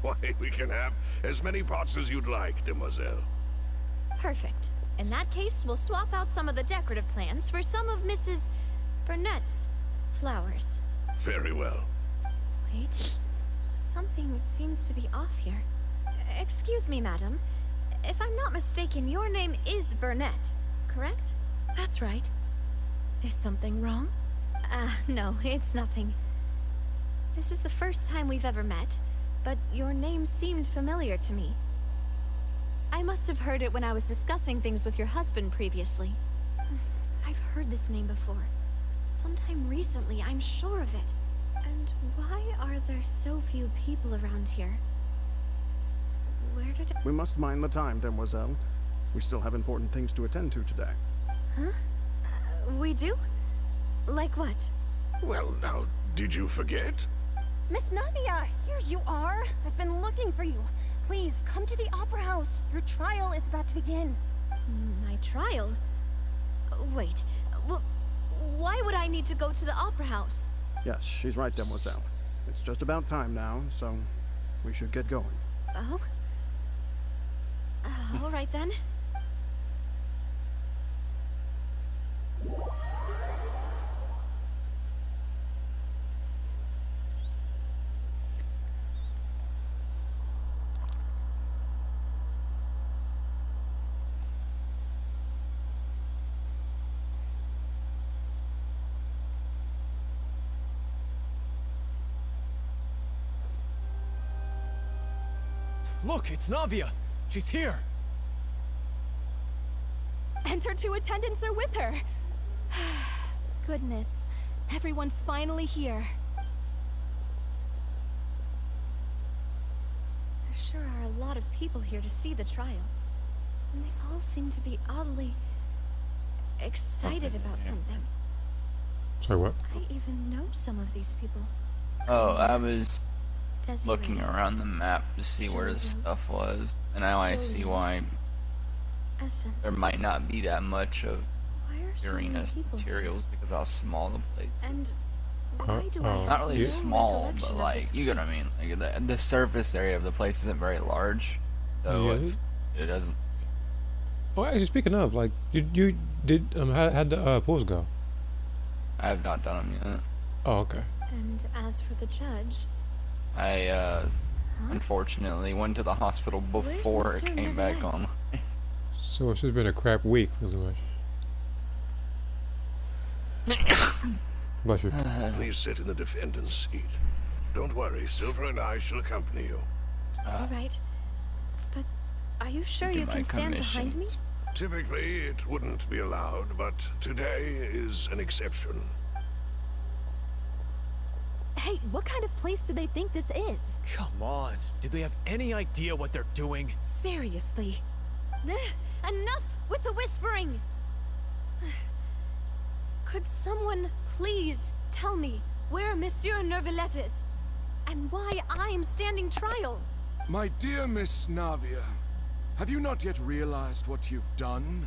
Why, we can have as many pots as you'd like, Demoiselle. Perfect. In that case, we'll swap out some of the decorative plants for some of Mrs. Burnett's flowers. Very well. Wait. Something seems to be off here. Excuse me, madam. If I'm not mistaken, your name is Burnett, correct? That's right. Is something wrong? No, it's nothing. This is the first time we've ever met, but your name seemed familiar to me. I must have heard it when I was discussing things with your husband previously. I've heard this name before. Sometime recently, I'm sure of it. And why are there so few people around here? Where did it... We must mind the time, demoiselle. We still have important things to attend to today. Huh? We do? Like what? Well, now, did you forget? Miss Navia, here you are. I've been looking for you. Please, come to the Opera House. Your trial is about to begin. My trial? Wait, why would I need to go to the Opera House? Yes, she's right, demoiselle. It's just about time now, so we should get going. Oh? All right then. Look, it's Navia. She's here. And her two attendants are with her. Goodness, everyone's finally here. There sure are a lot of people here to see the trial. And they all seem to be oddly excited about something. Sorry, what? I even know some of these people. Oh, I was Desiree, looking around the map to see where the stuff was, and now I see why Essen. there might not be that much of Why are so many Uranus people here? materials because how small the place is. And why do I have Not really no small, recollection but of this like, you get what I case? mean. Like the surface area of the place isn't very large, so Yeah. it doesn't. Oh, actually, speaking of, like, how'd the polls go? I have not done them yet. Oh, okay. And as for the judge, I unfortunately went to the hospital before it Monsieur came back Neuvillette? on. So it's just been a crap week, pretty much. Bless you. Please sit in the defendant's seat. Don't worry, Silver and I shall accompany you. all right. But are you sure Do you my can stand behind me? Typically, it wouldn't be allowed, but today is an exception. Hey, what kind of place do they think this is? Come on. Do they have any idea what they're doing? Seriously. Enough with the whispering! Could someone please tell me where Monsieur Neuvillette is? And why I'm standing trial? My dear Miss Navia, have you not yet realized what you've done?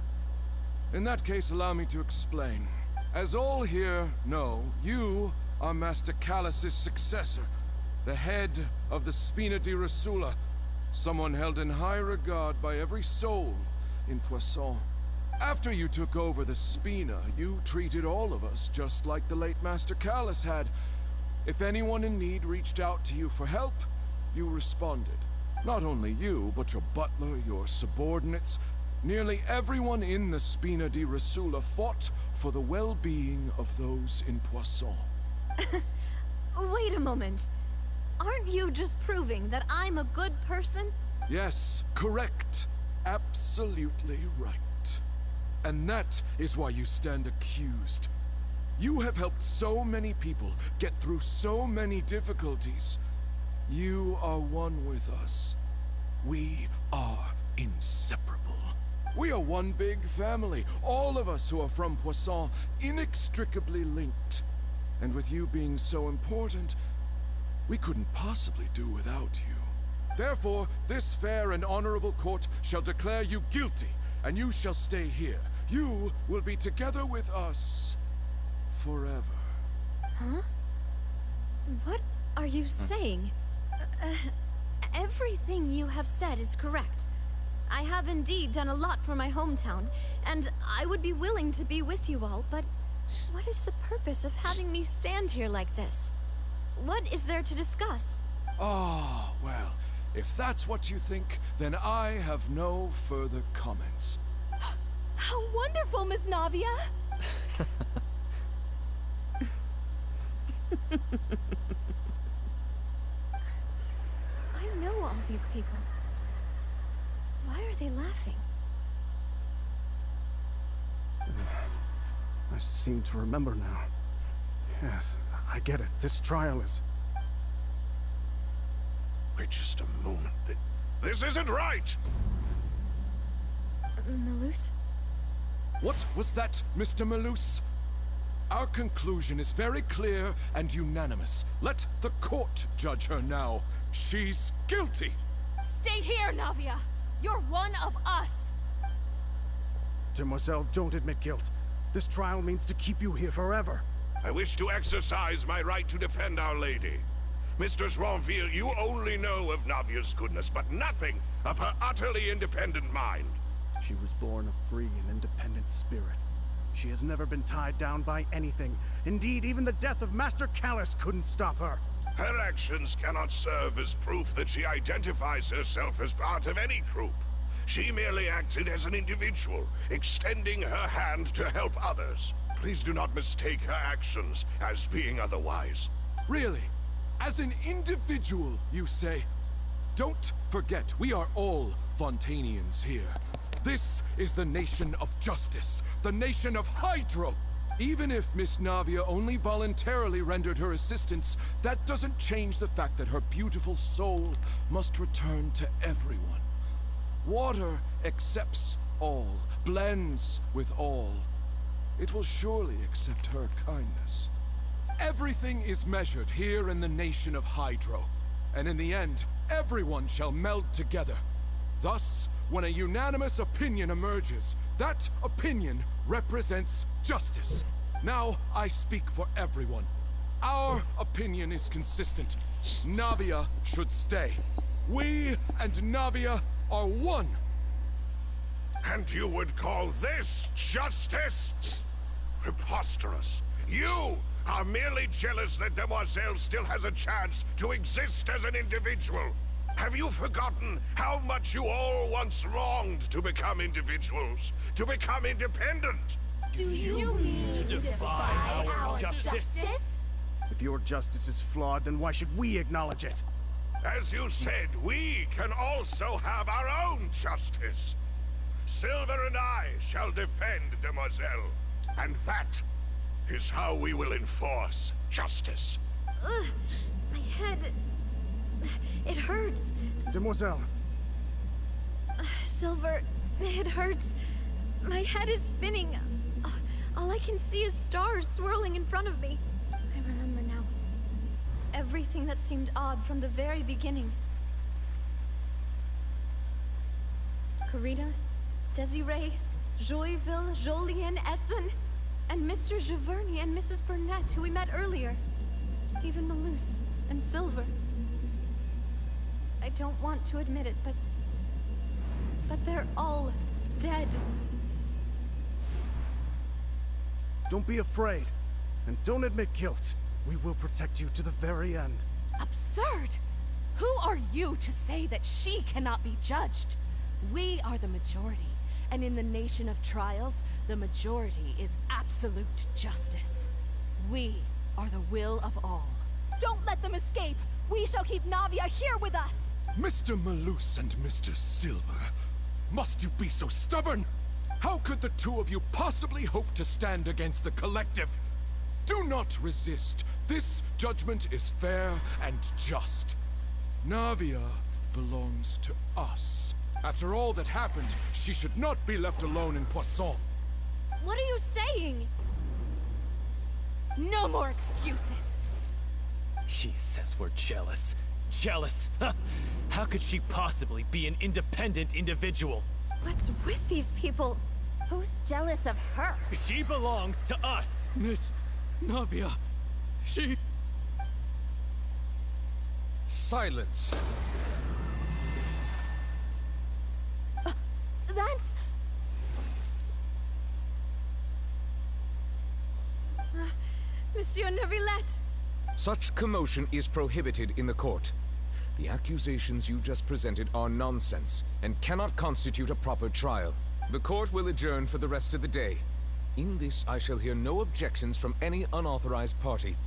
In that case, allow me to explain. As all here know, you are Master Callus's successor, the head of the Spina di Rosula, someone held in high regard by every soul in Poisson. After you took over the Spina, you treated all of us just like the late Master Callus had. If anyone in need reached out to you for help, you responded. Not only you, but your butler, your subordinates, nearly everyone in the Spina di Rosula fought for the well-being of those in Poisson. Wait a moment. Aren't you just proving that I'm a good person? Yes, correct. Absolutely right. And that is why you stand accused. You have helped so many people get through so many difficulties. You are one with us. We are inseparable. We are one big family, all of us who are from Poisson, inextricably linked. And with you being so important, we couldn't possibly do without you. Therefore, this fair and honorable court shall declare you guilty, and you shall stay here. You will be together with us forever. Huh? What are you saying? Everything you have said is correct. I have indeed done a lot for my hometown, and I would be willing to be with you all, but what is the purpose of having me stand here like this? What is there to discuss? Ah, well, if that's what you think, then I have no further comments. How wonderful, Miss Navia! I know all these people. Why are they laughing? I seem to remember now. Yes, I get it. This trial is... Wait just a moment. This isn't right! Malus? What was that, Mr. Malus? Our conclusion is very clear and unanimous. Let the court judge her now. She's guilty! Stay here, Navia! You're one of us! Demoiselle, don't admit guilt. This trial means to keep you here forever. I wish to exercise my right to defend Our Lady. Mr. Joinville, you only know of Navia's goodness, but nothing of her utterly independent mind. She was born a free and independent spirit. She has never been tied down by anything. Indeed, even the death of Master Callus couldn't stop her. Her actions cannot serve as proof that she identifies herself as part of any group. She merely acted as an individual, extending her hand to help others. Please do not mistake her actions as being otherwise. Really? As an individual, you say? Don't forget, we are all Fontanians here. This is the nation of justice, the nation of Hydro. Even if Miss Navia only voluntarily rendered her assistance, that doesn't change the fact that her beautiful soul must return to everyone. Water accepts all, blends with all. It will surely accept her kindness. Everything is measured here in the nation of Hydro, and in the end, everyone shall meld together. Thus, when a unanimous opinion emerges, that opinion represents justice. Now, I speak for everyone. Our opinion is consistent. Navia should stay. We and Navia are one. And you would call this justice? Preposterous. You are merely jealous that Demoiselle still has a chance to exist as an individual. Have you forgotten how much you all once longed to become individuals, to become independent? Do you mean to defy our justice? If your justice is flawed, then why should we acknowledge it? As you said, we can also have our own justice. Silver and I shall defend Demoiselle, and that is how we will enforce justice. My head... it hurts. Demoiselle. Silver, it hurts. My head is spinning. All I can see is stars swirling in front of me. I remember now. Everything that seemed odd from the very beginning. Karina, Desiree, Joyville, Jolien, Essen, and Mr. Giverny and Mrs. Burnett, who we met earlier. Even Malus and Silver. I don't want to admit it, but they're all dead. Don't be afraid, and don't admit guilt. We will protect you to the very end. Absurd! Who are you to say that she cannot be judged? We are the majority, and in the nation of trials, the majority is absolute justice. We are the will of all. Don't let them escape! We shall keep Navia here with us! Mr. Malus and Mr. Silver, must you be so stubborn? How could the two of you possibly hope to stand against the collective? Do not resist. This judgment is fair and just. Navia belongs to us. After all that happened, she should not be left alone in Poisson. What are you saying? No more excuses. She says we're jealous. Jealous? How could she possibly be an independent individual? What's with these people? Who's jealous of her? She belongs to us. Miss Navia, she... Silence. That's... Monsieur Neuvillette. Such commotion is prohibited in the court. The accusations you just presented are nonsense and cannot constitute a proper trial. The court will adjourn for the rest of the day. In this, I shall hear no objections from any unauthorized party.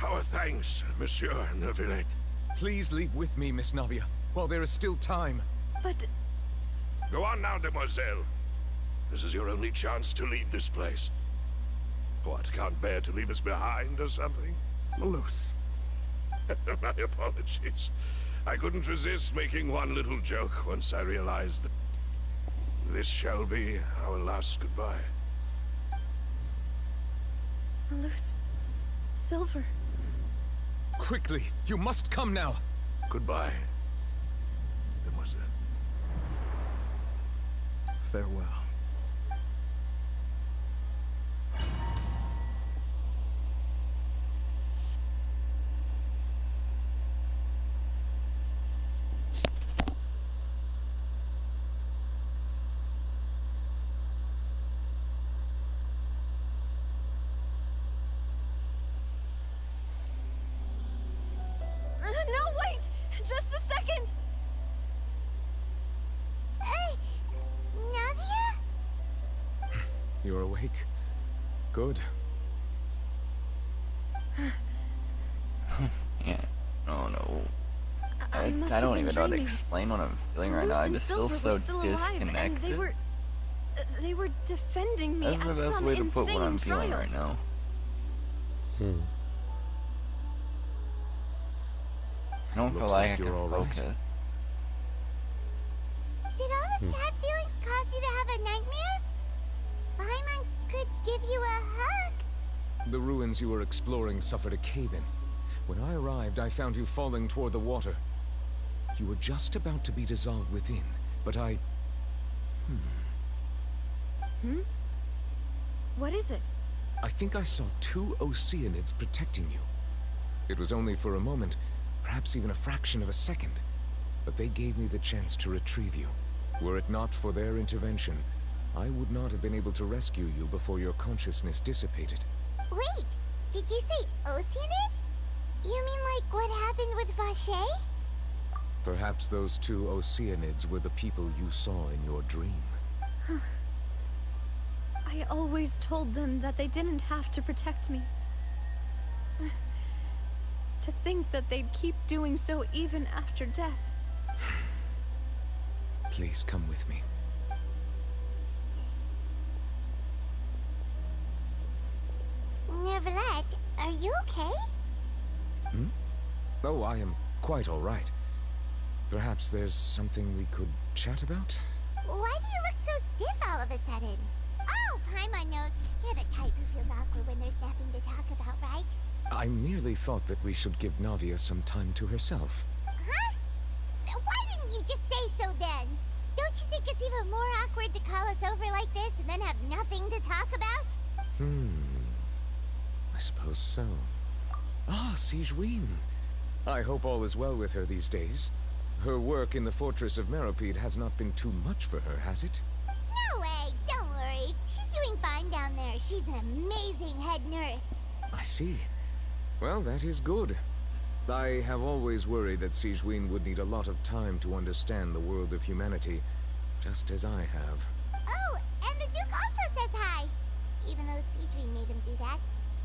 Our thanks, Monsieur Neuvillette. Please leave with me, Miss Navia, while there is still time. But... Go on now, demoiselle. This is your only chance to leave this place. What, can't bear to leave us behind or something? Malus. My apologies. I couldn't resist making one little joke once I realized that this shall be our last goodbye. Malus. Silver. Quickly, you must come now. Goodbye, demoiselle. Farewell. No, wait! Just a second! Navia? You're awake. Good. Yeah. Oh no. I must don't have been even know how to dreaming. explain what I'm feeling right now. I Malus and just feel Silver so were still alive, and disconnected. they were defending me That's the at best some way to put what insane I'm feeling trial. right now. I don't feel Looks like I like can you're all right. focus. Did all the sad feelings cause you to have a nightmare? Paimon could give you a hug. The ruins you were exploring suffered a cave-in. When I arrived, I found you falling toward the water. You were just about to be dissolved within, but I... What is it? I think I saw 2 Oceanids protecting you. It was only for a moment, perhaps even a fraction of a second, but they gave me the chance to retrieve you. Were it not for their intervention, I would not have been able to rescue you before your consciousness dissipated. Wait, did you say Oceanids? You mean like what happened with Vache? Perhaps those 2 Oceanids were the people you saw in your dream. I always told them that they didn't have to protect me. To think that they'd keep doing so even after death. Please come with me. Neverette, are you okay? Oh, I am quite all right. Perhaps there's something we could chat about? Why do you look so stiff all of a sudden? Oh, Paimon knows. You're the type who feels awkward when there's nothing to talk about, right? I merely thought that we should give Navia some time to herself. Huh? Why didn't you just say so then? Don't you think it's even more awkward to call us over like this and then have nothing to talk about? I suppose so. Ah, Sigewinne. I hope all is well with her these days. Her work in the Fortress of Meropide has not been too much for her, has it? No way, don't worry. She's doing fine down there. She's an amazing head nurse. I see. Well, that is good. I have always worried that Sigewinne would need a lot of time to understand the world of humanity, just as I have. Oh, and the Duke also says hi. Even though Sigewinne made him do that.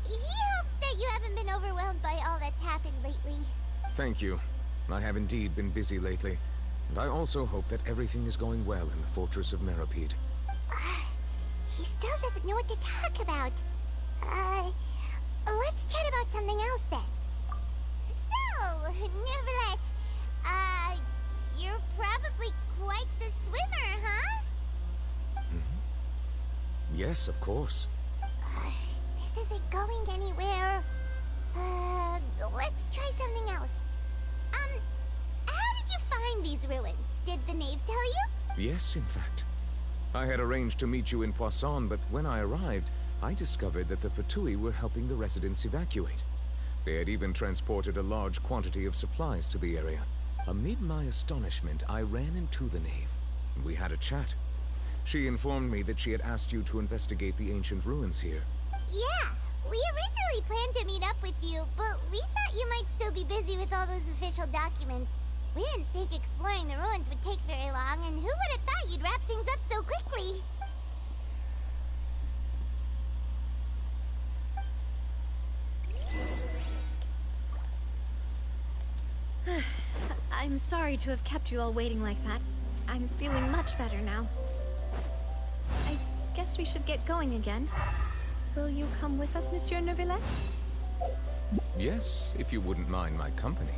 He hopes that you haven't been overwhelmed by all that's happened lately. Thank you. I have indeed been busy lately, and I also hope that everything is going well in the Fortress of Meropide. He still doesn't know what to talk about. Let's chat about something else then. So, Neuvillette, you're probably quite the swimmer, huh? Yes, of course. This isn't going anywhere. Let's try something else. How did you find these ruins? Did the knave tell you? Yes, in fact. I had arranged to meet you in Poisson, but when I arrived, I discovered that the Fatui were helping the residents evacuate. They had even transported a large quantity of supplies to the area. Amid my astonishment, I ran into the knave, and we had a chat. She informed me that she had asked you to investigate the ancient ruins here. Yeah, we originally planned to meet up with you, but we thought you might still be busy with all those official documents. We didn't think exploring the ruins would take very long, and who would have thought you'd wrap things up so quickly? I'm sorry to have kept you all waiting like that. I'm feeling much better now. I guess we should get going again. Will you come with us, Monsieur Neuvillette? Yes, if you wouldn't mind my company.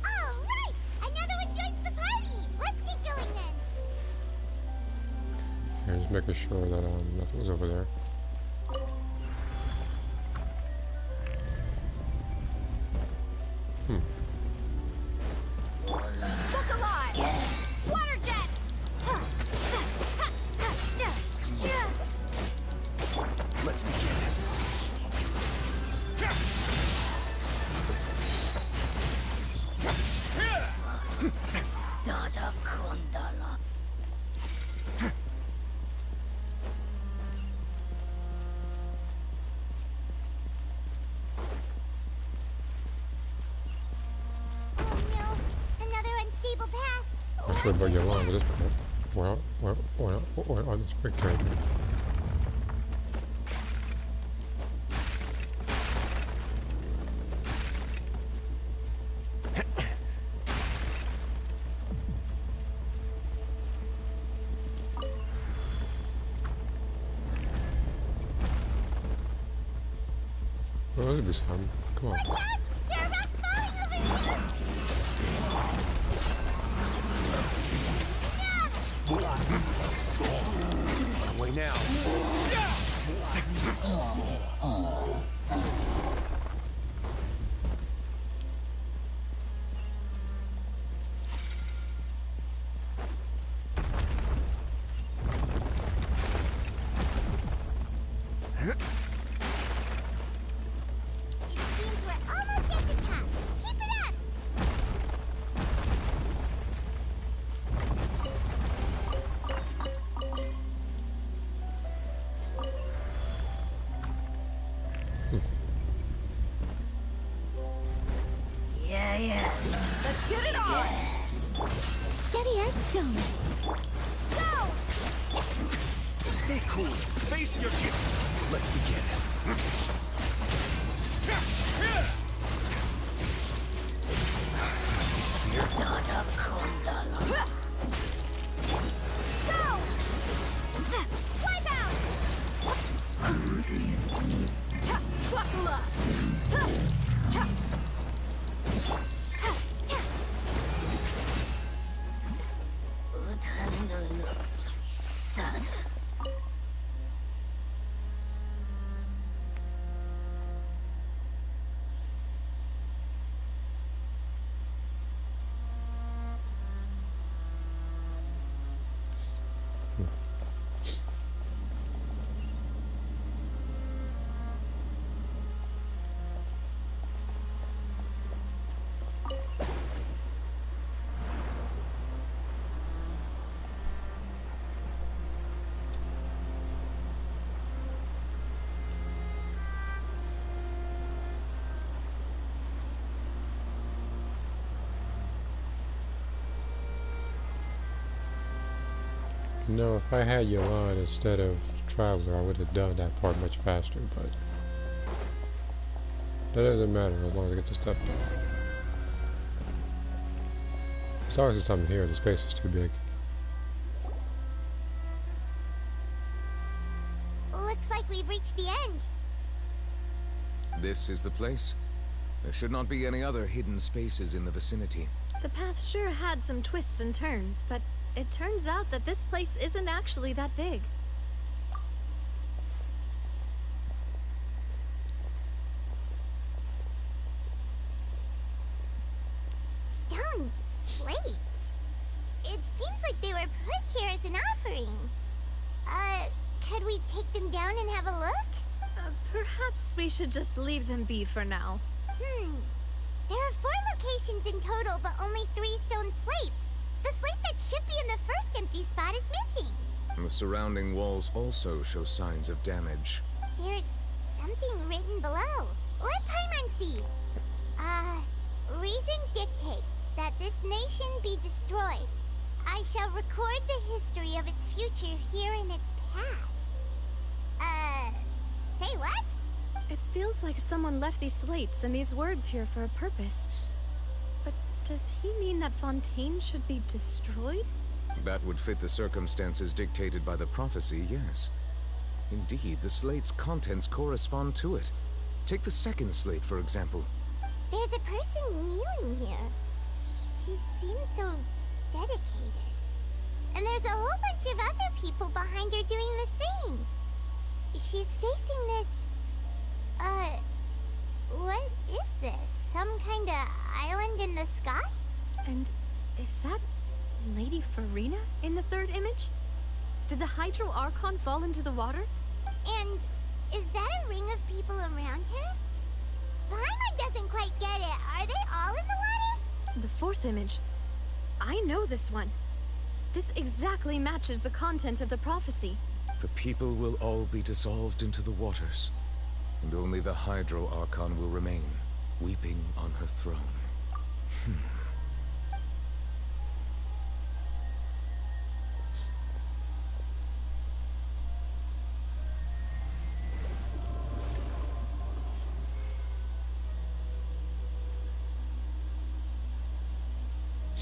All right! Another one joins the party! Let's get going then! Here, just making sure that nothing was over there. Look alive! Water jet! Let's begin. I'm sure about your line with this point. We're on the spectator. Oh, there'll be some. Come on. Watch out! There are rocks falling over here! Away now. Let's get it on! Steady as stone. Go! Stay cool. Face your gift. Let's begin. Go! Wipe out! Cha! Wakula! Cha! No, if I had Yolan instead of Traveler, I would have done that part much faster, but that doesn't matter as long as I get the stuff done. As long as it's something here, the space is too big. Looks like we've reached the end. This is the place. There should not be any other hidden spaces in the vicinity. The path sure had some twists and turns, but it turns out that this place isn't actually that big. Stone slates? It seems like they were put here as an offering. Could we take them down and have a look? Perhaps we should just leave them be for now. There are 4 locations in total, but only 3 stone slates. The slate that should be in the first empty spot is missing. The surrounding walls also show signs of damage. There's something written below. Let Paimon see. Reason dictates that this nation be destroyed. I shall record the history of its future here in its past. Say what? It feels like someone left these slates and these words here for a purpose. But Does he mean that Fontaine should be destroyed? That would fit the circumstances dictated by the prophecy, yes. Indeed, the slate's contents correspond to it. Take the second slate, for example. There's a person kneeling here. She seems so dedicated. And there's a whole bunch of other people behind her doing the same. She's facing this... what is this? Some kind of island in the sky? And is that Lady Farina in the third image? Did the Hydro Archon fall into the water? And is that a ring of people around her? Paimon doesn't quite get it. Are they all in the water? The fourth image. I know this one. This exactly matches the content of the prophecy. The people will all be dissolved into the waters, and only the Hydro Archon will remain, weeping on her throne.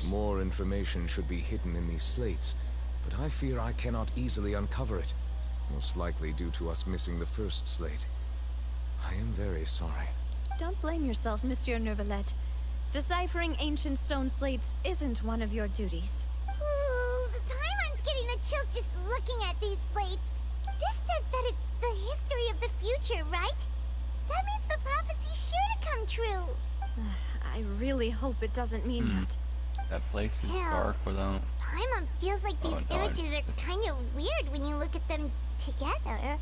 More information should be hidden in these slates, but I fear I cannot easily uncover it, most likely due to us missing the first slate. I am very sorry. Don't blame yourself, Monsieur Neuvillette. Deciphering ancient stone slates isn't one of your duties. Ooh, the Paimon's getting the chills just looking at these slates. This says that it's the history of the future, right? That means the prophecy's sure to come true. I really hope it doesn't mean that. That place is dark without... Paimon feels like these images are kind of weird when you look at them together.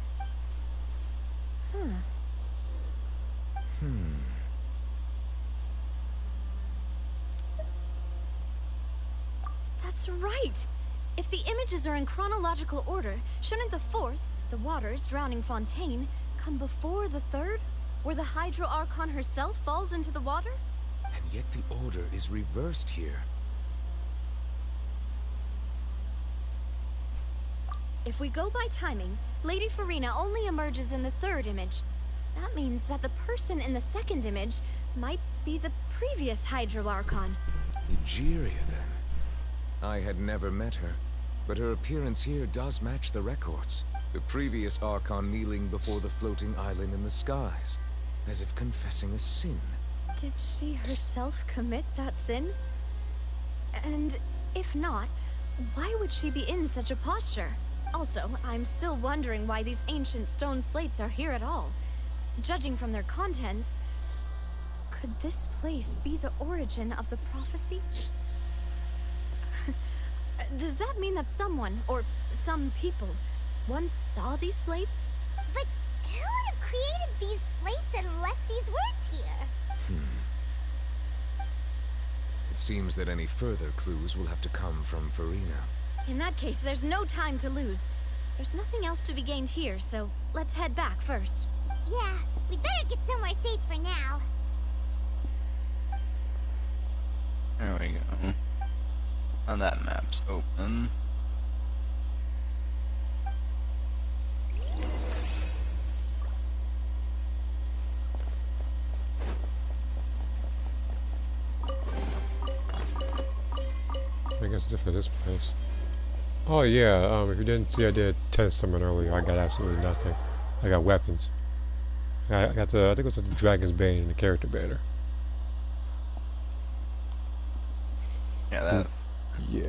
That's right! If the images are in chronological order, shouldn't the fourth, the waters drowning Fontaine, come before the third, where the Hydro Archon herself falls into the water? And yet the order is reversed here. If we go by timing, Lady Farina only emerges in the third image. That means that the person in the second image might be the previous Hydro Archon. Egeria, then. I had never met her, but her appearance here does match the records. The previous Archon kneeling before the floating island in the skies, as if confessing a sin. Did she herself commit that sin? And if not, why would she be in such a posture? Also, I'm still wondering why these ancient stone slates are here at all. Judging from their contents, could this place be the origin of the prophecy? Does that mean that someone, or some people, once saw these slates? But who would have created these slates and left these words here? It seems that any further clues will have to come from Farina. In that case, there's no time to lose. There's nothing else to be gained here, so let's head back first. Yeah, we better get somewhere safe for now. There we go. Now that map's open. I guess it's for this place. Oh yeah, if you didn't see, I did 10 summon earlier. I got absolutely nothing. I got weapons. I got the, I think it was the Dragon's Bane and the Character Banner. Yeah, that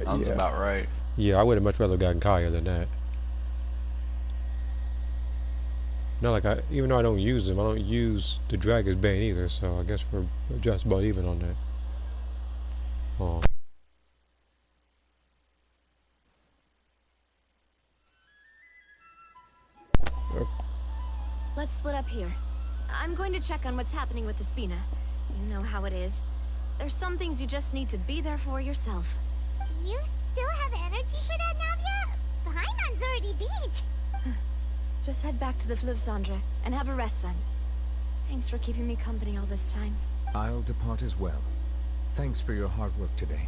sounds about right. Yeah, I would have much rather gotten Kaya than that. Not like even though I don't use them, I don't use the Dragon's Bane either, so I guess we're just about even on that. Oh. Let's split up here. I'm going to check on what's happening with the Spina. You know how it is. There's some things you just need to be there for yourself. You still have energy for that, Navia? Paimon's already beat. Just head back to the Fleuve Cendre and have a rest then. Thanks for keeping me company all this time. I'll depart as well. Thanks for your hard work today.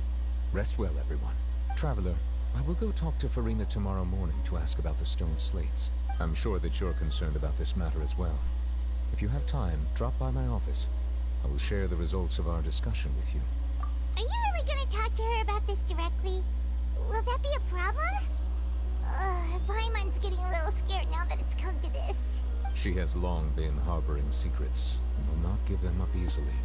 Rest well, everyone. Traveler, I will go talk to Farina tomorrow morning to ask about the stone slates. I'm sure that you're concerned about this matter as well. If you have time, drop by my office. I will share the results of our discussion with you. Are you really gonna talk to her about this directly? Will that be a problem? Paimon's getting a little scared now that it's come to this. She has long been harboring secrets and will not give them up easily,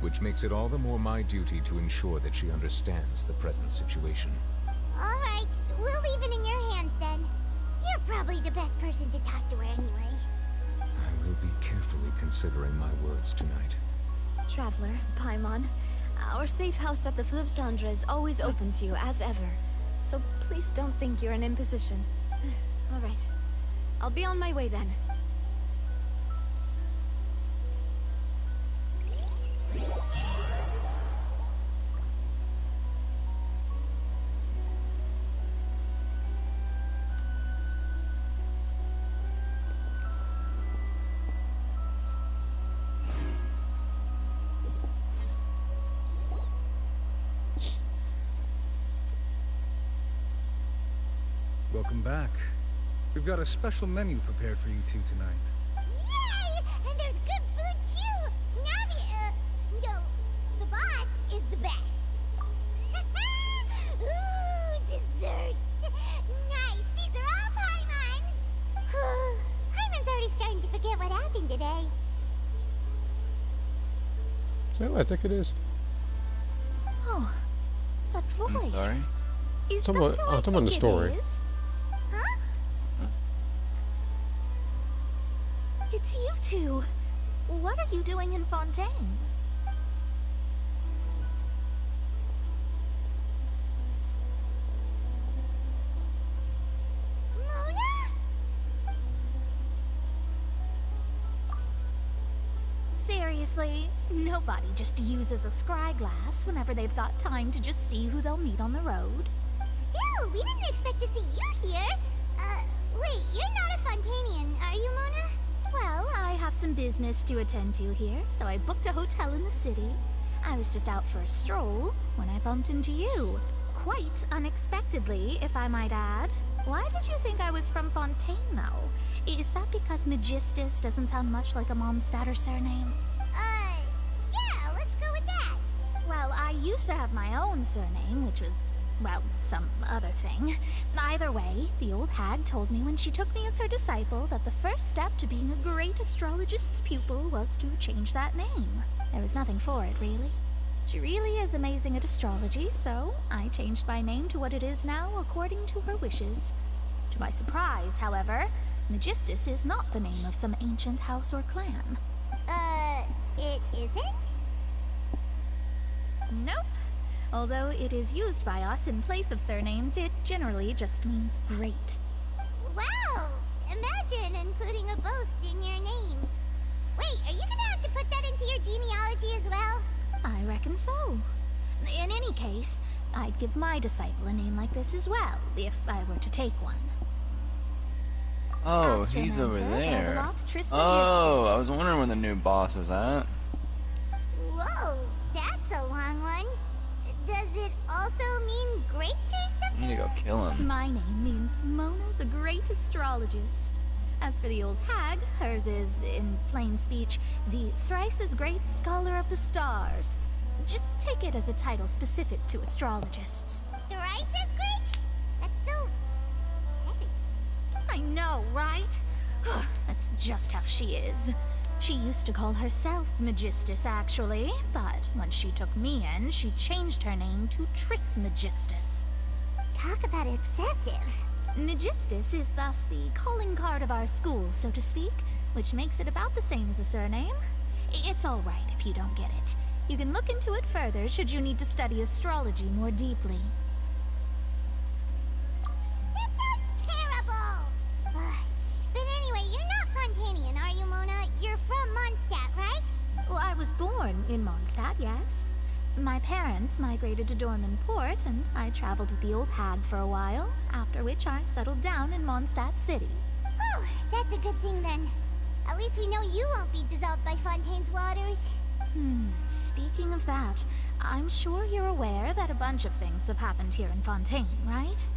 which makes it all the more my duty to ensure that she understands the present situation. Alright, we'll leave it in your hands then. You're probably the best person to talk to her anyway. I will be carefully considering my words tonight. Traveler, Paimon, our safe house at the Fleuve Cendre is always open to you, as ever. So please don't think you're an imposition. All right. I'll be on my way then. Welcome back. We've got a special menu prepared for you two tonight. Yay! And there's good food too! Navi, no, the boss is the best. Ooh, desserts! Nice, these are all Paimon's! Paimon's already starting to forget what happened today. Is that what I think it is? Oh, that voice. Sorry? Is Talking that about, who I talking about the think it story. is? Huh? It's you two. What are you doing in Fontaine? Seriously, nobody just uses a scry glass whenever they've got time to just see who they'll meet on the road. Still, we didn't expect to see you here. Wait, you're not a Fontanian, are you, Mona? Well, I have some business to attend to here, so I booked a hotel in the city. I was just out for a stroll when I bumped into you. Quite unexpectedly, if I might add. Why did you think I was from Fontaine, though? Is that because Magistus doesn't sound much like a Mondstadter surname? Yeah, let's go with that. Well, I used to have my own surname, which was, well, some other thing. Either way, the old hag told me when she took me as her disciple that the first step to being a great astrologist's pupil was to change that name. There was nothing for it, really. She really is amazing at astrology, so I changed my name to what it is now according to her wishes. To my surprise, however, Magistus is not the name of some ancient house or clan. It isn't? Nope. Although it is used by us in place of surnames, it generally just means great. Wow! Imagine including a boast in your name. Wait, are you gonna have to put that into your genealogy as well? I reckon so. In any case, I'd give my disciple a name like this as well, if I were to take one. Oh, he's over there. Oh, I was wondering where the new boss is at. Whoa, that's a long one. Does it also mean great or something? I need to go kill him. My name means Mona the Great Astrologist. As for the old hag, hers is, in plain speech, the thrice-as-great Scholar of the Stars. Just take it as a title specific to astrologists. Thrice-as-great? That's so... heavy. I know, right? That's just how she is. She used to call herself Magistus, actually, but when she took me in, she changed her name to Trismegistus. Talk about excessive. Magistus is thus the calling card of our school, so to speak, which makes it about the same as a surname. It's all right if you don't get it. You can look into it further should you need to study astrology more deeply. That sounds terrible! But anyway, you're not Fontanian, are you, Mona? You're from Mondstadt, right? Well, I was born in Mondstadt, yes. My parents migrated to Dorman Port, and I traveled with the old hag for a while, after which I settled down in Mondstadt City. Oh, that's a good thing then. At least we know you won't be dissolved by Fontaine's waters. Speaking of that, I'm sure you're aware that a bunch of things have happened here in Fontaine, right?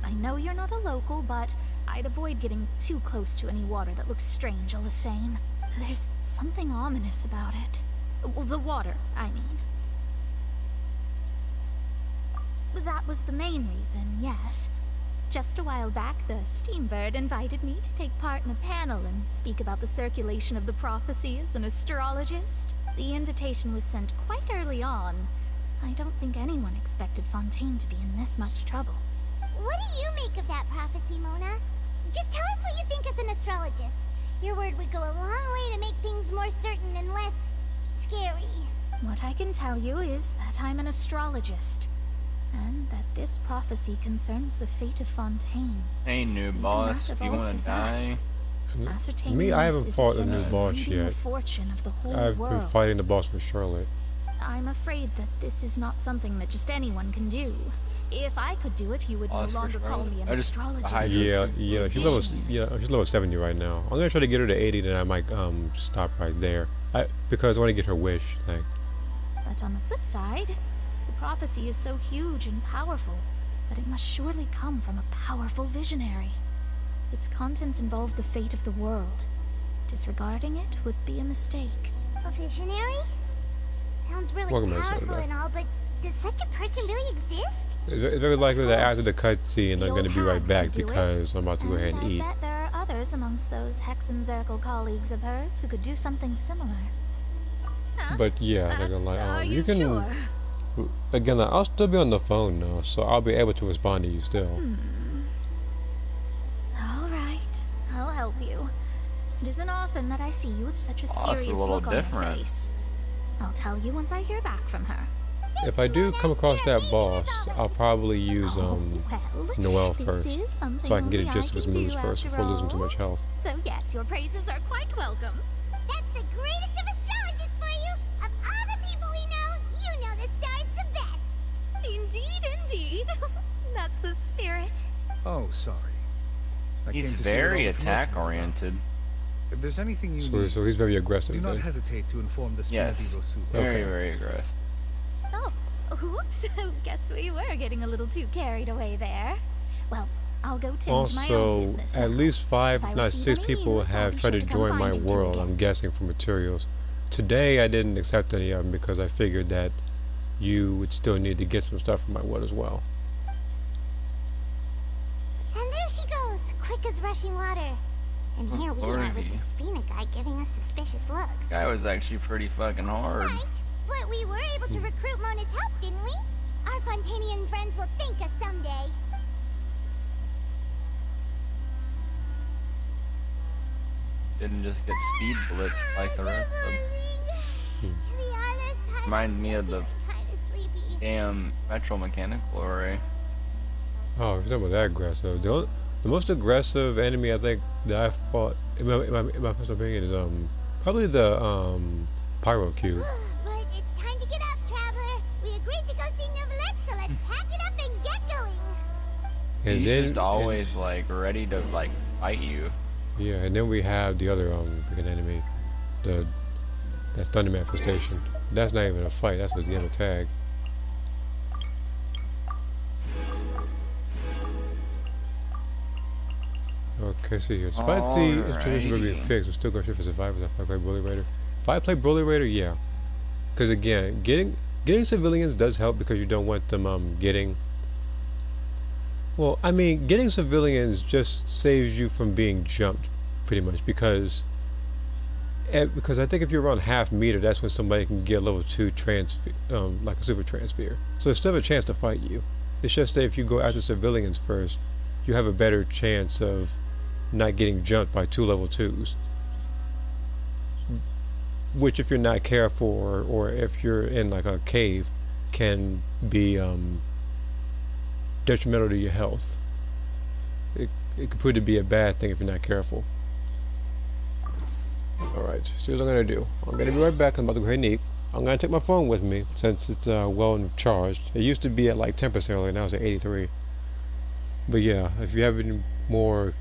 I know you're not a local, but I'd avoid getting too close to any water that looks strange all the same. There's something ominous about it. Well, the water, I mean. that was the main reason, yes. Just a while back, the Steambird invited me to take part in a panel and speak about the circulation of the prophecy as an astrologist. The invitation was sent quite early on. I don't think anyone expected Fontaine to be in this much trouble. What do you make of that prophecy, Mona? Just tell us what you think as an astrologist. Your word would go a long way to make things more certain and less scary. What I can tell you is that I'm an astrologist, and that this prophecy concerns the fate of Fontaine. Hey, new boss, you wanna die? Me, I haven't fought the new boss yet. I've been fighting the boss for Charlotte. I'm afraid that this is not something that just anyone can do. If I could do it, you would no longer call me an astrologist. Yeah, she's level 70 right now. I'm gonna try to get her to 80, then I might stop right there. Because I want to get her wish thing. But on the flip side, the prophecy is so huge and powerful that it must surely come from a powerful visionary. Its contents involve the fate of the world. Disregarding it would be a mistake. A visionary? Sounds really powerful and all, but does such a person really exist? It's very likely that after the cutscene, I'm going to be right back because I'm about to go ahead and eat. I bet there are others amongst those Hexenzirkel colleagues of hers who could do something similar. But yeah, they're gonna Are you can. sure? Again, I'll still be on the phone though, so I'll be able to respond to you still. All right, I'll help you. It isn't often that I see you with such a serious look on your face. I'll tell you once I hear back from her. If I do come across that boss, I'll probably use Noel first, so I can get a gist of his moves first before losing too much health. So yes, your praises are quite welcome. That's the greatest of astrologists for you! Of all the people we know, you know the star's the best! Indeed. That's the spirit. Oh, sorry. He's very attack-oriented. If there's anything you need, so he's very aggressive. Do not then. hesitate to inform the Yes, Spinati Rosu. very aggressive. Oh, whoops. Guess we were getting a little too carried away there. Well, I'll go tend to my own business. At least 5, if not 6 people news, have tried to join my world, I'm guessing, for materials. Today I didn't accept any of them because I figured that you would still need to get some stuff from my world as well. And there she goes, quick as rushing water. And here we are with the Spina guy giving us suspicious looks. Guy was actually pretty fucking hard. Right, but we were able to recruit Mona's help, didn't we? Our Fontanian friends will thank us someday. Didn't just get speed blitzed like the rest of them. Reminds me of the damn Metro Mechanical Array. Oh, if you're talking about that aggressive. The most aggressive enemy I think that I fought, in my personal opinion, is probably the Pyro Cube. But it's time to get up, traveler. We agreed to go see Neuvillette, so let's pack it up and get going. And He's then, just always like ready to like fight you. Yeah, and then we have the other freaking enemy, that Thunder Manifestation. That's not even a fight. That's a game of tag. Okay, see here. Despite the introduction of being fixed, I'm still going to shoot for survivors if I play Bully Raider. If I play Bully Raider, yeah. Because again, getting civilians does help because you don't want them getting... Well, I mean, getting civilians just saves you from being jumped, pretty much, because I think if you're around half meter, that's when somebody can get level 2 transfer, like a super transfer. So there's still a chance to fight you. It's just that if you go after civilians first, you have a better chance of not getting jumped by 2 level 2s. Which, if you're not careful, or if you're in like a cave, can be detrimental to your health. It could prove to be a bad thing if you're not careful. Alright, so here's what I'm going to do. I'm going to be right back. I'm about to go ahead and eat. I'm going to take my phone with me since it's well charged. It used to be at like 10% earlier, now it's at 83. But yeah, if you have any more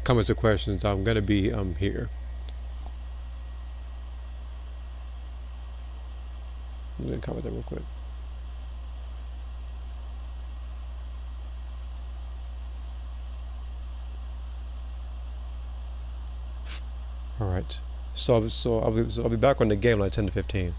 comments or questions, I'm going to be here. I'm going to comment that real quick. Alright, so I'll be back on the game like 10 to 15.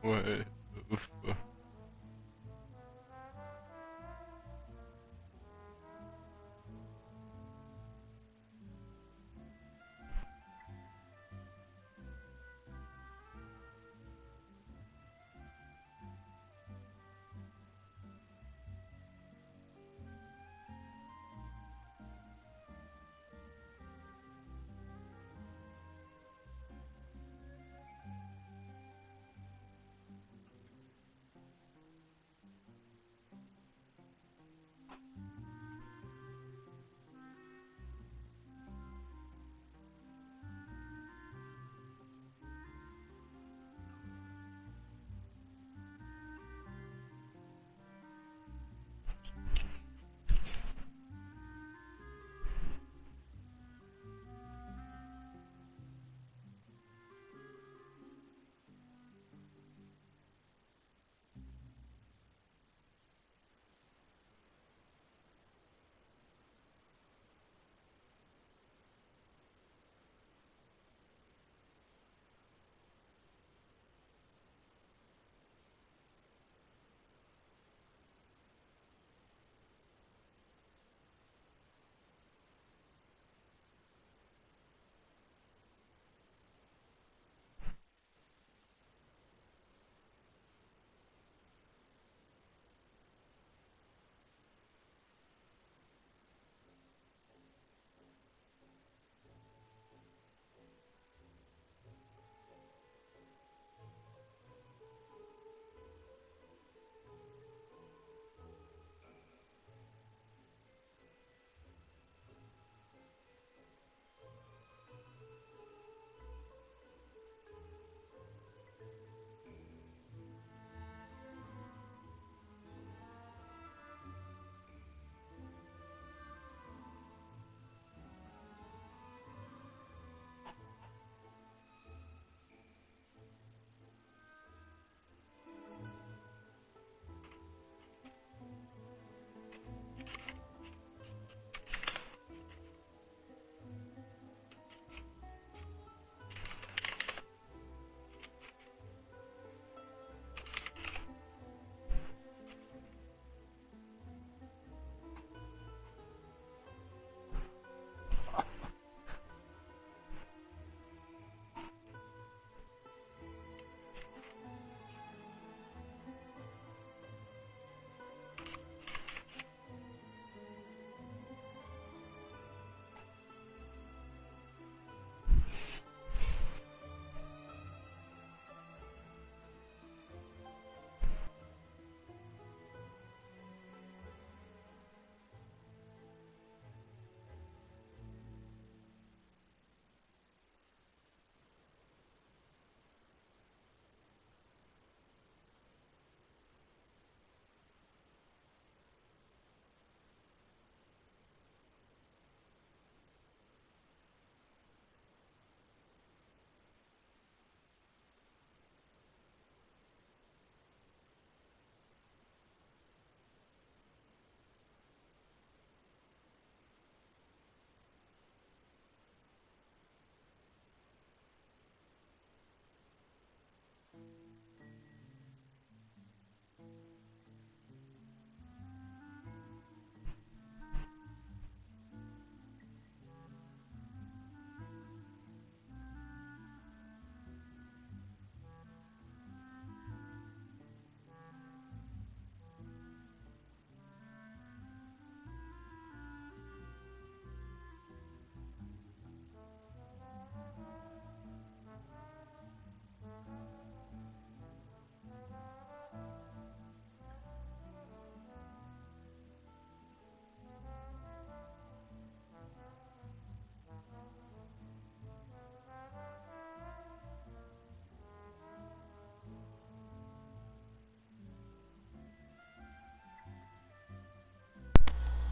What?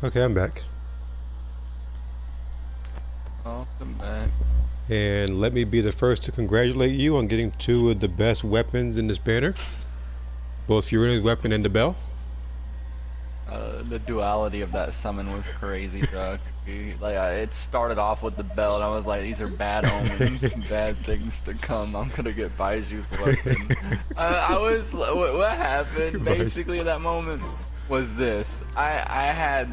Okay, I'm back. Welcome back. And let me be the first to congratulate you on getting two of the best weapons in this banner. Both Furina's weapon and the bell. The duality of that summon was crazy, Chuck. Like, it started off with the bell, and I was like, these are bad omens, bad things to come. I'm gonna get Baiju's weapon. What happened, basically, at that moment, was this. I had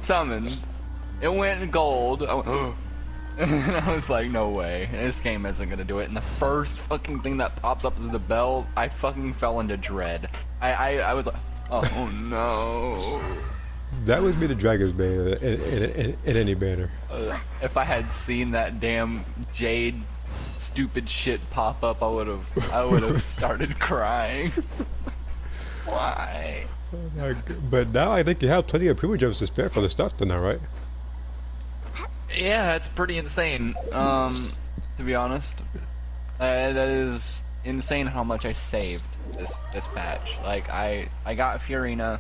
summoned, it went gold, and I was like, no way, this game isn't gonna do it. And the first fucking thing that pops up is the bell. I fucking fell into dread. I was like, oh no. That would be the Dragon's Bane in any banner. If I had seen that damn Jade stupid shit pop up, I would have started crying. Why? But now I think you have plenty of privilege to spare for the stuff then, now, right? Yeah, it's pretty insane. To be honest, that is insane how much I saved this patch. Like I got Furina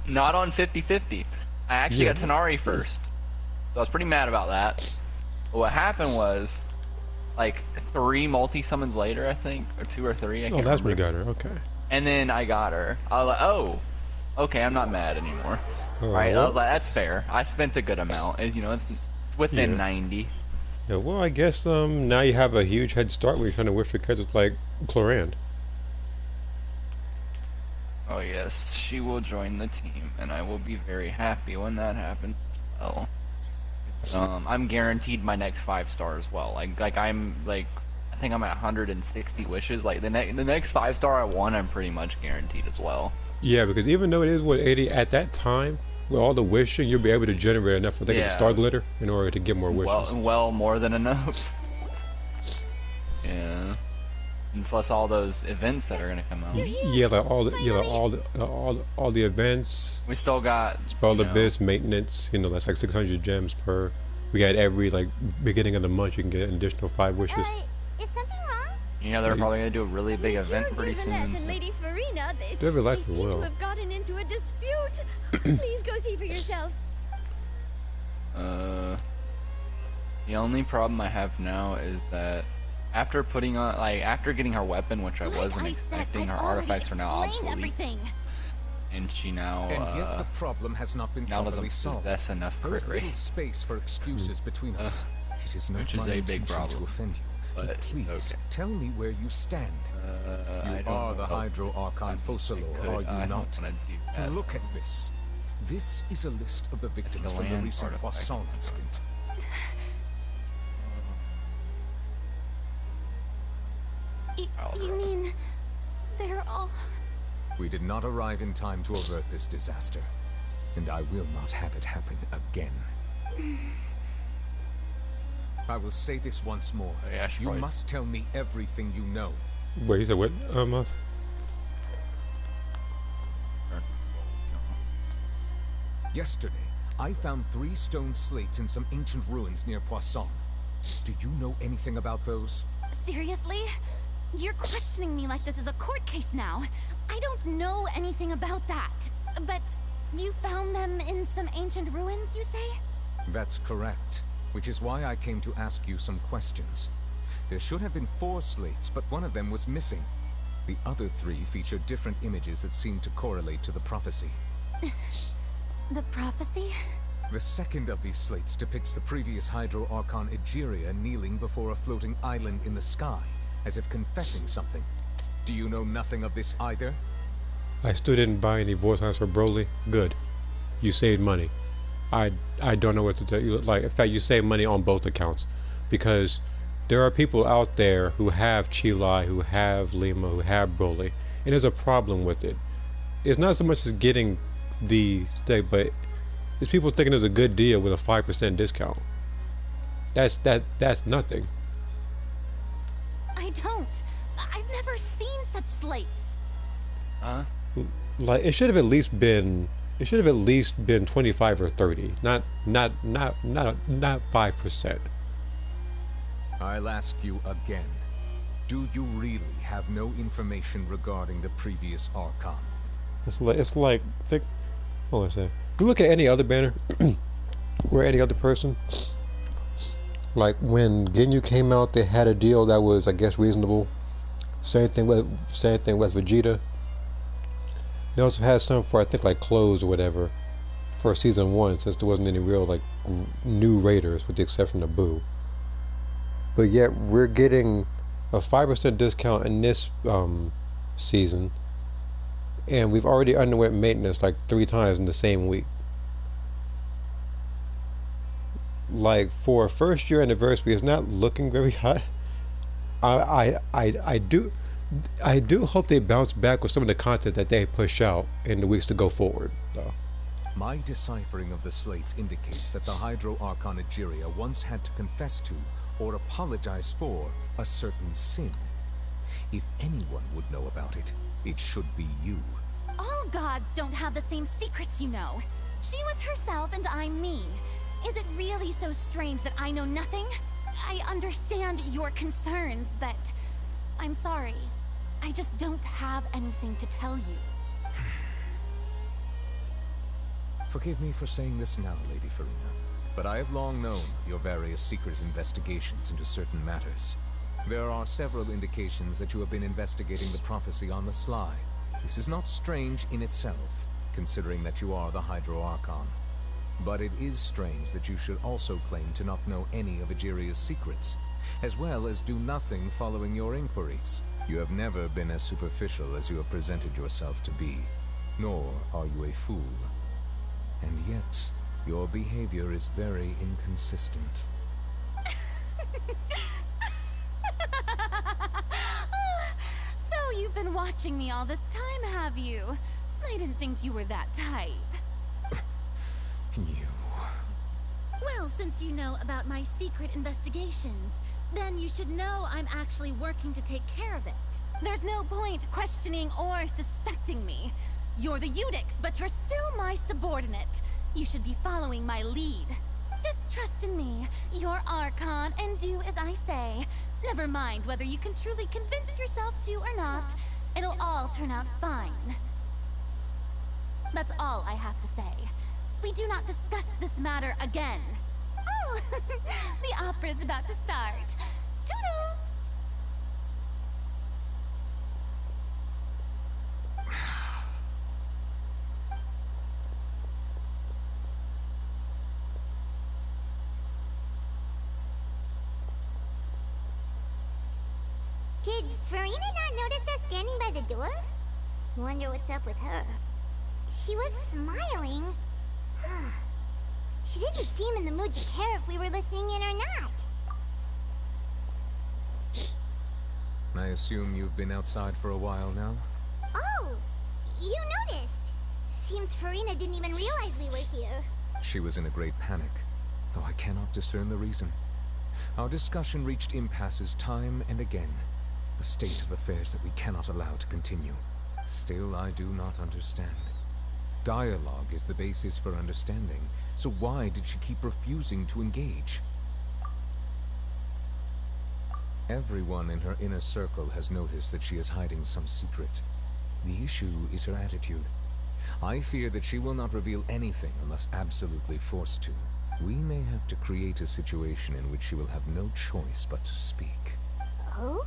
not on 50-50. I actually got Tanari first, so I was pretty mad about that. But what happened was, like 3 multi summons later, I think, or 2 or 3. I can't that's remember. when you got her. Okay. And then I got her. I was like, oh, okay, I'm not mad anymore. Right? I was like, that's fair. I spent a good amount. You know, it's within 90. Yeah, well, I guess now you have a huge head start when you're trying to wish for characters like Clorand. Oh yes, she will join the team, and I will be very happy when that happens. Well, I'm guaranteed my next 5-star as well. Like I'm like, I think I'm at 160 wishes. Like the next 5-star I want, I'm pretty much guaranteed as well. Yeah, because even though it is 180 at that time, with all the wishing, you'll be able to generate enough of the star glitter in order to get more wishes. Well, more than enough. Yeah. And plus all those events that are gonna come out. Yeah, like all the events. We still got Spell the Abyss, maintenance. You know, that's like 600 gems per. We got every like beginning of the month you can get an additional 5 wishes. Is something wrong? You know they're probably gonna do a really big event pretty soon. And Lady Farina, they seem to have gotten into a dispute. Please go see for yourself. The only problem I have now is that after putting on, after getting her weapon, which I wasn't expecting, her artifacts are now obsolete. And she now, and yet the problem has not been properly solved. That's enough There is little space for excuses between us. It is not my intention to offend you. But please, tell me where you stand. You are the Hydro Archon Focalor, are you not? Look at this. This is a list of the victims from the recent Poisson incident. You mean they're all... We did not arrive in time to avert this disaster, and I will not have it happen again. I will say this once more. You must tell me everything you know. Wait, you said what, Moth? Yesterday, I found 3 stone slates in some ancient ruins near Poisson. Do you know anything about those? Seriously? You're questioning me like this is a court case now. I don't know anything about that. But you found them in some ancient ruins, you say? That's correct. Which is why I came to ask you some questions. There should have been 4 slates, but one of them was missing. The other 3 feature different images that seem to correlate to the prophecy. The prophecy? The second of these slates depicts the previous Hydro Archon Egeria kneeling before a floating island in the sky, as if confessing something. Do you know nothing of this either? I still didn't buy any voice lines for Broly. Good. You saved money. I don't know what to tell you. Like, in fact, you save money on both accounts, because there are people out there who have Chilai, who have Lima, who have Broly, and there's a problem with it. It's not so much as getting the stake, but it's people thinking there's a good deal with a 5% discount. That's nothing. I don't. I've never seen such slates. Like, it should have at least been 25 or 30, not 5%. I'll ask you again. Do you really have no information regarding the previous Archon? It's like think. Hold on a second. You look at any other banner, or any other person. Like when Ginyu came out, they had a deal that was, I guess, reasonable. Same thing with Vegeta. They also had some for, I think, like clothes or whatever for season 1, since there wasn't any real like new raiders with the exception of Boo. But yet we're getting a 5% discount in this season, and we've already underwent maintenance like 3 times in the same week. Like for a first year anniversary, it's not looking very hot. I do hope they bounce back with some of the content that they push out in the weeks to go forward, though. My deciphering of the slates indicates that the Hydro Archon Egeria once had to confess to, or apologize for, a certain sin. If anyone would know about it, it should be you. All gods don't have the same secrets, you know. She was herself and I'm me. Is it really so strange that I know nothing? I understand your concerns, but I'm sorry. I just don't have anything to tell you. Forgive me for saying this now, Lady Farina, but I have long known of your various secret investigations into certain matters. There are several indications that you have been investigating the prophecy on the sly. This is not strange in itself, considering that you are the Hydro Archon. But it is strange that you should also claim to not know any of Egeria's secrets, as well as do nothing following your inquiries. You have never been as superficial as you have presented yourself to be, nor are you a fool. And yet, your behavior is very inconsistent. So you've been watching me all this time, have you? I didn't think you were that type. You... Well, since you know about my secret investigations, then you should know I'm actually working to take care of it. There's no point questioning or suspecting me. You're the Eudix, but you're still my subordinate. You should be following my lead. Just trust in me, your Archon, and do as I say. Never mind whether you can truly convince yourself to or not. It'll all turn out fine. That's all I have to say. We do not discuss this matter again. Oh, the opera's about to start. Toodles! Did Farina not notice us standing by the door? Wonder what's up with her. She was smiling. She didn't seem in the mood to care if we were listening in or not. I assume you've been outside for a while now? Oh, you noticed. Seems Farina didn't even realize we were here. She was in a great panic, though I cannot discern the reason. Our discussion reached impasses time and again, a state of affairs that we cannot allow to continue. Still, I do not understand. Dialogue is the basis for understanding, so why did she keep refusing to engage? Everyone in her inner circle has noticed that she is hiding some secret. The issue is her attitude. I fear that she will not reveal anything unless absolutely forced to. We may have to create a situation in which she will have no choice but to speak. Oh?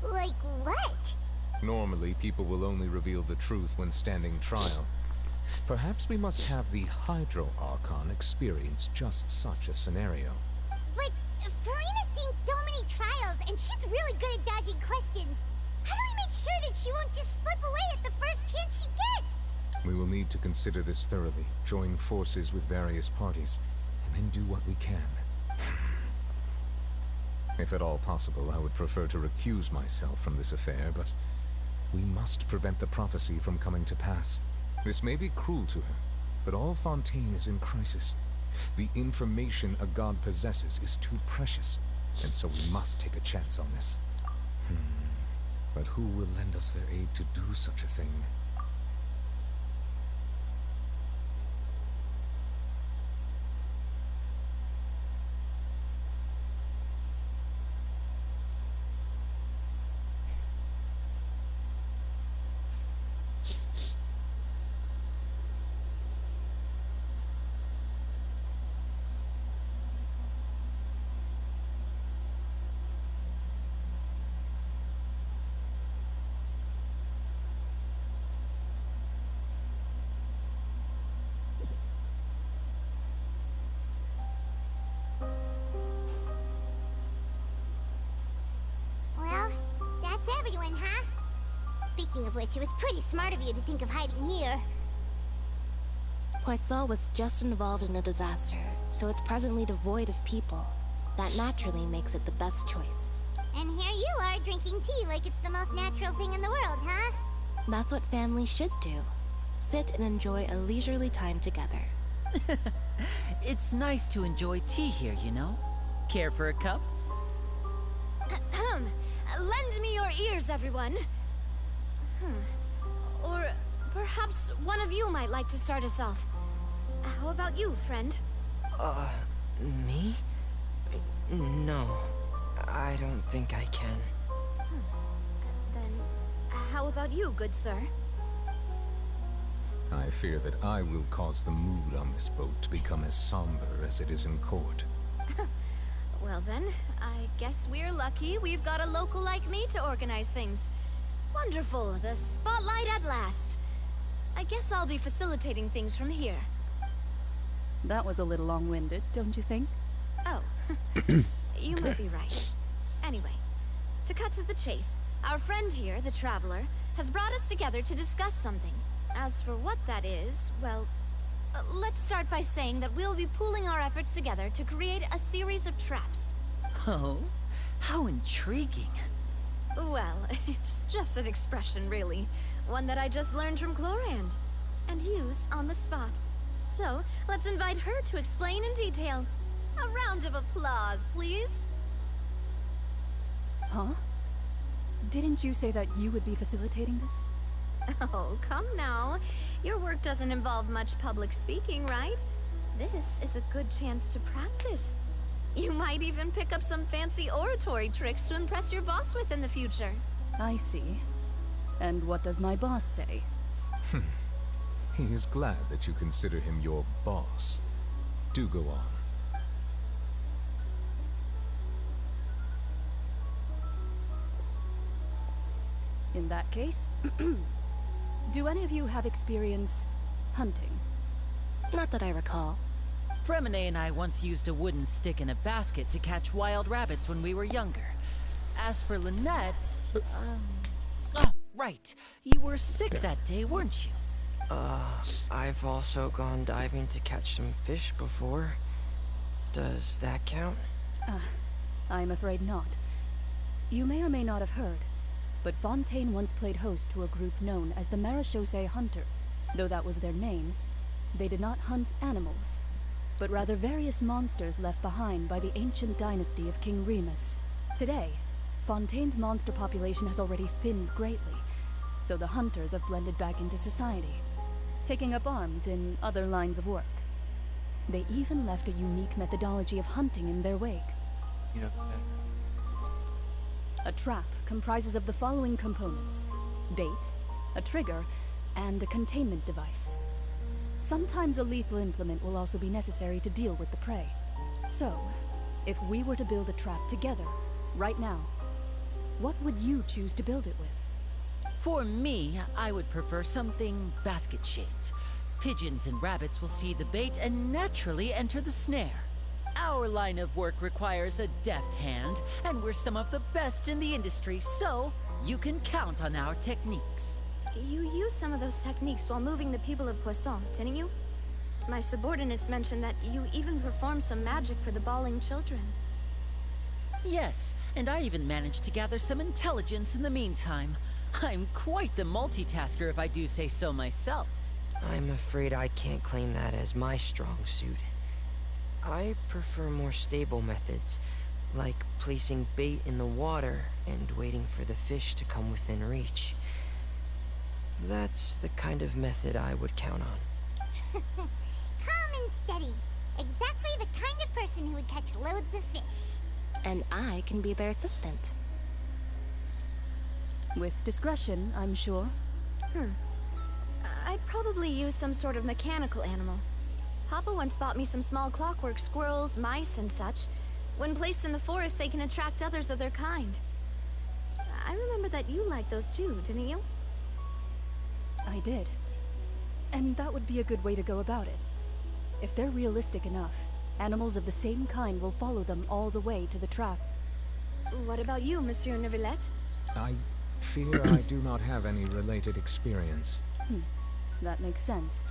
Like what? Normally, people will only reveal the truth when standing trial. Perhaps we must have the Hydro Archon experience just such a scenario. But Farina's seen so many trials, and she's really good at dodging questions. How do we make sure that she won't just slip away at the first chance she gets? We will need to consider this thoroughly, join forces with various parties, and then do what we can. If at all possible, I would prefer to recuse myself from this affair, but we must prevent the prophecy from coming to pass. This may be cruel to her, but all Fontaine is in crisis. The information a god possesses is too precious, and so we must take a chance on this. But who will lend us their aid to do such a thing? you in, huh? Speaking of which, it was pretty smart of you to think of hiding here. Poisson was just involved in a disaster, so it's presently devoid of people. That naturally makes it the best choice. And here you are drinking tea like it's the most natural thing in the world, huh? That's what family should do. Sit and enjoy a leisurely time together. It's nice to enjoy tea here, you know? Care for a cup? Lend me your ears, everyone. Or perhaps one of you might like to start us off. How about you, friend? Me? No, I don't think I can. Then, how about you, good sir? I fear that I will cause the mood on this boat to become as somber as it is in court. Well then, I guess we're lucky we've got a local like me to organize things. Wonderful, the spotlight at last. I guess I'll be facilitating things from here. That was a little long-winded, don't you think? Oh, you might be right. Anyway, to cut to the chase, our friend here, the Traveler, has brought us together to discuss something. As for what that is, well, let's start by saying that we'll be pooling our efforts together to create a series of traps. Oh, how intriguing. Well, it's just an expression, really. One that I just learned from Chlorand, and used on the spot. So, let's invite her to explain in detail. A round of applause, please. Huh? Didn't you say that you would be facilitating this? Oh, come now. Your work doesn't involve much public speaking, right? This is a good chance to practice. You might even pick up some fancy oratory tricks to impress your boss with in the future. I see. And what does my boss say? He is glad that you consider him your boss. Do go on. In that case, do any of you have experience hunting? Not that I recall. Fremine and I once used a wooden stick in a basket to catch wild rabbits when we were younger. As for Lynette, oh, right. You were sick that day, weren't you? I've also gone diving to catch some fish before. Does that count? I'm afraid not. You may or may not have heard, but Fontaine once played host to a group known as the Marechaussee Hunters. Though that was their name, they did not hunt animals, but rather various monsters left behind by the ancient dynasty of King Remus. Today, Fontaine's monster population has already thinned greatly, so the hunters have blended back into society, taking up arms in other lines of work. They even left a unique methodology of hunting in their wake. A trap comprises of the following components: bait, a trigger, and a containment device. Sometimes a lethal implement will also be necessary to deal with the prey. So, if we were to build a trap together, right now, what would you choose to build it with? For me, I would prefer something basket-shaped. Pigeons and rabbits will see the bait and naturally enter the snare. Our line of work requires a deft hand, and we're some of the best in the industry, so you can count on our techniques. You used some of those techniques while moving the people of Poisson, didn't you? My subordinates mentioned that you even performed some magic for the bawling children. Yes, and I even managed to gather some intelligence in the meantime. I'm quite the multitasker if I do say so myself. I'm afraid I can't claim that as my strong suit. I prefer more stable methods, like placing bait in the water and waiting for the fish to come within reach. That's the kind of method I would count on. Calm and steady. Exactly the kind of person who would catch loads of fish. And I can be their assistant. With discretion, I'm sure. I'd probably use some sort of mechanical animal. Papa once bought me some small clockwork squirrels, mice, and such. When placed in the forest, they can attract others of their kind. I remember that you liked those too, didn't you? I did. And that would be a good way to go about it. If they're realistic enough, animals of the same kind will follow them all the way to the trap. What about you, Monsieur Neuvillette? I Fear I do not have any related experience. That makes sense.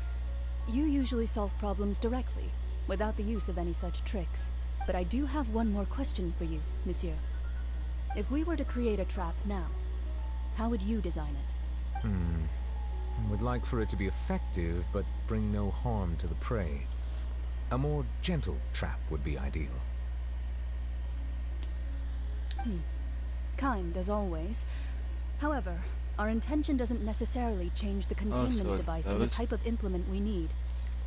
You usually solve problems directly, without the use of any such tricks. But I do have one more question for you, monsieur. If we were to create a trap now, how would you design it? I would like for it to be effective, but bring no harm to the prey. A more gentle trap would be ideal. Kind, as always. However, our intention doesn't necessarily change the containment device and the type of implement we need.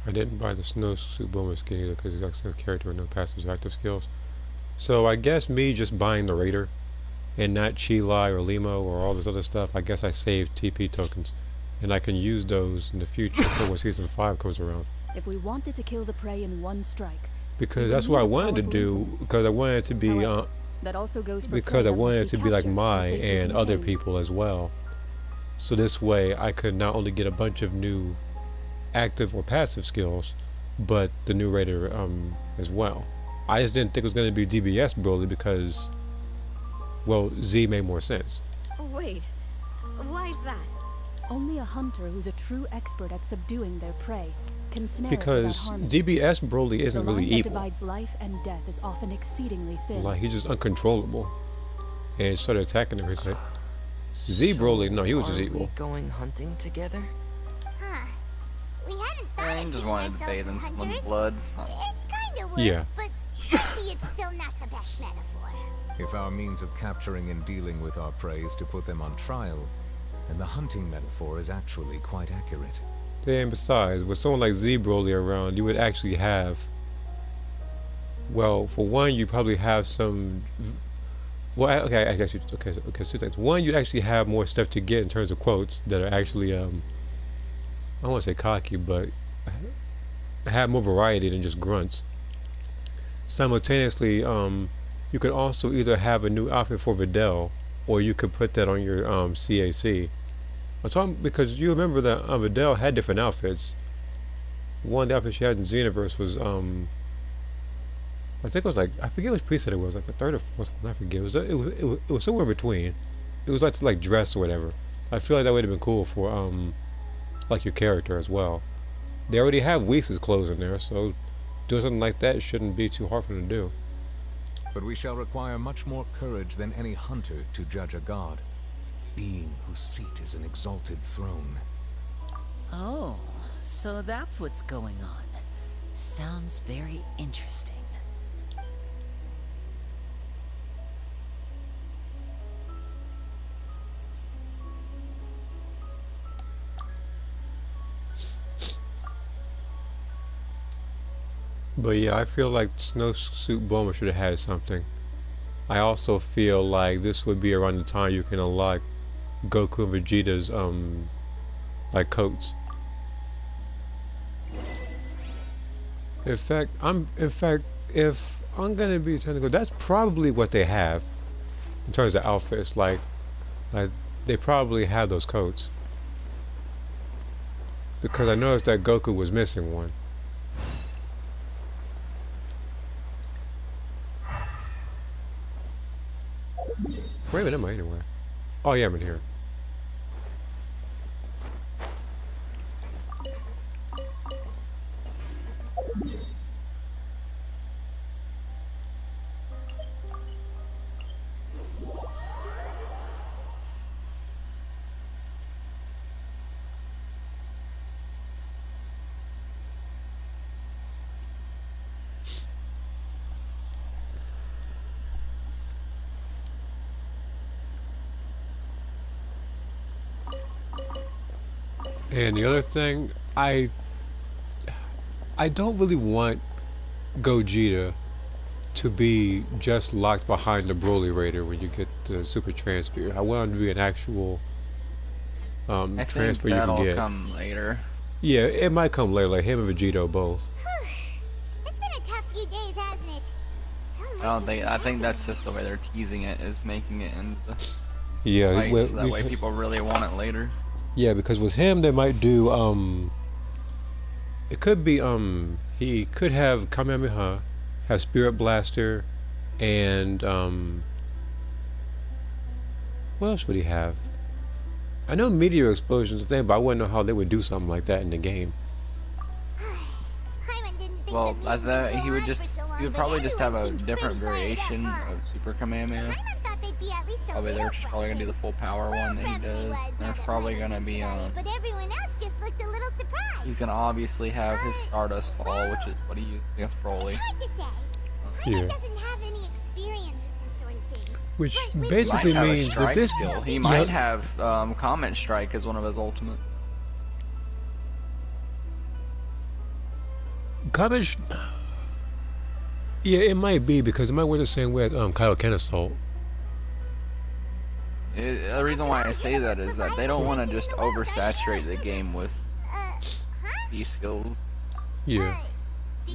I didn't buy the snowsuit bonus skin either because he's actually a character with no passive active skills. So I guess me just buying the Raider and not Chi-Lai or Limo or all this other stuff, I guess I saved TP tokens. And I can use those in the future for when Season 5 comes around. If we wanted to kill the prey in one strike... Because that's what I wanted to do, because I wanted it to be... that also goes for because I wanted it to be like Mai and other people as well. So this way I could not only get a bunch of new active or passive skills, but the new Raider as well. I just didn't think it was going to be DBS Broly because, well, Z made more sense. Wait, why is that? Only a hunter who's a true expert at subduing their prey can snare because DBS Broly isn't really evil. The line that divides life and death is often exceedingly thin. Like, he's just uncontrollable and started attacking everything. Z Broly, no, he was just evil. Are we going hunting together? Huh. We hadn't thought I of just wanted to bathe in someone's blood. It kinda works, yeah. but maybe it's still not the best metaphor. If our means of capturing and dealing with our prey is to put them on trial, then the hunting metaphor is actually quite accurate. And besides, with someone like Z Broly around, you would actually have, well, for one, you probably have some, well, okay, I guess okay, two things. One, you'd actually have more stuff to get in terms of quotes that are actually, I don't want to say cocky, but have more variety than just grunts. Simultaneously, you could also either have a new outfit for Videl, or you could put that on your CAC. I'm talking because you remember that Videl had different outfits. One of the outfits she had in Xenoverse was I think it was like, I forget which preset it was, like the third or fourth one, I forget. It was somewhere in between. It was like dress or whatever. I feel like that would have been cool for like your character as well. They already have Whis' clothes in there, so doing something like that shouldn't be too hard for them to do. But we shall require much more courage than any hunter to judge a god. Being whose seat is an exalted throne. Oh, so that's what's going on. Sounds very interesting. But yeah, I feel like Snowsuit Bulma should have had something. I also feel like this would be around the time you can unlock Goku and Vegeta's like coats. In fact, if I'm gonna be technical, that's probably what they have in terms of outfits. Like they probably have those coats because I noticed that Goku was missing one. Wait a minute, am I anywhere? Oh yeah, I'm in here. And the other thing, I don't really want Gogeta to be just locked behind the Broly Raider when you get the Super Transfer. I want him to be an actual transfer you can get. That'll come later. Yeah, it might come later, like him and Vegito both. It's been a tough few days, hasn't it? I think that's just the way they're teasing it, is making it into the yeah, fights, so that way people really want it later. Yeah, because with him they might do it could be he could have Kamehameha, have Spirit Blaster, and what else would he have? I know meteor explosions are a thing, but I wouldn't know how they would do something like that in the game. Well, I thought he would probably just have a different variation of Super Kamehameha. Probably they're just probably gonna do the full power one that he does. There's probably gonna be but everyone else just looked a little surprised. he's gonna obviously have his Stardust Fall, which is what he used against Broly. Yeah. Doesn't have any experience with this sort of thing. Which basically means with this skill, he might have Comment Strike as one of his ultimate. Garbage. Yeah, it might be because it might work the same way as Kaioken Assault. The reason why I say that is that they don't want to just oversaturate the game with these skills. Yeah.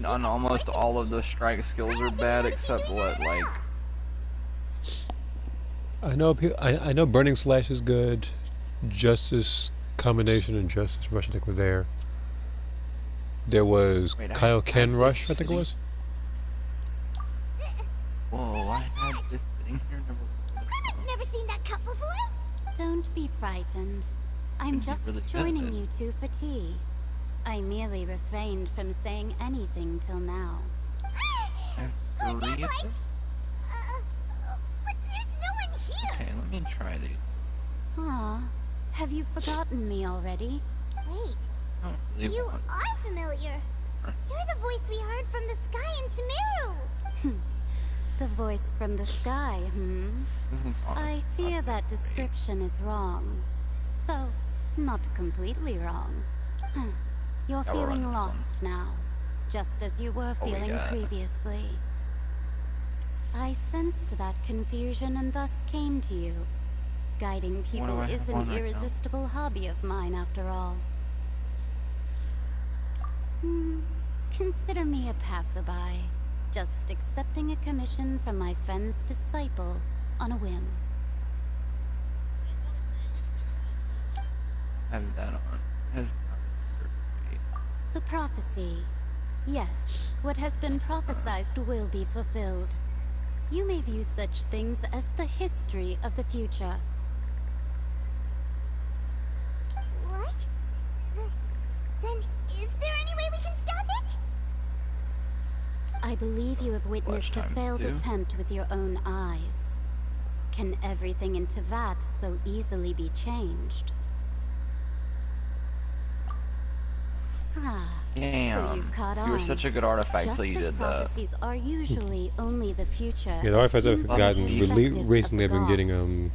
And almost all of the strike skills are bad except what, like. I know Burning Slash is good. Justice Combination and Justice Rush I think were there. There was Kaioken Rush I think it was. Whoa, I had this thing here. I've never seen that cup before. Don't be frightened. I'm just joining you two for tea. I merely refrained from saying anything till now. But there's no one here. Okay, let me try these. Ah, have you forgotten me already? Wait, you are familiar. You're the voice we heard from the sky in Sumeru. The voice from the sky, I fear that description is wrong. Though, not completely wrong. You're feeling lost now, just as you were feeling previously. I sensed that confusion and thus came to you. Guiding people is an irresistible hobby of mine, after all. Consider me a passerby, just accepting a commission from my friend's disciple on a whim. Have that on. The prophecy. Yes, what has been prophesized will be fulfilled. You may view such things as the history of the future. What? Then is there any way we can stop it? I believe you have witnessed a failed attempt with your own eyes. Can everything in Tevat so easily be changed? Damn. So you've caught on. You were such a good artifact till you did that. Prophecies are usually only the future. Yeah, the artifacts I've gotten recently have been getting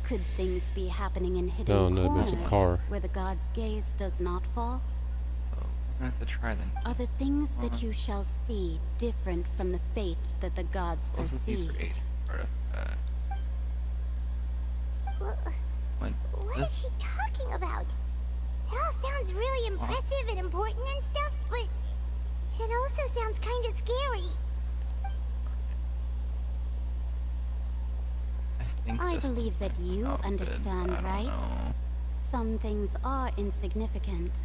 Could things be happening in hidden corners where the god's gaze does not fall? I have to try then. Are the things that you shall see different from the fate that the gods perceive? What is she talking about? It all sounds really impressive and important and stuff, but it also sounds kind of scary. I believe that you understand, right? Some things are insignificant,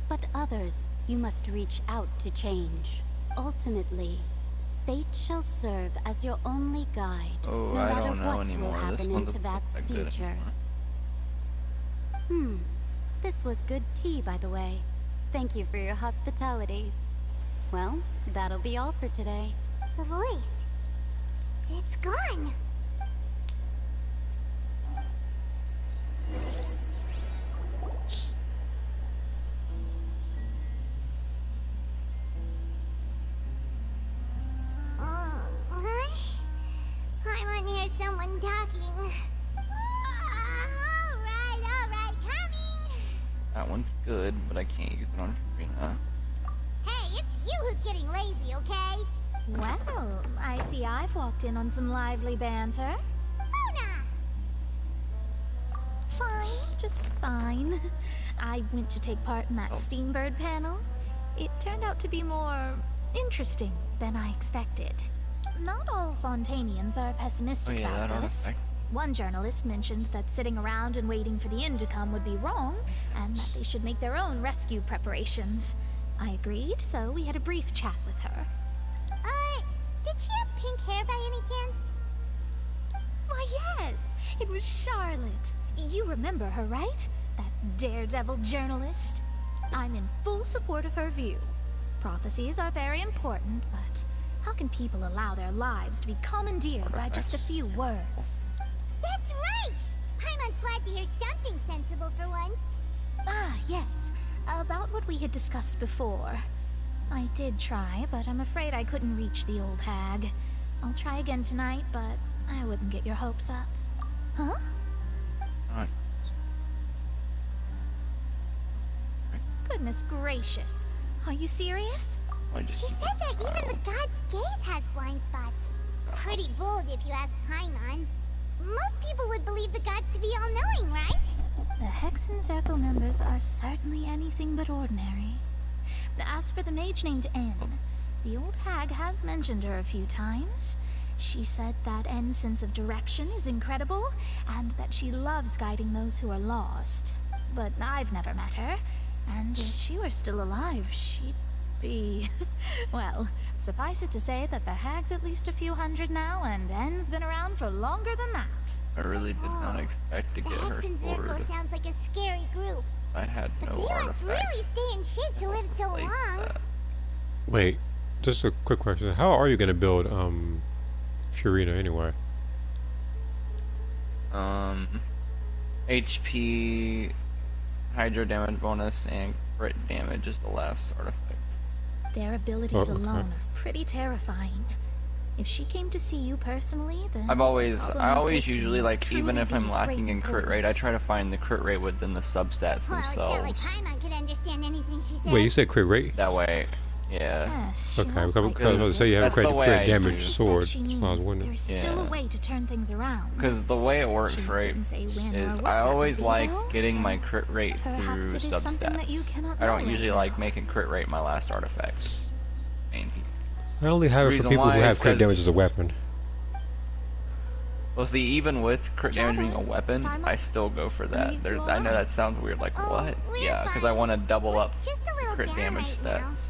but others you must reach out to change. Ultimately, fate shall serve as your only guide, no matter what will happen in Tevat's future. This was good tea, by the way. Thank you for your hospitality. Well, that'll be all for today. The voice. It's gone. I want to hear someone talking. Alright, coming. That one's good, but I can't use it on Karina. Hey, it's you who's getting lazy, okay? Well, I see I've walked in on some lively banter. Luna! Fine, just fine. I went to take part in that Steambird panel. It turned out to be more interesting than I expected. Not all Fontanians are pessimistic about this. One journalist mentioned that sitting around and waiting for the end to come would be wrong, and that they should make their own rescue preparations. I agreed, so we had a brief chat with her. Did she have pink hair by any chance? Why, yes, it was Charlotte. You remember her, right? That daredevil journalist. I'm in full support of her view. Prophecies are very important, but how can people allow their lives to be commandeered by just a few words? That's right! Paimon's glad to hear something sensible for once. Ah, yes. About what we had discussed before. I did try, but I'm afraid I couldn't reach the old hag. I'll try again tonight, but I wouldn't get your hopes up. Huh? Alright. Goodness gracious. Are you serious? She said that even the god's gaze has blind spots. Pretty bold if you ask Paimon. Most people would believe the gods to be all-knowing, right? The Hexen Circle members are certainly anything but ordinary. As for the mage named N, the old hag has mentioned her a few times. She said that N's sense of direction is incredible, and that she loves guiding those who are lost. But I've never met her, and if she were still alive, she'd be... well, suffice it to say that the hag's at least a few hundred now, and N's been around for longer than that. I really did not expect to get her Hexen sword. Circle sounds like a scary group. I had no But they must artifacts. really stay in shape to live so long. Wait, just a quick question. How are you gonna build Furina anyway? HP, hydro damage bonus, and crit damage is the last artifact. Their abilities alone are pretty terrifying. If she came to see you personally, then I always facing usually, must like, even truly if be I'm of lacking great in crit rate, I importance. try to find the crit rate within the substats Well, it's not themselves. like Paimon could understand anything she said. Wait, you said crit rate? That way, yeah. Yes, she Okay, was because quite I was going to say you have a That's crit, the way crit I damage do. sword. She That's why I was means wondering. there's still a way to turn things around. Because the way it works, She right, didn't say when or is what I that would always be, like though, getting so my crit rate through perhaps it is something that you substats. cannot I know don't right usually now. like making crit rate my last artifact. Main piece. I only have it for Reason people who why have is crit 'cause- damage as a weapon. Well, see, even with crit damage being a weapon, I still go for that. There's, I know that sounds weird, like, what? Yeah, because I want to double up Just a little crit down damage right now. stats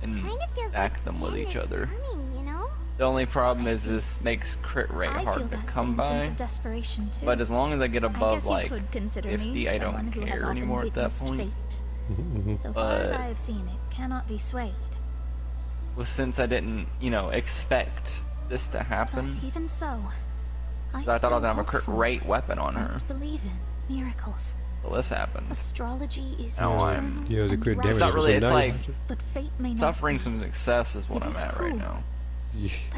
and Kind of feels stack like them with Pen each is other. coming, you know? The only problem is this makes crit rate I feel hard to that come same sense by. of desperation too. But as long as I get I above guess you like could consider me 50, I someone don't who has care often anymore at that witnessed point. fate. So far as But- I have seen, it cannot be swayed. Well, since I didn't, you know, expect this to happen, But even so, I I thought I still was gonna have a hope crit for rate weapon on her. and believe in miracles. Well, this happened. Astrology is Now eternal I'm. Yeah, the crit and damage. It's not is really. so It's nice. like but fate may not suffering be. some success is what It I'm is at cruel. right now.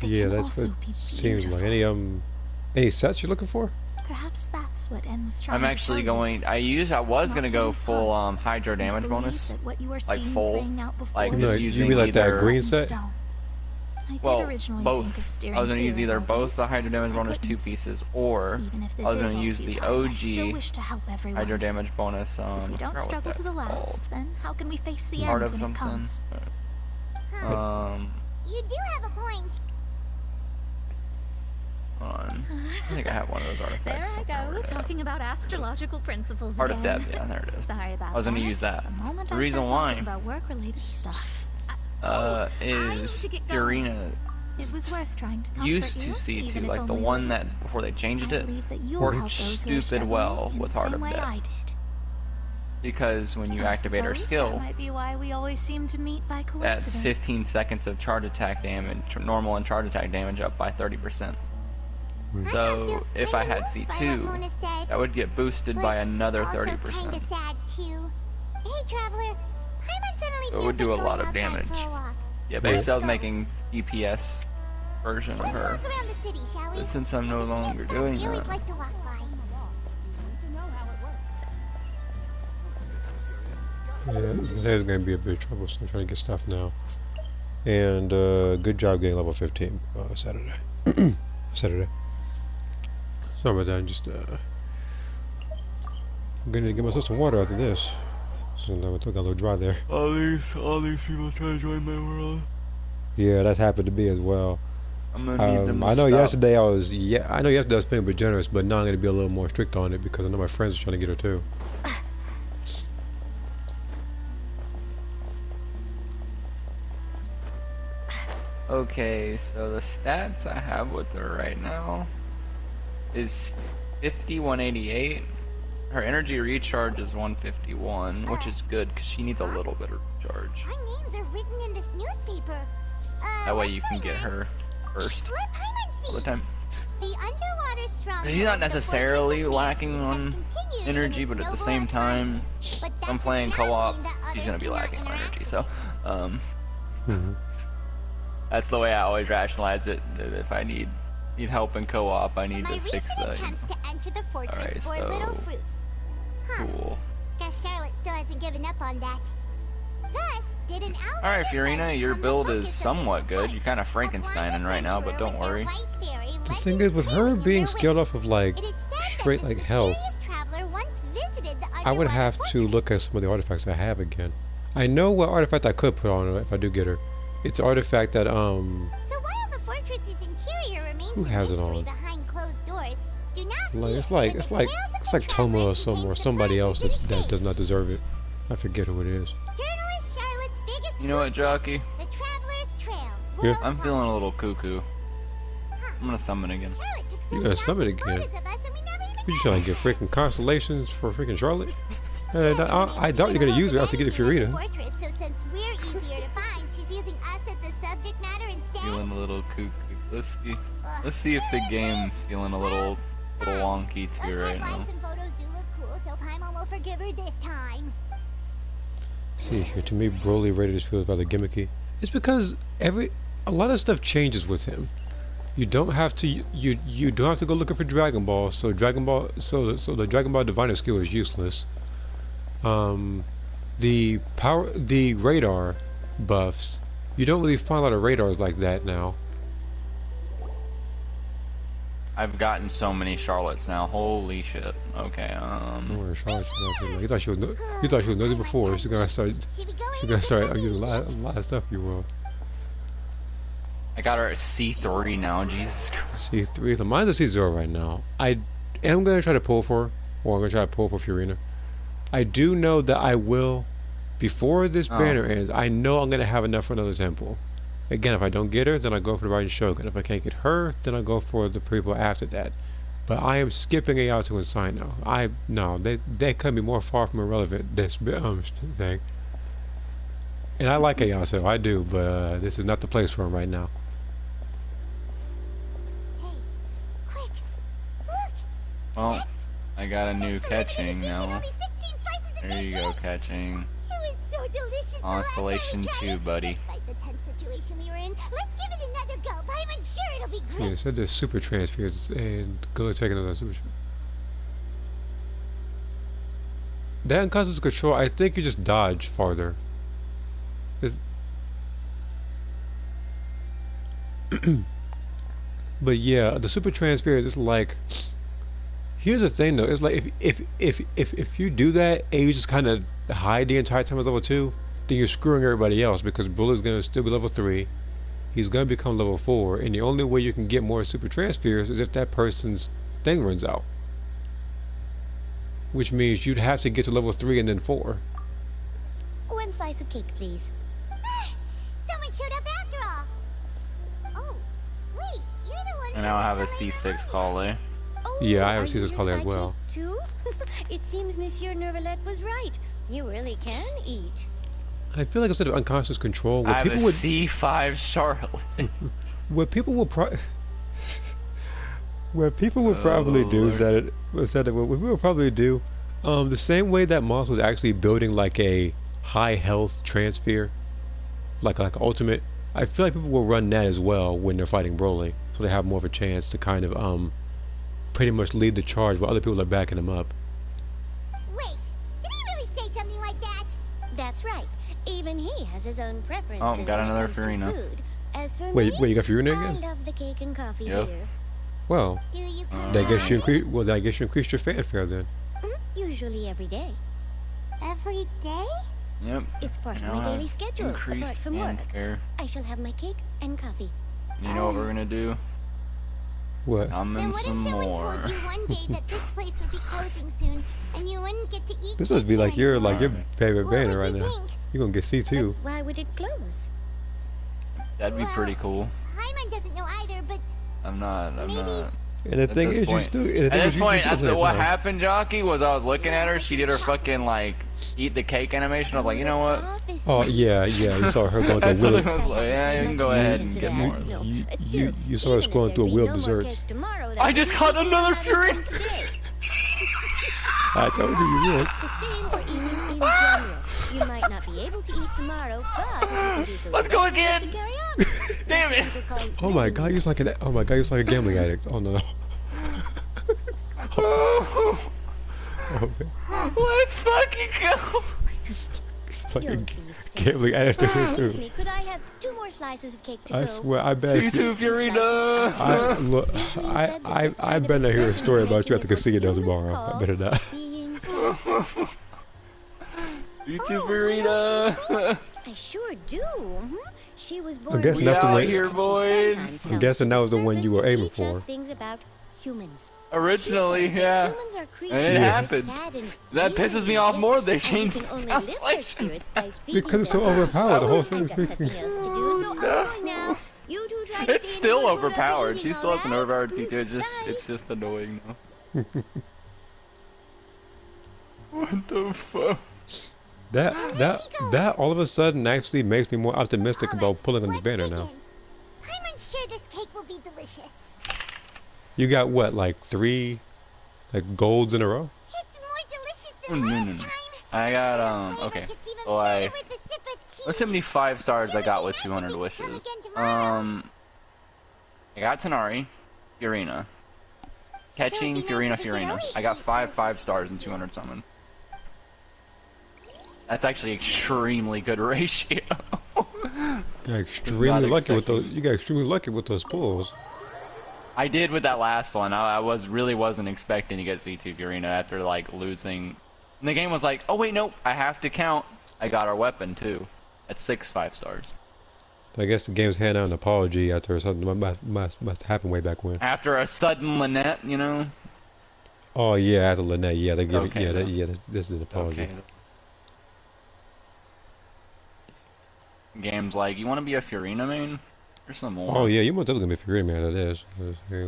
Yeah, that's what it seems like. Any sets you're looking for? Perhaps that's what N was trying I'm actually to tell going. I was Not gonna to go lose full heart, hydro and to damage believe bonus, that what you are like seeing full, playing out before like you just is using you mean like that either. green set? stone. I did Well, originally both. think of steering I was gonna clear use of either all both this. the hydro damage I bonus couldn't. 2 pieces, or Even if this I was is gonna all use the futile, I still OG wish to help everyone. hydro damage bonus. If we I don't forgot what struggle to that's the last, called. then how can we face the Part end of when something. it comes? You do have a point. On. I think I have one of those artifacts. There I somewhere. go, talking about astrological principles Art again. of Depth, yeah, there it is. Sorry about that. I was gonna use that. The moment The I reason start why talking about work-related stuff. is to get going. Furina It was worth trying to comfort used you, to see even too, if like the only a one little. that before they changed I it believe that you'll worked help those who are stupid struggling well in with the Heart same of way Depth. I did. Because when you I activate her suppose skill, that might be why we always seem to meet by that's coincidence. 15 seconds of charge attack damage, normal and charge attack damage up by 30%. So if I had C2, that would get boosted by another 30%. Kinda sad too. Hey, traveler. Paimon suddenly So it would feels do a like lot going of damage. outside for a walk. Yeah, basically I was making DPS version of her. Walk around the city, shall we? But since I'm no longer doing We always that, like to walk by. Yeah, there's going to be a bit of trouble, so I'm trying to get stuff now. And good job getting level 15 Saturday. Saturday. Sorry about that. I'm just I'm going to get myself some water after this. So I got a little dry there. all these people try to join my world. Yeah, that's happened to me as well. I'm gonna need them to I know stop. yesterday I was feeling a bit generous, but now I'm going to be a little more strict on it because I know my friends are trying to get her too. Okay, so the stats I have with her right now is 5188. Her energy recharge is 151, which is good because she needs a little bit of recharge. Our names are written in this newspaper. That way you can get her first all the time. The underwater stronghold. She's not necessarily lacking on energy, but at the same time, if I'm playing co-op, she's gonna be lacking on energy. So, that's the way I always rationalize it. That if I need help in co-op, I need to fix the. Alright, so cool. Guess Charlotte still hasn't given up on that. Thus, did an Alright, Fiorina, your build is somewhat good. You're kind of Frankensteining right now, but don't worry. The thing is, with her being scaled off of like straight like health, I would have to look at some of the artifacts I have again. I know what artifact I could put on her if I do get her. It's an artifact that So while the fortress's interior remains who has it on? behind closed doors, do not Like it's like Toma or somebody else that does not deserve it. I forget who it is. Journalist Charlotte's biggest You know what, Jockey? The Traveler's Trail. Yeah. I'm feeling a little cuckoo. I'm gonna summon again. You gotta summon again. What you trying to get freaking constellations for freaking Charlotte? I doubt you're gonna use her after getting Fiorina. Fortress, so since we're easier to find, she's using us as the subject matter instead. Feeling a little cuckoo. Let's see if the game's feeling a little wonky too right now. Some photos do look cool, so Paimon will forgive her this time. See here, to me, Broly rated feels rather gimmicky. It's because a lot of stuff changes with him. You don't have to you don't have to go looking for Dragon Ball. So the Dragon Ball Diviner skill is useless. The radar buffs. You don't really find a lot of radars like that now. I've gotten so many Charlottes now. Holy shit. Okay. Charlotte, you thought she was nosy before. She's gonna start using a lot of stuff. You will. I got her at C3 now. Jesus Christ. C3. So mine's a C0 right now. I am gonna try to pull for her, or I'm gonna try to pull for Fiorina. I do know that I will, before this banner ends. I know I'm gonna have enough for another temple. Again, if I don't get her, then I go for the Rising Shogun. If I can't get her, then I go for the people after that. But I am skipping Ayato and Sino. They couldn't be more far from irrelevant, this thing. And I like Ayato, I do, but this is not the place for him right now. Well, I got a new catching now. There you go, catching. Constellation 2, buddy. Despite the tense situation we were in, let's give it another go. I'm sure it'll be great. Yeah, it said there's super transfers and go take another super. That unconscious control, I think you just dodge farther. But yeah, the super transfers is like. Here's the thing though, it's like if you do that and you just kind of hide the entire time as level 2, then you're screwing everybody else because Broly's gonna still be level 3. He's gonna become level 4, and the only way you can get more super transfers is if that person's thing runs out. Which means you'd have to get to level 3 and then 4. One slice of cake, please. Someone showed up after all. Oh, wait, you're the one. And now I have a C6 Kale. Yeah, I have a C6 Kale as well. Too? It seems Monsieur Nervalette was right. You really can eat. I feel like instead of unconscious control, what people would C5 Charlotte. What people will probably do is that what we will probably do, the same way that Moss was actually building like a high health transfer, like ultimate. I feel like people will run that as well when they're fighting Broly, so they have more of a chance to kind of pretty much lead the charge while other people are backing them up. Wait, did he really say something like that? That's right. Even he has his own preferences. Oh, got another Fiorina. As for Wait, you got Fiorina again? I love the cake and coffee yep. here. Well, I guess you increased your fanfare then. Usually every day. Every day? Yep. It's part of my daily schedule, apart from work. I shall have my cake and coffee. You know what we're gonna do? What? I'm in some more. Told you one day that this place would be closing soon, and you wouldn't get to eat. This must be like your favorite banner right now. You're gonna get C2. But why would it close? That'd be pretty cool. Paimon doesn't know either, but I'm not. And the thing is, you still. At this point, what happened, Jockey, was I was looking at her. She did her fucking like eat the cake animation. I was like, you know what? Oh yeah. You saw her going through a wheel. I was like, yeah, you can go ahead and get more. You saw her scrolling through a wheel of desserts. I just caught another Fury. I told you you would. It's the same for eating in general. You might not be able to eat tomorrow, but if you can do so, let's go again. Damn it! Oh my god, you're like a gambling addict. Oh no. Oh, let's fucking go. Like a gambling addict too. Excuse me, could I have 2 more slices of cake to go? I swear, I bet. C2 Furina. I better not hear a story about you at the casino tomorrow. I better not. C2 Furina. I sure do. She was born. I'm guessing that's the one. Here, boys. I'm guessing that was the one you were aiming for. Things about humans. Originally, yeah. And it happened. That pisses me off more. They changed the translation. Because it's so overpowered, the whole thing. It's still overpowered. She still has an overpowered C2. It's just annoying now. What the fuck? That all of a sudden actually makes me more optimistic about pulling on this banner now. I'm unsure this cake will be delicious. You got what, like 3 golds in a row? It's more delicious than last time. I got okay. So let's see how many 5 stars I got with 200 wishes. I got Tanari, Furina, catching Furina. I got 5 stars and 200 summon. That's actually extremely good ratio. You got extremely lucky with those. You got extremely lucky with those pulls. I did with that last one. I really wasn't expecting to get C2 Furina after like losing. And the game was like, oh wait, nope, I have to count. I got our weapon too. That's 6 5 stars. So I guess the game's handing out an apology after something must happen way back when. After a sudden Lynette, you know. Oh yeah, after Lynette, yeah, they give okay, it. This is an apology. Okay. Game's like, you want to be a Furina main? Or some more? Oh yeah, you most definitely gonna be a Furina main. That is.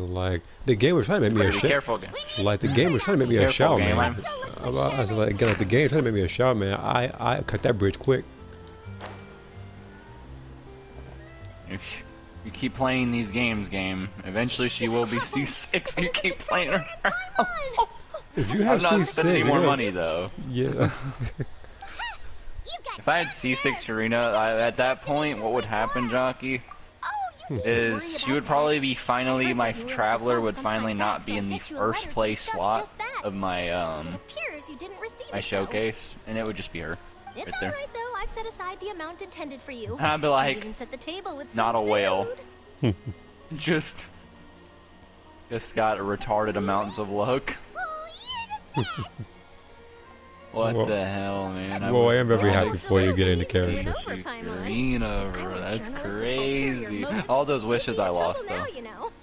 Like the game was trying to make me a careful game. Like the game was trying to make me a Shao man. I was like, again, like the game trying to make me a Shao man. I cut that bridge quick. If you keep playing these games, eventually she will be C6 if you keep playing her. If you have I'm not C6, spending any more money though. Yeah. If I had C6 Furina, at that point, what would happen, Jockey, is she would probably be my Traveler would finally not be in the first place slot of my, my showcase, and it would just be her. It's alright though, I've set aside the amount intended for you. I'd be like, even set the table with not a whale. Just got retarded amounts of luck. What the hell, man? I am very happy for you getting the character. Furina, bro, that's crazy. All those wishes I lost, though.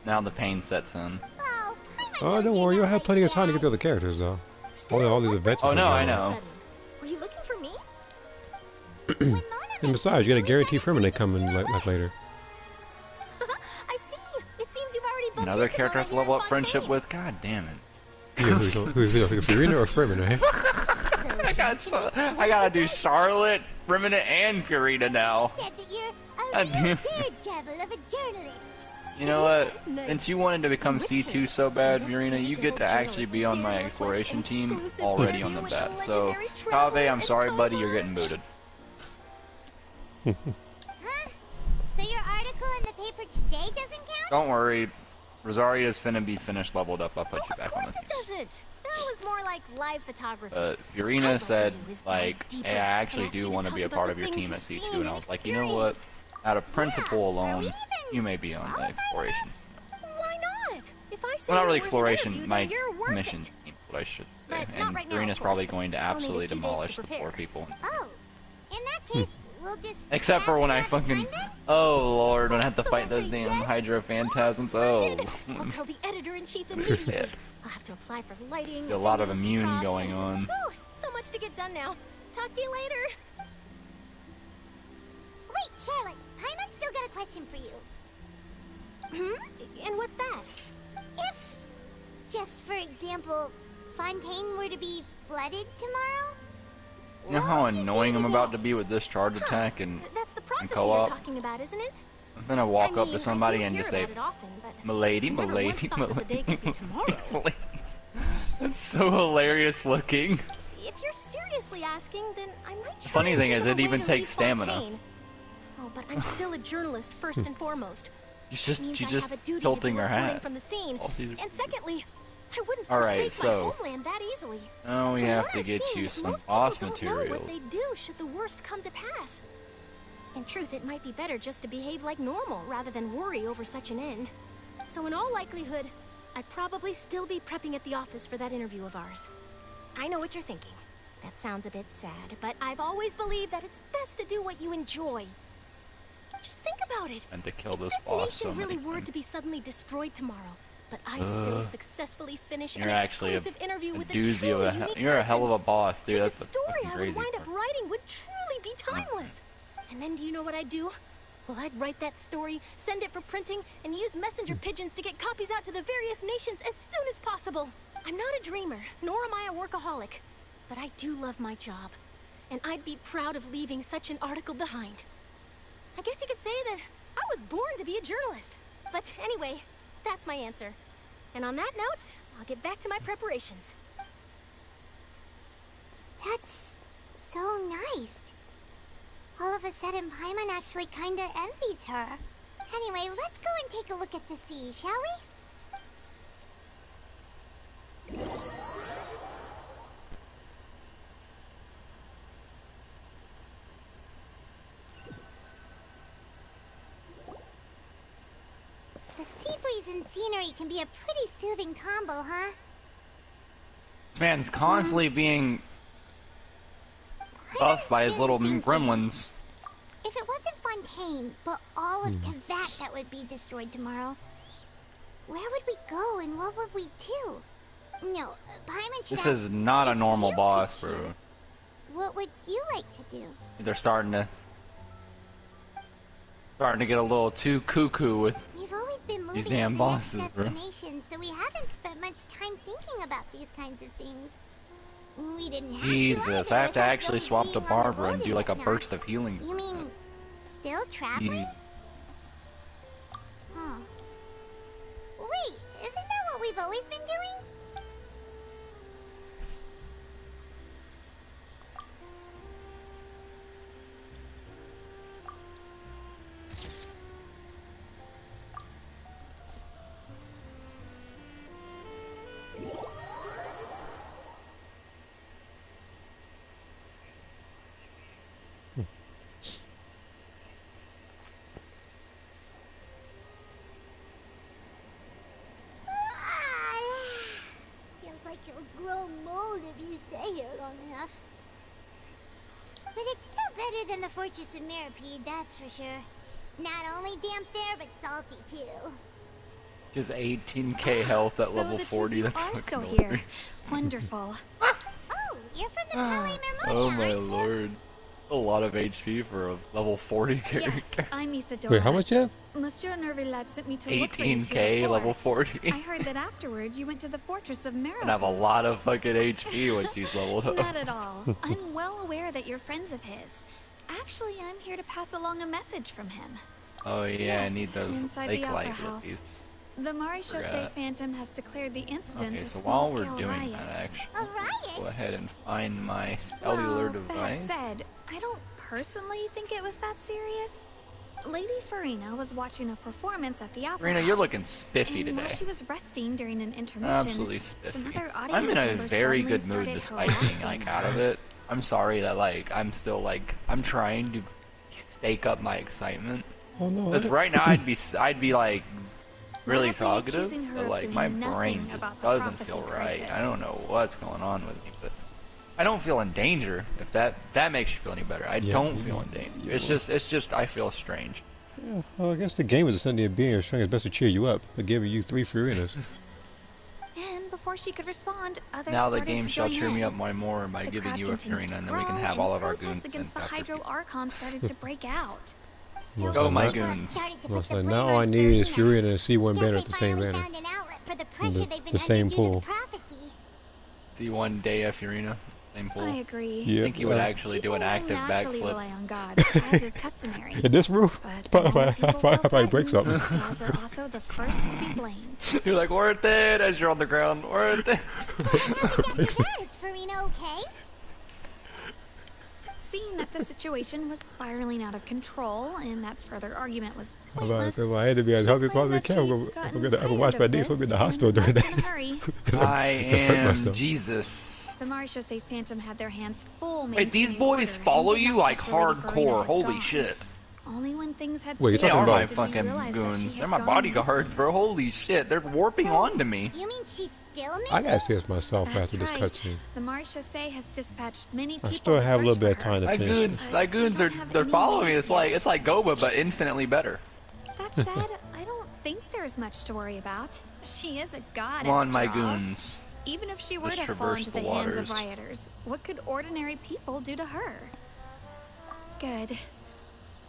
Now the pain sets in. Oh, don't worry, you'll have plenty of time to get to the characters, though. All these events. Oh no, I know. Were you looking for me? And besides, you got a guarantee for when they come in like later. I see. It seems you've already bumped Another into character I my have to level up regular friendship with. God damn it. Yeah, who's Furina or Freeman, right? I gotta do Charlotte, Remnant, and Furina now. You know what? Since you wanted to become C2 so bad, Furina, you get to actually be on my exploration team already on the bat. So, Kave, I'm sorry, buddy, you're getting booted. Huh? So your article in the paper today doesn't count? Don't worry. Rosaria's finna be finished leveled up. I'll put you back on the team. Of course it doesn't. That was more like live photography. Furina said, like, hey, I actually do want to be a part of your team at C2, and I was like, you know what? Out of principle alone, you may be on the exploration. Why not? If I say well, not really you're worth an exploration, interview, my then you're worth mission it. team, what I should say. But not And right now, Furina's of probably course. going to I'll need a absolutely few days to demolish the prepare. poor people. Oh, in that case, we'll just. Except for when I fucking. Oh lord, when I have to fight those damn Hydro Phantasms. Oh. I'll tell the editor-in-chief immediately. Shit. I'll have to apply for lighting. A lot of venues, immune props, going and- on. Whew, so much to get done now. Talk to you later. Wait, Charlotte. Paimon's still got a question for you. Hmm? And what's that? If just for example, Fontaine were to be flooded tomorrow? You know how annoying I'm about to be with this charge attack and That's the prophecy co-op? you're talking about, isn't it? I'm gonna walk up to I somebody do and hear just say, about it often, but "Milady, I never once milady, thought that the day could be tomorrow. milady." It's so hilarious looking. If you're seriously asking, then I might try. Funny and thing think is, of a it way even to takes leave stamina. Fontaine. Oh, but I'm still a journalist first and foremost. She's Means I just have a duty tilting to be her reporting hat. from the scene. Oh, these are And secondly, I wouldn't Alright, forsake so my homeland that easily. now we From have what to I've get seen, you some most boss people don't know materials. what they do should the worst come to pass. In truth, it might be better just to behave like normal rather than worry over such an end. So in all likelihood, I'd probably still be prepping at the office for that interview of ours. I know what you're thinking. That sounds a bit sad, but I've always believed that it's best to do what you enjoy. Just think about it. And to kill this This boss so nation many really were times. to be suddenly destroyed tomorrow, but I still successfully finish You're an actually a exclusive interview with a doozy of truly a unique you're a hell person. of a boss, dude. And That's the the story fucking I crazy would wind part. up writing would truly be timeless. And then do you know what I'd do? Well, I'd write that story, send it for printing, and use messenger pigeons to get copies out to the various nations as soon as possible. I'm not a dreamer, nor am I a workaholic, but I do love my job, and I'd be proud of leaving such an article behind. I guess you could say that I was born to be a journalist. But anyway, that's my answer. And on that note, I'll get back to my preparations. That's so nice. All of a sudden, Paimon actually kinda envies her. Anyway, let's go and take a look at the sea, shall we? The sea breeze and scenery can be a pretty soothing combo, huh? This man's constantly being buffed by his little gremlins. If it wasn't Fontaine, but all of Tevat that would be destroyed tomorrow, where would we go and what would we do? No, Paimon should This ask, is not a if normal you boss, could bro. choose, what would you like to do? They're starting to get a little too cuckoo with We've always been moving these to damn the bosses, next bro. destination, so we haven't spent much time thinking about these kinds of things. We didn't have Jesus, to either, I have with to us actually always swap to being on the Barbara road and do like a whatnot. burst of healing. You mean still traveling? Huh. Wait, isn't that what we've always been doing? Feels like you'll grow mold if you stay here long enough. But it's still better than the Fortress of Mirapede, that's for sure. It's not only damp there, but salty too. His 18k health at So level the 40. two of you That's are fucking still hilarious. here. Wonderful. Oh, you're from the Palais Mermonia, Oh my aren't you? lord. A lot of HP for a level 40 character. Yes, I'm Isadora. Wait, how much you have? Monsieur Nervillat sent me to look for you two 18k before. level 40. I heard that afterward you went to the Fortress of Mirapede. And have a lot of fucking HP when she's leveled up. Not at all. I'm well aware that you're friends of his. Actually, I'm here to pass along a message from him. Oh yeah, Yes, I need those inside lake the Opera lights with House. these. The Maréchaussée Forgot. Phantom has declared the incident Okay, a so while small-scale we're doing riot. that, actually, A riot? go ahead and find my cellular Well, device. that said, I don't personally think it was that serious. Lady Farina was watching a performance at the Opera Farina, House. you're looking spiffy And while today. she was resting during an intermission, Absolutely some spiffy. other audience I'm in a members very suddenly good mood started despite being harassing like her. out of it. I'm sorry that like I'm still like I'm trying to stake up my excitement. Oh no. Because right now I'd be like really Loudly talkative, accusing her but of like doing my nothing brain just about the doesn't prophecy feel right. crisis. I don't know what's going on with me, but I don't feel in danger. If that makes you feel any better, I Yeah, don't feel in danger. yeah. It's just I feel strange. Yeah, well, I guess the game is a sentient being trying his best to cheer you up, but giving you 3 Furinas. And before she could respond, others Now the started game to shall join cheer me in. up more by The giving crowd you a continued Furina, to and then we can grow, have all and of our protests goons against the sent after Hydro people. Archon started to break out. Go, my now- goons. Well, so now all I need is Furina and C1 banner at the same banner. Found an outlet for the pressure they've been The same under due to pool. the prophecy. See one day of Furina, same pool. I agree. I think he would actually do an active naturally backflip. rely on gods, as is customary. In this roof? Probably break something. Gods are also the first to be blamed. You're like, worth it, as you're on the ground, worth it. So what happened after that? Is Furina okay? Seeing that the situation was spiraling out of control and that further argument was I pointless, had to be at the claimed that camera. she'd I'm gotten gonna watch my tired niece. of I'm in the this hospital and during left in a that. hurry. I am myself. Jesus. The Marechaussee Phantom had their hands full. Wait, these maintaining boys order follow and did you not like get ready for Furina hardcore, had holy gone. shit. Only when things had Wait, you're They talking are about- my did we fucking realize that she goons. had They're my gone bodyguards, missing. bro. Holy shit, they're warping onto me. You mean she's still missing? I gotta see this myself That's after this right. cutscene. The Marechaussee has dispatched many I people still to have a little search bit of for time to her. finish. My goons, they're following me. It's like Goba, but infinitely better. That said, I don't think there's much to worry about. She is a god. Come on, my after all. goons. Even if she were Just to fall traverse into the the hands waters. of rioters, what could ordinary people do to her? Good.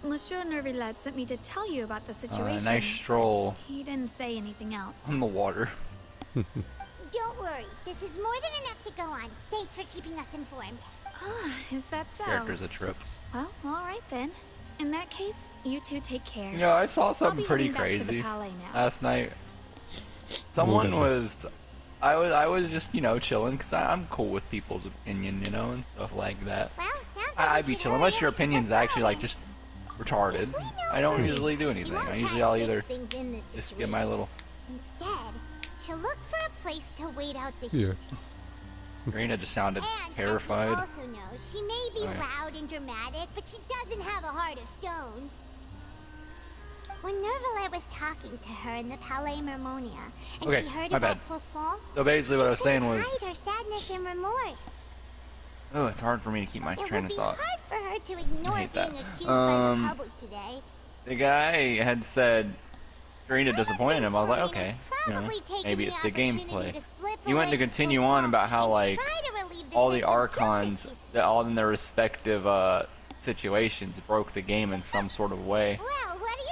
Monsieur Nervillet sent me to tell you about the situation. Nice stroll He didn't say anything else. on the water. Don't worry, this is more than enough to go on. Thanks for keeping us informed. Ah, is that so? Character's a trip. Well, all right then. In that case, you two take care. You know, I saw I'll something be pretty heading back to the crazy Palais now. last night. Someone was, I was just, you know, chilling because I'm cool with people's opinion, you know, and stuff like that. I'd be chilling unless your opinion's actually like just retarded. I don't usually do anything. I'll either Things in this just get my little. Instead, she'll look for a place to wait out the heat. Yeah. Karina just sounded terrified. Also know, she may be Right. loud and dramatic, but she doesn't have a heart of stone. When Nervillet was talking to her in the Palais Mermonia, and Okay, she heard my about bad. Poisson, So basically what I was saying was, hide her sadness and remorse. oh, it's hard for me to keep my It train would of be thought. hard for her to ignore hate being that. accused by the public today. The guy had said Karina disappointed him. I was like, okay, you know, maybe it's the gameplay. He went to continue on about how like all the Archons, that all in their respective situations, broke the game in some sort of way.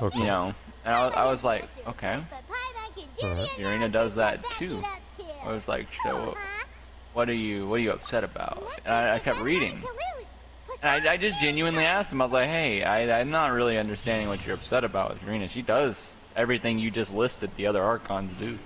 Okay. You know, and I was like, okay, Karina does that too. I was like, so what are you upset about? And I kept reading. And I just genuinely asked him, I was like, hey, I'm not really understanding what you're upset about with Karina. She does everything you just listed the other Archons do.